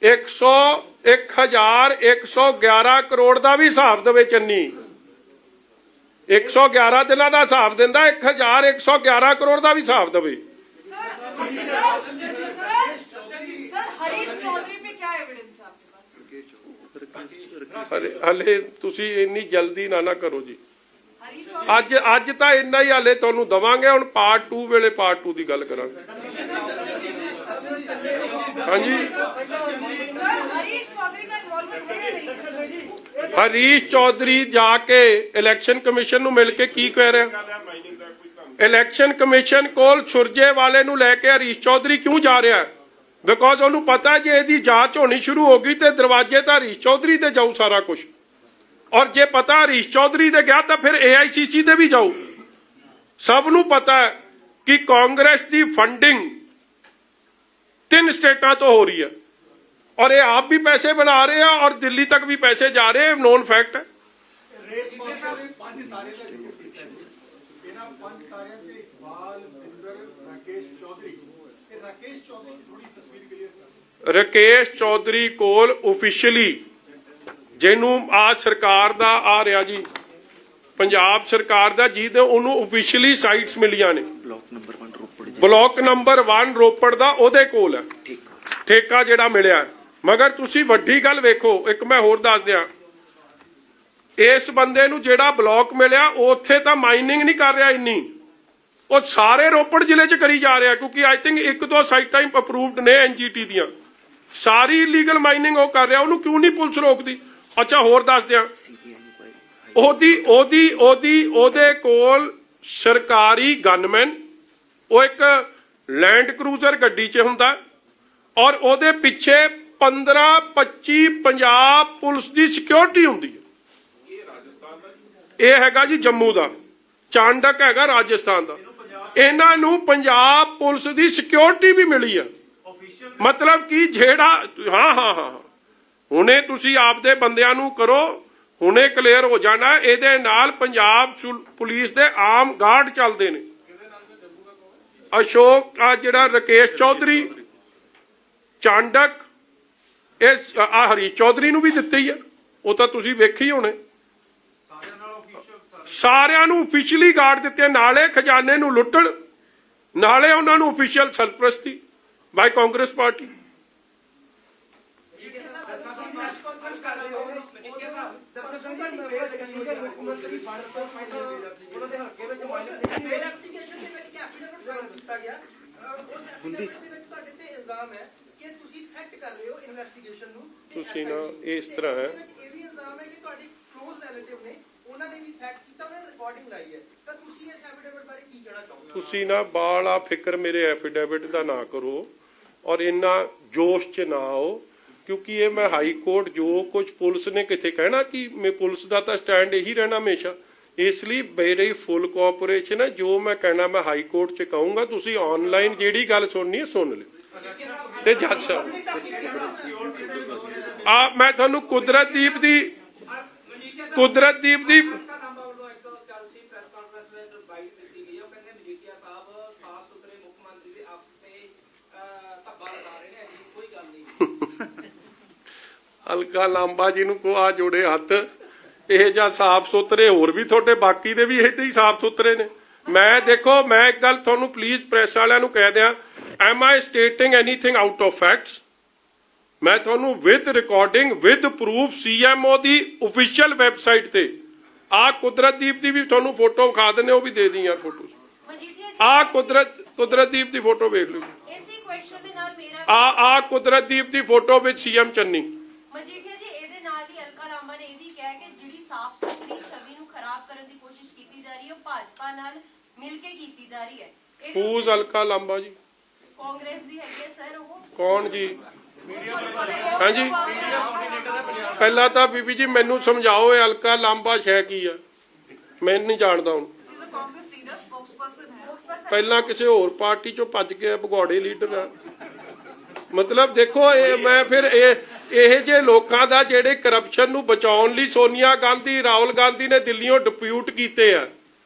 A: 1111 ਕਰੋੜ ਦਾ ਵੀ ਹਿਸਾਬ ਦੇਵੇ ਚੰਨੀ। 111 ਦਿਨਾਂ ਦਾ ਹਿਸਾਬ ਦਿੰਦਾ 1111 ਕਰੋੜ ਦਾ ਵੀ ਹਿਸਾਬ ਦੇਵੇ। ਹਲੇ ਤੁਸੀਂ ਇੰਨੀ ਜਲਦੀ ਨਾ ਕਰੋ ਜੀ। ਅੱਜ ਤਾਂ ਇੰਨਾ ਹੀ ਹਲੇ ਤੁਹਾਨੂੰ ਦਵਾਂਗੇ, ਹੁਣ ਪਾਰਟ 2 ਵੇਲੇ ਪਾਰਟ 2 ਦੀ ਗੱਲ ਕਰਾਂਗੇ। ਹਾਂਜੀ ਹਰੀਸ਼ ਚੌਧਰੀ ਜਾ ਕੇ ਇਲੈਕਸ਼ਨ ਕਮਿਸ਼ਨ ਨੂੰ ਮਿਲ ਕੇ ਕੀ ਕਹਿ ਰਿਹਾ? ਇਲੈਕਸ਼ਨ ਕਮਿਸ਼ਨ ਕੋਲ ਸੁਰਜੇਵਾਲੇ ਨੂੰ ਲੈ ਕੇ ਹਰੀਸ਼ ਚੌਧਰੀ ਕਿਉਂ ਜਾ ਰਿਹਾ? ਬਿਕੋਜ਼ ਉਹਨੂੰ ਪਤਾ ਜੇ ਇਹਦੀ ਜਾਂਚ ਹੋਣੀ ਸ਼ੁਰੂ ਹੋ ਗਈ ਤੇ ਦਰਵਾਜ਼ੇ ਤਾਂ ਹਰੀਸ਼ ਚੌਧਰੀ ਤੇ ਜਾਊ ਸਾਰਾ ਕੁਝ। ਔਰ ਜੇ ਪਤਾ ਹਰੀਸ਼ ਚੌਧਰੀ ਦੇ ਗਿਆ ਤਾਂ ਫਿਰ AICC ਦੇ ਵੀ ਜਾਓ। ਸਭ ਨੂੰ ਪਤਾ ਹੈ ਕਿ ਕਾਂਗਰਸ ਦੀ ਫੰਡਿੰਗ 3 ਸਟੇਟਾਂ ਤੋਂ ਹੋ ਰਹੀ ਹੈ ਔਰ ਇਹ ਆਪ ਵੀ ਪੈਸੇ ਬਣਾ ਰਹੇ ਆ ਔਰ ਦਿੱਲੀ ਤੱਕ ਵੀ ਪੈਸੇ ਜਾ ਰਹੇ, ਨੋਨ ਫੈਕਟ ਹੈ।
G: ਰੇਪ ਮਾਫੀਆ ਦੇ 5 ਤਾਰੇ ਦਾ ਜ਼ਿਕਰ ਕੀਤਾ ਹੈ। ਇਹਨਾਂ 5 ਤਾਰਿਆਂ 'ਚ ਇਕਬਾਲ, ਬਿੰਦਰ, ਰਾਕੇਸ਼ ਚੌਧਰੀ ਤੇ ਰਾਕੇਸ਼ ਚੌਧਰੀ ਦੀ ਥੋੜੀ ਤਸਵੀਰ ਕਲੀਅਰ ਕਰ।
A: ਰਾਕੇਸ਼ ਚੌਧਰੀ ਕੋਲ ਆਫੀਸ਼ੀਅਲੀ ਜਿਹਨੂੰ ਆ ਸਰਕਾਰ ਦਾ ਆ ਰਿਹਾ ਜੀ, ਪੰਜਾਬ ਸਰਕਾਰ ਦਾ, ਜਿਹਦੇ ਉਹਨੂੰ ਆਫੀਸ਼ੀਅਲੀ ਸਾਈਟਸ ਮਿਲੀਆਂ ਨੇ।
C: ਬਲਾਕ ਨੰਬਰ 1 ਰੋਪੜ ਜੀ।
A: ਬਲਾਕ ਨੰਬਰ 1 ਰੋਪੜ ਦਾ ਉਹਦੇ ਕੋਲ ਹੈ ਠੇਕਾ ਜਿਹੜਾ ਮਿਲਿਆ। ਮਗਰ ਤੁਸੀਂ ਵੱਡੀ ਗੱਲ ਵੇਖੋ, ਇੱਕ ਮੈਂ ਹੋਰ ਦੱਸ ਦਿਆਂ, ਇਸ ਬੰਦੇ ਨੂੰ ਜਿਹੜਾ ਬਲਾਕ ਮਿਲਿਆ ਉੱਥੇ ਤਾਂ ਮਾਈਨਿੰਗ ਨਹੀਂ ਕਰ ਰਿਹਾ ਇੰਨੀ, ਉਹ ਸਾਰੇ ਰੋਪੜ ਜ਼ਿਲ੍ਹੇ 'ਚ ਕਰੀ ਜਾ ਰਿਹਾ, ਕਿਉਂਕਿ ਆਈ ਥਿੰਕ 1-2 ਸਾਈਟਾਂ ਅਪਰੂਵਡ ਨੇ NGT ਦੀਆਂ, ਸਾਰੀ ਇਲੀਗਲ ਮਾਈਨਿੰਗ ਉਹ ਕਰ ਰਿਹਾ। ਉਹਨੂੰ ਕਿਉਂ ਨਹੀਂ ਪੁਲਿਸ ਰੋਕਦੀ? ਅੱਛਾ ਹੋਰ ਦੱਸ ਦਿਆਂ, ਉਹਦੇ ਕੋਲ ਸਰਕਾਰੀ ਗਨਮੈਨ, ਉਹ ਇੱਕ ਲੈਂਡ ਕਰੂਜ਼ਰ ਗੱਡੀ 'ਚ ਹੁੰਦਾ ਔਰ ਉਹਦੇ ਪਿੱਛੇ 15-25 ਪੰਜਾਬ ਪੁਲਿਸ ਦੀ ਸਿਕਿਉਰਿਟੀ ਹੁੰਦੀ ਹੈ। ਇਹ ਹੈਗਾ ਜੀ ਜੰਮੂ ਦਾ, ਚਾਂਡਕ ਹੈਗਾ ਰਾਜਸਥਾਨ ਦਾ। ਇਹਨਾਂ ਨੂੰ ਪੰਜਾਬ ਪੁਲਿਸ ਦੀ ਸਿਕਿਉਰਿਟੀ ਵੀ ਮਿਲੀ ਆ। ਮਤਲਬ ਕਿ ਜਿਹੜਾ ਹਾਂ ਹੁਣੇ ਤੁਸੀਂ ਆਪਦੇ ਬੰਦਿਆਂ ਨੂੰ ਕਰੋ, ਹੁਣੇ ਕਲੀਅਰ ਹੋ ਜਾਣਾ। ਇਹਦੇ ਨਾਲ ਪੰਜਾਬ ਪੁਲਿਸ ਦੇ ਆਮ ਗਾਰਡ ਚੱਲਦੇ ਨੇ। ਅਸ਼ੋਕ ਆ ਜਿਹੜਾ ਰਾਕੇਸ਼ ਚੌਧਰੀ, ਚਾਂਡਕ, ਇਹ ਆ ਹਰੀਸ਼ ਚੌਧਰੀ ਨੂੰ ਵੀ ਦਿੱਤੇ ਹੀ ਆ, ਉਹ ਤਾਂ ਤੁਸੀਂ ਵੇਖੇ ਹੀ ਹੋਣੇ। ਸਾਰਿਆਂ ਨੂੰ ਅਫੀਸ਼ੀਅਲੀ ਗਾਰਡ ਦਿੱਤੇ, ਨਾਲੇ ਖਜ਼ਾਨੇ ਨੂੰ ਲੁੱਟਣ, ਨਾਲੇ ਉਹਨਾਂ ਨੂੰ ਅਫੀਸ਼ੀਅਲ ਸਰਪ੍ਰਸਤੀ ਬਾਈ ਕਾਂਗਰਸ ਪਾਰਟੀ। ਤੁਸੀਂ ਨਾ ਇਸ ਤਰ੍ਹਾਂ ਹੈ,
G: ਇਹ ਵੀ ਇਲਜ਼ਾਮ ਹੈ ਕਿ ਤੁਹਾਡੇ ਕਲੋਜ਼ ਰਿਲੇਟਿਵ ਨੇ, ਉਹਨਾਂ ਨੇ ਵੀ ਥ੍ਰੈਟ ਕੀਤਾ, ਉਹਨਾਂ ਨੇ ਰਿਕਾਰਡਿੰਗ ਲਾਈ ਹੈ। ਤਾਂ ਤੁਸੀਂ ਇਸ ਐਫੀਡੇਵਿਟ ਬਾਰੇ ਕੀ ਕਹਿਣਾ ਚਾਹੋਗੇ?
A: ਤੁਸੀਂ ਨਾ ਬਾਲਾ ਫਿਕਰ ਮੇਰੇ ਐਫੀਡੇਵਿਟ ਦਾ ਨਾ ਕਰੋ ਔਰ ਇੰਨਾ ਜੋਸ਼ 'ਚ ਨਾ ਆਓ, ਕਿਉਂਕਿ ਇਹ ਮੈਂ ਹਾਈ ਕੋਰਟ ਜੋ ਕੁਝ ਪੁਲਿਸ ਨੇ ਕਿਤੇ ਕਹਿਣਾ ਕਿ ਮੈਂ ਪੁਲਿਸ ਦਾ ਤਾਂ ਸਟੈਂਡ ਇਹੀ ਰਹਿਣਾ ਹਮੇਸ਼ਾ। ਇਸ ਲਈ ਮੇਰੀ ਫੁੱਲ ਕੋਆਪਰੇਸ਼ਨ ਹੈ, ਜੋ ਮੈਂ ਕਹਿਣਾ ਮੈਂ ਹਾਈ ਕੋਰਟ 'ਚ ਕਹੂੰਗਾ। ਤੁਸੀਂ ਆਨਲਾਈਨ ਜਿਹੜੀ ਗੱਲ ਸੁਣਨੀ ਹੈ ਸੁਣ ਲਿਓ। ਤੇ ਜੱਜ ਸਾਹਿਬ ਮੈਂ ਤੁਹਾਨੂੰ ਕੁਦਰਤਦੀਪ ਦੀ ਹਲਕਾ ਲਾਂਬਾ ਜੀ ਨੂੰ ਕੋ ਆ ਜੋੜੇ ਹੱਥ, ਇਹ ਜਾਂ ਸਾਫ ਸੁਥਰੇ ਹੋਰ ਵੀ ਤੁਹਾਡੇ ਬਾਕੀ ਦੇ ਵੀ ਇਹ ਹੀ ਸਾਫ ਸੁਥਰੇ ਨੇ। ਮੈਂ ਦੇਖੋ, ਮੈਂ ਇੱਕ ਗੱਲ ਤੁਹਾਨੂੰ ਪਲੀਜ਼ ਪ੍ਰੈਸ ਵਾਲਿਆਂ ਨੂੰ ਕਹਿ ਦਿਆਂ, M I stating anything out of facts? ਮੈਂ ਤੁਹਾਨੂੰ with recording with proof CMO the official website ਤੇ ਆ ਕੁਦਰਤਦੀਪ ਦੀ ਵੀ ਤੁਹਾਨੂੰ ਫੋਟੋ ਵਿਖਾ ਦਿੰਦੇ, ਉਹ ਵੀ ਦੇ ਦੀ ਯਾਰ ਫੋਟੋ। ਆ ਕੁਦਰਤਦੀਪ ਦੀ ਫੋਟੋ ਵੇਖ ਲਓ।
H: ਇਸੇ ਕੁਐਸਚਨ ਦੇ ਨਾਲ ਮੇਰਾ
A: ਆ ਕੁਦਰਤਦੀਪ ਦੀ ਫੋਟੋ ਵਿੱਚ CM ਚੰਨੀ।
H: ਮਜੀਠੀਆ ਜੀ, ਇਹਦੇ ਨਾਲ ਹੀ ਅਲਕਾ ਲਾਂਬਾ ਨੇ ਇਹ ਵੀ ਕਿਹਾ ਕਿ ਜਿਹੜੀ ਸਾਫ਼ ਸੁਥਰੀ ਛਵੀ ਨੂੰ ਖਰਾਬ ਕਰਨ ਦੀ ਕੋਸ਼ਿਸ਼ ਕੀਤੀ ਜਾ ਰਹੀ ਹੈ, ਉਹ ਭਾਜਪਾ ਨਾਲ ਮਿਲ ਕੇ ਕੀਤੀ ਜਾ ਰਹੀ ਹੈ।
A: ਹੂਜ਼ ਅਲਕਾ ਲਾਂਬਾ ਜੀ?
H: ਕਾਂਗਰਸ ਦੀ ਹੈਗੀ ਹੈ ਸਰ ਉਹ।
A: ਕੌਣ ਜੀ? ਹਾਂਜੀ, ਪਹਿਲਾਂ ਤਾਂ ਬੀਬੀ ਜੀ ਮੈਨੂੰ ਸਮਝਾਓ ਇਹ ਅਲਕਾ ਲਾਂਬਾ ਹੈ ਕੀ ਆ? ਮੈਂ ਨਹੀਂ ਜਾਣਦਾ ਹੁਣ।
E: कांग्रेस लीडर स्पोक्सपर्सन है।
A: ਪਹਿਲਾਂ ਕਿਸੇ ਹੋਰ ਪਾਰਟੀ ਚੋਂ ਭੱਜ ਕੇ ਭਗੌੜੇ ਲੀਡਰ ਆ। ਮਤਲਬ ਦੇਖੋ, ਇਹ ਮੈਂ ਫਿਰ ਇਹ ਜੇ ਲੋਕਾਂ ਦਾ ਜਿਹੜੇ ਕਰਪਸ਼ਨ ਨੂੰ ਬਚਾਉਣ ਲਈ ਸੋਨੀਆ ਗਾਂਧੀ, ਰਾਹੁਲ ਗਾਂਧੀ ਨੇ ਦਿੱਲੀੋਂ ਡਿਪਿਊਟ ਕੀਤੇ ਆ,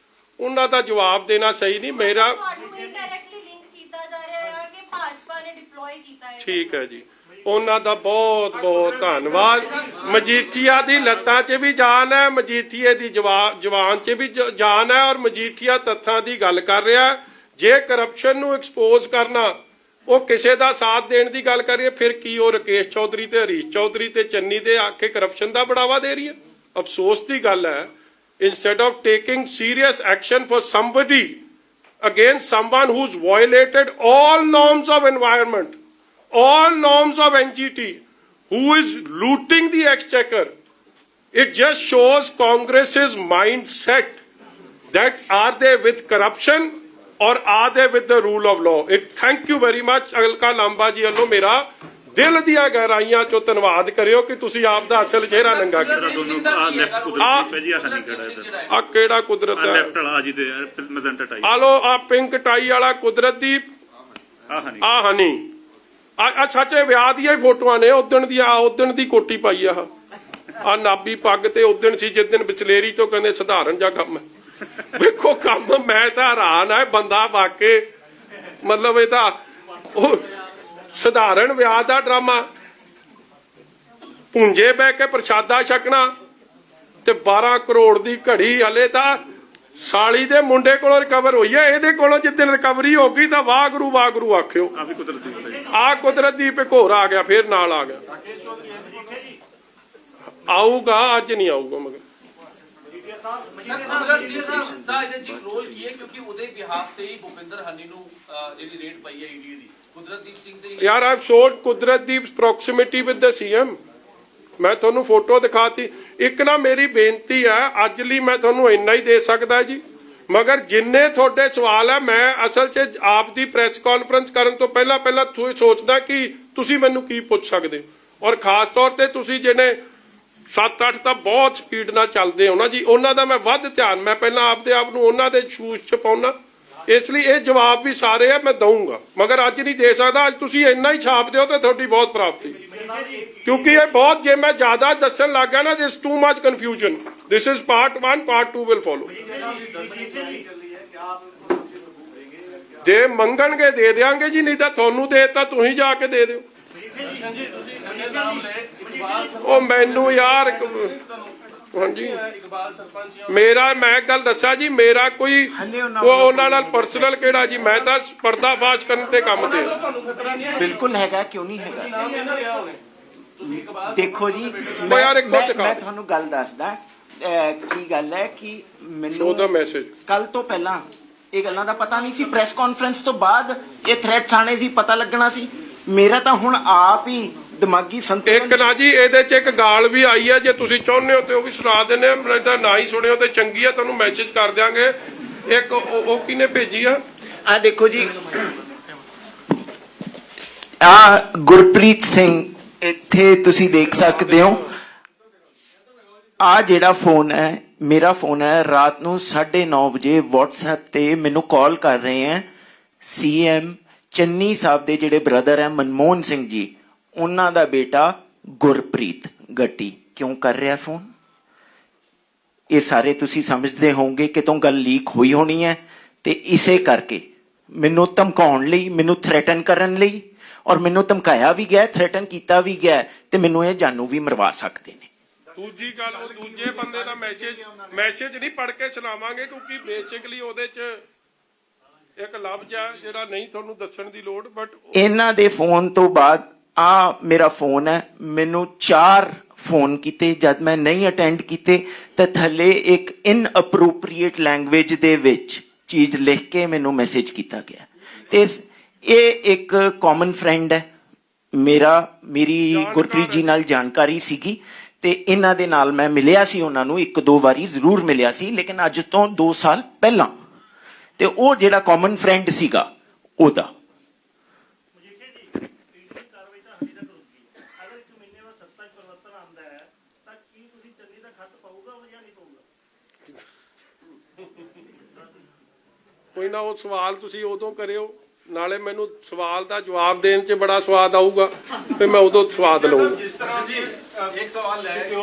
A: ਉਹਨਾਂ ਦਾ ਜਵਾਬ ਦੇਣਾ ਸਹੀ ਨਹੀਂ। ਮੇਰਾ
H: ਤੁਹਾਨੂੰ ਇਨਡਾਇਰੈਕਟਲੀ ਲਿੰਕ ਕੀਤਾ ਜਾ ਰਿਹਾ ਹੈ ਕਿ ਭਾਜਪਾ ਨੇ ਡਿਪਲੋਏ ਕੀਤਾ ਹੈ।
A: ਠੀਕ ਹੈ ਜੀ, ਉਹਨਾਂ ਦਾ ਬਹੁਤ ਬਹੁਤ ਧੰਨਵਾਦ। ਮਜੀਠੀਆ ਦੀ ਲੱਤਾਂ 'ਚ ਵੀ ਜਾਨ ਹੈ, ਮਜੀਠੀਏ ਦੀ ਜਵਾਨ 'ਚ ਵੀ ਜਾਨ ਹੈ ਔਰ ਮਜੀਠੀਆ ਤੱਥਾਂ ਦੀ ਗੱਲ ਕਰ ਰਿਹਾ। ਜੇ ਕਰਪਸ਼ਨ ਨੂੰ ਐਕਸਪੋਜ਼ ਕਰਨਾ, ਉਹ ਕਿਸੇ ਦਾ ਸਾਥ ਦੇਣ ਦੀ ਗੱਲ ਕਰੀਏ, ਫਿਰ ਕੀ ਉਹ ਰਾਕੇਸ਼ ਚੌਧਰੀ ਤੇ ਹਰੀਸ਼ ਚੌਧਰੀ ਤੇ ਚੰਨੀ ਦੇ ਆਕੇ ਕਰਪਸ਼ਨ ਦਾ ਬੜਾਵਾ ਦੇ ਰਹੀ ਹੈ? ਅਫਸੋਸ ਦੀ ਗੱਲ ਹੈ, instead of taking serious action for somebody against someone who's violated all norms of environment, all norms of NGT, who is looting the exchequer, it just shows Congress's mindset that are they with corruption or are they with the rule of law? Thank you very much। Alka ਲਾਂਬਾ ਜੀ ਵੱਲੋਂ ਮੇਰਾ ਦਿਲ ਦੀਆਂ ਗਹਿਰਾਈਆਂ ਚੋਂ ਧੰਨਵਾਦ ਕਰਿਓ ਕਿ ਤੁਸੀਂ ਆਪ ਦਾ ਅਸਲ ਚਿਹਰਾ ਨੰਗਾ ਕੀਤਾ। ਆ ਕਿਹੜਾ ਕੁਦਰਤ ਹੈ?
I: ਲੈਫਟ ਵਾਲਾ ਜੀ ਦੇ ਮੈਜੈਂਟਾ ਟਾਈ
A: ਆ ਲੋ ਆ ਪਿੰਕ ਟਾਈ ਵਾਲਾ ਕੁਦਰਤੀ ਆ ਹਨੀ ਆ ਸੱਚੇ ਵਿਆਹ ਦੀਆਂ ਹੀ ਫੋਟੋਆਂ ਨੇ। ਉਦਣ ਦੀ ਕੋਟੀ ਪਾਈ ਆ ਨਾਬੀ ਪੱਗ ਤੇ ਉਦਣ ਸੀ ਜਿਸ ਦਿਨ ਵਿਚਲੇਰੀ ਤੋਂ ਕਹਿੰਦੇ ਸਧਾਰਨ ਜਿਹਾ ਕੰਮ ਹੈ। ਵੇਖੋ ਕੰਮ ਮੈਂ ਤਾਂ ਹੈਰਾਨ ਆ ਬੰਦਾ ਵਾਕੇ ਮਤਲਬ ਇਹ ਤਾਂ ਉਹ ਸਧਾਰਨ ਵਿਆਹ ਦਾ ਡਰਾਮਾ ਪੁੰਜੇ ਬਹਿ ਕੇ ਪ੍ਰਸ਼ਾਦਾ ਛਕਣਾ ਤੇ 12 ਕਰੋੜ ਦੀ ਘੜੀ ਹਲੇ ਤਾਂ ਸਾਲੀ ਦੇ ਮੁੰਡੇ ਕੋਲੋਂ ਰਿਕਵਰ ਹੋਈ ਹੈ। ਇਹਦੇ ਕੋਲੋਂ ਜਿੱਦਣ ਰਿਕਵਰੀ ਹੋ ਗਈ ਤਾਂ ਵਾਹਿਗੁਰੂ ਆਖਿਓ। ਆ ਕੁਦਰਤੀ ਭਿਕੋਰ ਆ ਗਿਆ ਫੇਰ ਨਾਲ ਆ ਗਿਆ। ਆਊਗਾ ਅੱਜ ਨਹੀਂ ਆਊਗਾ ਮਗਰ
F: ਕੁਦਰਤਦੀਪ ਸਿੰਘ ਦਾ ਇਹਦੇ ਚ ਰੋਲ ਕੀ ਹੈ ਕਿਉਂਕਿ ਉਹਦੇ ਬਿਹਾਫ ਤੇ ਹੀ ਭੁਪਿੰਦਰ ਹਨੀ ਨੂੰ ਜਿਹੜੀ ਰੇਡ ਪਈ ਹੈ ਈਡੀ ਦੀ ਕੁਦਰਤਦੀਪ ਸਿੰਘ ਤੇ
A: ਯਾਰ ਆਈ showed ਕੁਦਰਤਦੀਪ proximity with the CM. ਮੈਂ ਤੁਹਾਨੂੰ ਫੋਟੋ ਦਿਖਾਤੀ। ਇੱਕ ਨਾ ਮੇਰੀ ਬੇਨਤੀ ਹੈ ਅੱਜ ਲਈ ਮੈਂ ਤੁਹਾਨੂੰ ਇੰਨਾ ਹੀ ਦੇ ਸਕਦਾ ਜੀ ਮਗਰ ਜਿੰਨੇ ਤੁਹਾਡੇ ਸਵਾਲ ਹੈ ਮੈਂ ਅਸਲ 'ਚ ਆਪ ਦੀ ਪ੍ਰੈਸ ਕਾਨਫਰੰਸ ਕਰਨ ਤੋਂ ਪਹਿਲਾਂ ਸੋਚਦਾ ਕਿ ਤੁਸੀਂ ਮੈਨੂੰ ਕੀ ਪੁੱਛ ਸਕਦੇ ਔਰ ਖਾਸ ਤੌਰ ਤੇ ਤੁਸੀਂ ਜਿਹਨੇ 7-8 ਤਾਂ ਬਹੁਤ ਸਪੀਡ ਨਾਲ ਚੱਲਦੇ ਹੋ ਨਾ ਜੀ ਉਹਨਾਂ ਦਾ ਮੈਂ ਵੱਧ ਧਿਆਨ ਮੈਂ ਪਹਿਲਾਂ ਆਪਦੇ ਆਪ ਨੂੰ ਉਹਨਾਂ ਦੇ ਸ਼ੂਜ਼ 'ਚ ਪਾਉਣਾ। ਇਸ ਲਈ ਇਹ ਜਵਾਬ ਵੀ ਸਾਰੇ ਆ ਮੈਂ ਦਊਂਗਾ ਮਗਰ ਅੱਜ ਨਹੀਂ ਦੇ ਸਕਦਾ। ਅੱਜ ਤੁਸੀਂ ਇੰਨਾ ਹੀ ਛਾਪ ਦਿਓ ਤੇ ਤੁਹਾਡੀ ਬਹੁਤ ਪ੍ਰਾਪਤੀ ਕਿਉਂਕਿ ਇਹ ਬਹੁਤ ਜੇ ਮੈਂ ਜ਼ਿਆਦਾ ਦੱਸਣ ਲੱਗ ਗਿਆ ਨਾ this too much confusion. This is part 1 part 2 will follow. ਜੇ ਮੰਗਣਗੇ ਦੇ ਦਿਆਂਗੇ ਜੀ ਨਹੀਂ ਤਾਂ ਤੁਹਾਨੂੰ ਦੇ ਤਾਂ ਤੁਸੀਂ ਜਾ ਕੇ ਦੇ ਦਿਓ। ਉਹ ਮੈਨੂੰ ਯਾਰ ਹਾਂਜੀ ਮੇਰਾ ਮੈਂ ਗੱਲ ਦੱਸਾਂ ਜੀ ਮੇਰਾ ਕੋਈ ਉਹਨਾਂ ਨਾਲ ਪਰਸਨਲ ਕਿਹੜਾ ਜੀ ਮੈਂ ਤਾਂ ਪਰਦਾਫਾਸ਼ ਕਰਨ ਤੇ ਕੰਮ ਤੇ
C: ਬਿਲਕੁਲ ਹੈਗਾ ਕਿਉਂ ਨਹੀਂ ਹੈਗਾ। ਦੇਖੋ ਜੀ
A: ਯਾਰ ਇੱਕ
C: ਮੈਂ ਤੁਹਾਨੂੰ ਗੱਲ ਦੱਸਦਾ ਕੀ ਗੱਲ ਹੈ ਕਿ ਮੈਨੂੰ
A: ਉਹਦਾ ਮੈਸੇਜ
C: ਕੱਲ ਤੋਂ ਪਹਿਲਾਂ ਇਹ ਗੱਲਾਂ ਦਾ ਪਤਾ ਨਹੀਂ ਸੀ। ਪ੍ਰੈਸ ਕਾਨਫਰੰਸ ਤੋਂ ਬਾਅਦ ਇਹ ਥ੍ਰੈਟਸ ਆਣੇ ਸੀ ਪਤਾ ਲੱਗਣਾ ਸੀ। ਮੇਰਾ ਤਾਂ ਹੁਣ ਆਪ ਹੀ ਦਿਮਾਗੀ ਸੰਤੁਲਨ
A: ਇੱਕ ਨਾ ਜੀ ਇਹਦੇ 'ਚ ਇੱਕ ਗਾਲ ਵੀ ਆਈ ਹੈ ਜੇ ਤੁਸੀਂ ਚਾਹੁੰਦੇ ਹੋ ਤੇ ਉਹ ਵੀ ਸੁਣਾ ਦਿੰਦੇ ਆ ਨਹੀਂ ਤਾਂ ਨਾ ਹੀ ਸੁਣਿਓ ਤੇ ਚੰਗੀ ਆ ਤੁਹਾਨੂੰ ਮੈਸੇਜ ਕਰ ਦਿਆਂਗੇ। ਇੱਕ ਉਹ ਕਿਹਨੇ ਭੇਜੀ ਆ
C: ਆ ਦੇਖੋ ਜੀ ਆ ਗੁਰਪ੍ਰੀਤ ਸਿੰਘ ਇੱਥੇ ਤੁਸੀਂ ਦੇਖ ਸਕਦੇ ਹੋ। ਆ ਜਿਹੜਾ ਫੋਨ ਹੈ ਮੇਰਾ ਫੋਨ ਹੈ। ਰਾਤ ਨੂੰ 9:30 ਵਜੇ WhatsApp ਤੇ ਮੈਨੂੰ ਕਾਲ ਕਰ ਰਹੇ ਹੈ CM ਚੰਨੀ ਸਾਹਿਬ ਦੇ ਜਿਹੜੇ ਬ੍ਰਦਰ ਹੈ ਮਨਮੋਹਨ ਸਿੰਘ ਜੀ ਉਹਨਾਂ ਦਾ ਬੇਟਾ ਗੁਰਪ੍ਰੀਤ ਗੱਟੀ ਕਿਉਂ ਕਰ ਰਿਹਾ ਫੋਨ। ਇਹ ਸਾਰੇ ਤੁਸੀਂ ਸਮਝਦੇ ਹੋਵੋਗੇ ਕਿ ਤੋਂ ਗੱਲ ਲੀਕ ਹੋਈ ਹੋਣੀ ਹੈ ਤੇ ਇਸੇ ਕਰਕੇ ਮੈਨੂੰ ਧਮਕਾਉਣ ਲਈ ਮੈਨੂੰ ਥ੍ਰੈਟਨ ਕਰਨ ਲਈ ਔਰ ਮੈਨੂੰ ਧਮਕਾਇਆ ਵੀ ਗਿਆ ਥ੍ਰੈਟਨ ਕੀਤਾ ਵੀ ਗਿਆ ਤੇ ਮੈਨੂੰ ਇਹ ਜਾਨੂ ਵੀ ਮਰਵਾ ਸਕਦੇ ਨੇ।
A: ਦੂਜੀ ਗੱਲ ਉਹ ਦੂਜੇ ਬੰਦੇ ਦਾ ਮੈਸੇਜ ਨਹੀਂ ਪੜ੍ਹ ਕੇ ਸੁਣਾਵਾਂਗੇ ਕਿਉਂਕਿ ਬੇਸਿਕਲੀ ਉਹਦੇ 'ਚ ਇੱਕ ਲਫ਼ਜ਼ ਹੈ ਜਿਹੜਾ ਨਹੀਂ ਤੁਹਾਨੂੰ ਦੱਸਣ ਦੀ ਲੋੜ ਬਟ
C: ਇਹਨਾਂ ਦੇ ਫੋਨ ਤੋਂ ਬਾਅਦ ਆ ਮੇਰਾ ਫੋਨ ਹੈ ਮੈਨੂੰ 4 ਫੋਨ ਕੀਤੇ ਜਦ ਮੈਂ ਨਹੀਂ ਅਟੈਂਡ ਕੀਤੇ ਤਾਂ ਥੱਲੇ ਇੱਕ ਇਨਅਪਰੋਪਰੀਏਟ ਲੈਂਗੁਏਜ ਦੇ ਵਿੱਚ ਚੀਜ਼ ਲਿਖ ਕੇ ਮੈਨੂੰ ਮੈਸੇਜ ਕੀਤਾ ਗਿਆ ਤੇ ਇਹ ਇੱਕ ਕਾਮਨ ਫਰੈਂਡ ਹੈ ਮੇਰੀ ਗੁਰਪ੍ਰੀਤ ਜੀ ਨਾਲ ਜਾਣਕਾਰੀ ਸੀਗੀ ਤੇ ਇਹਨਾਂ ਦੇ ਨਾਲ ਮੈਂ ਮਿਲਿਆ ਸੀ ਉਹਨਾਂ ਨੂੰ 1-2 ਵਾਰੀ ਜ਼ਰੂਰ ਮਿਲਿਆ ਸੀ ਲੇਕਿਨ ਅੱਜ ਤੋਂ 2 ਸਾਲ ਪਹਿਲਾਂ ਤੇ ਉਹ ਜਿਹੜਾ ਕਾਮਨ ਫਰੈਂਡ ਸੀਗਾ ਉਹਦਾ
A: ਕੋਈ ਨਾ ਉਹ ਸਵਾਲ ਤੁਸੀਂ ਉਦੋਂ ਕਰਿਓ ਨਾਲੇ ਮੈਨੂੰ ਸਵਾਲ ਦਾ ਜਵਾਬ ਦੇਣ 'ਚ ਬੜਾ ਸਵਾਦ ਆਊਗਾ ਫਿਰ मैं उदो स्वाद लूंगा।
F: जिस तरह जी एक सवाल है कि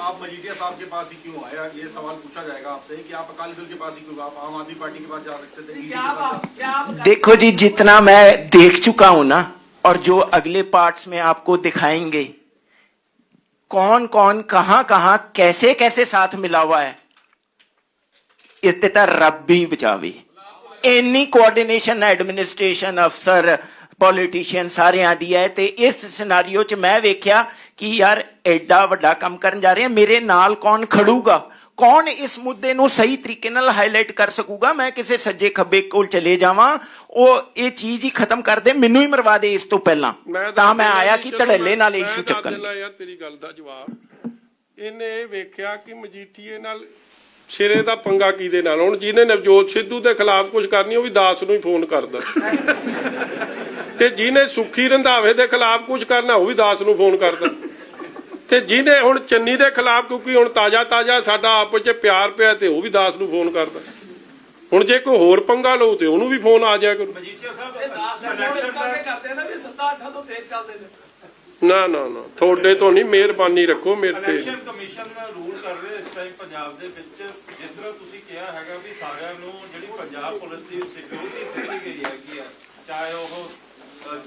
F: आप मजीठिया साहब के पास ही क्यों आए ये सवाल पूछा जाएगा आपसे कि आप अकाली दल के पास ही क्यों आप आम आदमी पार्टी के पास जा सकते थे।
C: देखो जी जितना मैं देख चुका हूं ना और जो अगले पार्ट्स में आपको दिखाएंगे कौन कौन कहां कहां कैसे कैसे साथ मिला हुआ है इतने तो रब भी बचावे। इन्नी कोऑर्डिनेशन एडमिनिस्ट्रेशन अफसर पॉलिटिशियन सारियां दी है ते इस सिनारियो च मैं वेख्या कि यार एडा वड्डा काम करन जा रहे हैं मेरे नाल कौन खड़ूगा कौन इस मुद्दे नूं सही तरीके नाल हाईलाइट कर सकूगा। मैं किसी सज्जे खब्बे कोल चले जावां ओ ये चीज ही खत्म कर दे मैनू ही मरवा दे इस तो पहला तां मैं आया कि धड़ल्ले नाल इशू चक्कन।
A: यार तेरी गल दा जवाब इन्हें वेख्या कि मजीठीए नाल ਸਿਰੇ ਦਾ ਪੰਗਾ ਕਿਹਦੇ ਨਾਲ? ਹੁਣ ਜਿਹਨੇ ਨਵਜੋਤ ਸਿੱਧੂ ਦੇ ਖਿਲਾਫ ਕੁਝ ਕਰਨੀ ਉਹ ਵੀ ਦਾਸ ਨੂੰ ਹੀ ਫੋਨ ਕਰਦਾ, ਤੇ ਜਿਹਨੇ ਸੁੱਖੀ ਰੰਧਾਵੇ ਦੇ ਖਿਲਾਫ ਕੁਝ ਕਰਨਾ ਉਹ ਵੀ ਦਾਸ ਨੂੰ ਫੋਨ ਕਰਦਾ, ਤੇ ਜਿਹਨੇ ਹੁਣ ਚੰਨੀ ਦੇ ਖਿਲਾਫ, ਕਿਉਂਕਿ ਹੁਣ ਤਾਜ਼ਾ ਸਾਡਾ ਆਪਸ 'ਚ ਪਿਆਰ ਪਿਆ, ਤੇ ਉਹ ਵੀ ਦਾਸ ਨੂੰ ਫੋਨ ਕਰਦਾ। ਹੁਣ ਜੇ ਕੋਈ ਹੋਰ ਪੰਗਾ ਲਊ ਤੇ ਉਹਨੂੰ ਵੀ ਫੋਨ ਆ ਜਾਇਆ ਕਰੂ। ਨਾ ਤੁਹਾਡੇ ਤੋਂ ਨਹੀਂ, ਮਿਹਰਬਾਨੀ ਰੱਖੋ ਮੇਰੇ ਤੇ।
F: ਇਲੈਕਸ਼ਨ ਕਮਿਸ਼ਨ ਰੂਲ ਕਰ ਰਿਹਾ ਇਸ ਟਾਈਮ ਪੰਜਾਬ ਦੇ ਵਿੱਚ, ਜਿਸ ਤਰ੍ਹਾਂ ਤੁਸੀਂ ਕਿਹਾ ਹੈਗਾ ਵੀ ਸਾਰਿਆਂ ਨੂੰ ਜਿਹੜੀ ਪੰਜਾਬ ਪੁਲਿਸ ਦੀ ਸਿਕਿਉਰਿਟੀ ਦਿੱਤੀ ਗਈ ਹੈਗੀ ਆ, ਚਾਹੇ ਉਹ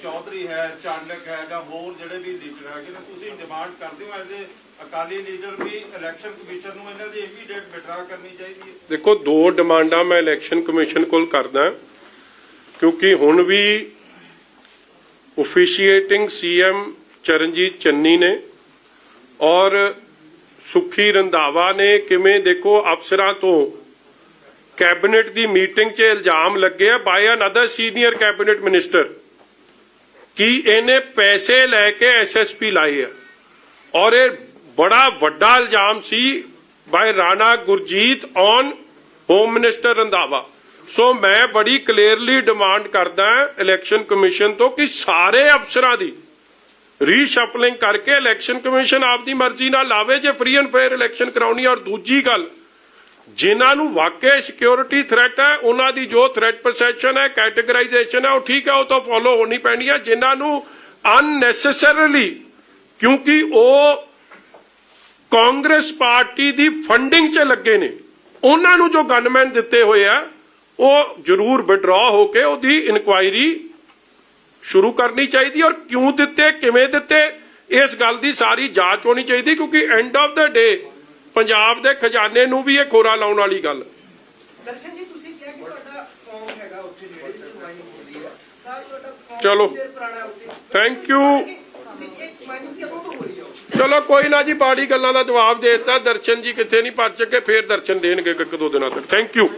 F: ਚੌਧਰੀ ਹੈ, ਚਾਂਡਕ ਹੈ, ਜਾਂ ਹੋਰ ਜਿਹੜੇ ਵੀ ਲੀਡਰ ਹੈਗੇ ਨੇ, ਤੁਸੀਂ ਡਿਮਾਂਡ ਕਰਦੇ ਹੋ ਐਜ਼ ਏ ਅਕਾਲੀ ਲੀਡਰ ਵੀ ਇਲੈਕਸ਼ਨ ਕਮਿਸ਼ਨ ਨੂੰ ਇਹਨਾਂ ਦੀ ਇਮੀਡੀਏਟ ਵਿਡਰਾ ਕਰਨੀ ਚਾਹੀਦੀ ਹੈ?
A: ਦੇਖੋ, 2 ਡਿਮਾਂਡਾਂ ਮੈਂ ਇਲੈਕਸ਼ਨ ਕਮਿਸ਼ਨ ਕੋਲ ਕਰਦਾ, ਕਿਉਂਕਿ ਹੁਣ ਵੀ ਓਫੀਸ਼ੀਏਟਿੰਗ ਸੀਐਮ ਚਰਨਜੀਤ ਚੰਨੀ ਨੇ ਔਰ ਸੁਖੀ ਰੰਧਾਵਾ ਨੇ ਕਿਵੇਂ, ਦੇਖੋ, ਅਫਸਰਾਂ ਤੋਂ ਕੈਬਨਿਟ ਦੀ ਮੀਟਿੰਗ 'ਚ ਇਲਜ਼ਾਮ ਲੱਗੇ ਆ ਬਾਈ ਅਨਦਰ ਸੀਨੀਅਰ ਕੈਬਨਿਟ ਮਿਨਿਸਟਰ ਕਿ ਇਹਨੇ ਪੈਸੇ ਲੈ ਕੇ ਐਸਐਸਪੀ ਲਾਏ ਆ, ਔਰ ਇਹ ਬੜਾ ਵੱਡਾ ਇਲਜ਼ਾਮ ਸੀ by Rana Gurjeet on home minister Randhawa. So ਮੈਂ ਬੜੀ ਕਲੀਅਰਲੀ ਡਿਮਾਂਡ ਕਰਦਾ ਇਲੈਕਸ਼ਨ ਕਮਿਸ਼ਨ ਤੋਂ ਕਿ ਸਾਰੇ ਅਫਸਰਾਂ ਦੀ ਰੀਸ਼ਫਲਿੰਗ ਕਰਕੇ ਇਲੈਕਸ਼ਨ ਕਮਿਸ਼ਨ ਆਪਦੀ ਮਰਜ਼ੀ ਨਾਲ ਲਾਵੇ ਜੇ ਫ੍ਰੀ ਐਂਡ ਫੇਅਰ ਇਲੈਕਸ਼ਨ ਕਰਾਉਣੀ। ਔਰ ਦੂਜੀ ਗੱਲ, ਜਿਨ੍ਹਾਂ ਨੂੰ ਵਾਕਈ ਸਿਕਿਉਰਿਟੀ ਥ੍ਰੈਟ ਹੈ ਉਹਨਾਂ ਦੀ ਜੋ ਥ੍ਰੈਟ ਪਰਸੈਪਸ਼ਨ ਹੈ, ਕੈਟੇਗਰਾਈਜੇਸ਼ਨ ਹੈ, ਉਹ ਠੀਕ ਹੈ, ਉਹ ਤਾਂ ਫੋਲੋ ਹੋਣੀ ਪੈਣੀ ਹੈ। ਜਿਨ੍ਹਾਂ ਨੂੰ ਅਨਨੈਸੈਸਰੀਲੀ, ਕਿਉਂਕਿ ਉਹ ਕਾਂਗਰਸ ਪਾਰਟੀ ਦੀ ਫੰਡਿੰਗ 'ਚ ਲੱਗੇ ਨੇ, ਉਹਨਾਂ ਨੂੰ ਜੋ ਗਨਮੈਨ ਦਿੱਤੇ ਹੋਏ ਆ ਉਹ ਜ਼ਰੂਰ ਵਿਡਰਾ ਹੋ ਕੇ ਉਹਦੀ ਇਨਕੁਆਇਰੀ ਸ਼ੁਰੂ ਕਰਨੀ ਚਾਹੀਦੀ, ਔਰ ਕਿਉਂ ਦਿੱਤੇ, ਕਿਵੇਂ ਦਿੱਤੇ, ਇਸ ਗੱਲ ਦੀ ਸਾਰੀ ਜਾਂਚ ਹੋਣੀ ਚਾਹੀਦੀ, ਕਿਉਂਕਿ ਐਂਡ ਆਫ ਦਾ ਡੇ ਪੰਜਾਬ ਦੇ ਖਜ਼ਾਨੇ ਨੂੰ ਵੀ ਇਹ ਖੋਰਾ ਲਾਉਣ ਵਾਲੀ ਗੱਲ।
C: ਦਰਸ਼ਨ ਜੀ, ਤੁਸੀਂ ਕਿਹਾ ਕਿ ਤੁਹਾਡਾ ਫਾਰਮ ਹੈਗਾ ਉੱਥੇ ਜਿਹੜੇ ਜੁਆਇਨਿੰਗ ਹੁੰਦੀ ਹੈ, ਤਾਂ ਤੁਹਾਡਾ ਫਾਰਮ
A: ਚਲੋ,
C: ਪੁਰਾਣਾ ਉੱਥੇ,
A: ਥੈਂਕ ਯੂ।
C: ਤੁਸੀਂ ਇਹ ਜੁਆਇਨਿੰਗ ਕਦੋਂ ਤੋਂ ਹੋ ਰਹੀ ਹੋ?
A: ਚਲੋ ਕੋਈ ਨਾ ਜੀ, ਬਾੜੀ ਗੱਲਾਂ ਦਾ ਜਵਾਬ ਦੇ ਦਿੱਤਾ। ਦਰਸ਼ਨ ਜੀ ਕਿੱਥੇ ਨਹੀਂ ਭੱਜ ਸਕੇ, ਫੇਰ ਦਰਸ਼ਨ ਦੇਣਗੇ 1-2 ਦਿਨਾਂ ਤੱਕ। Thank you.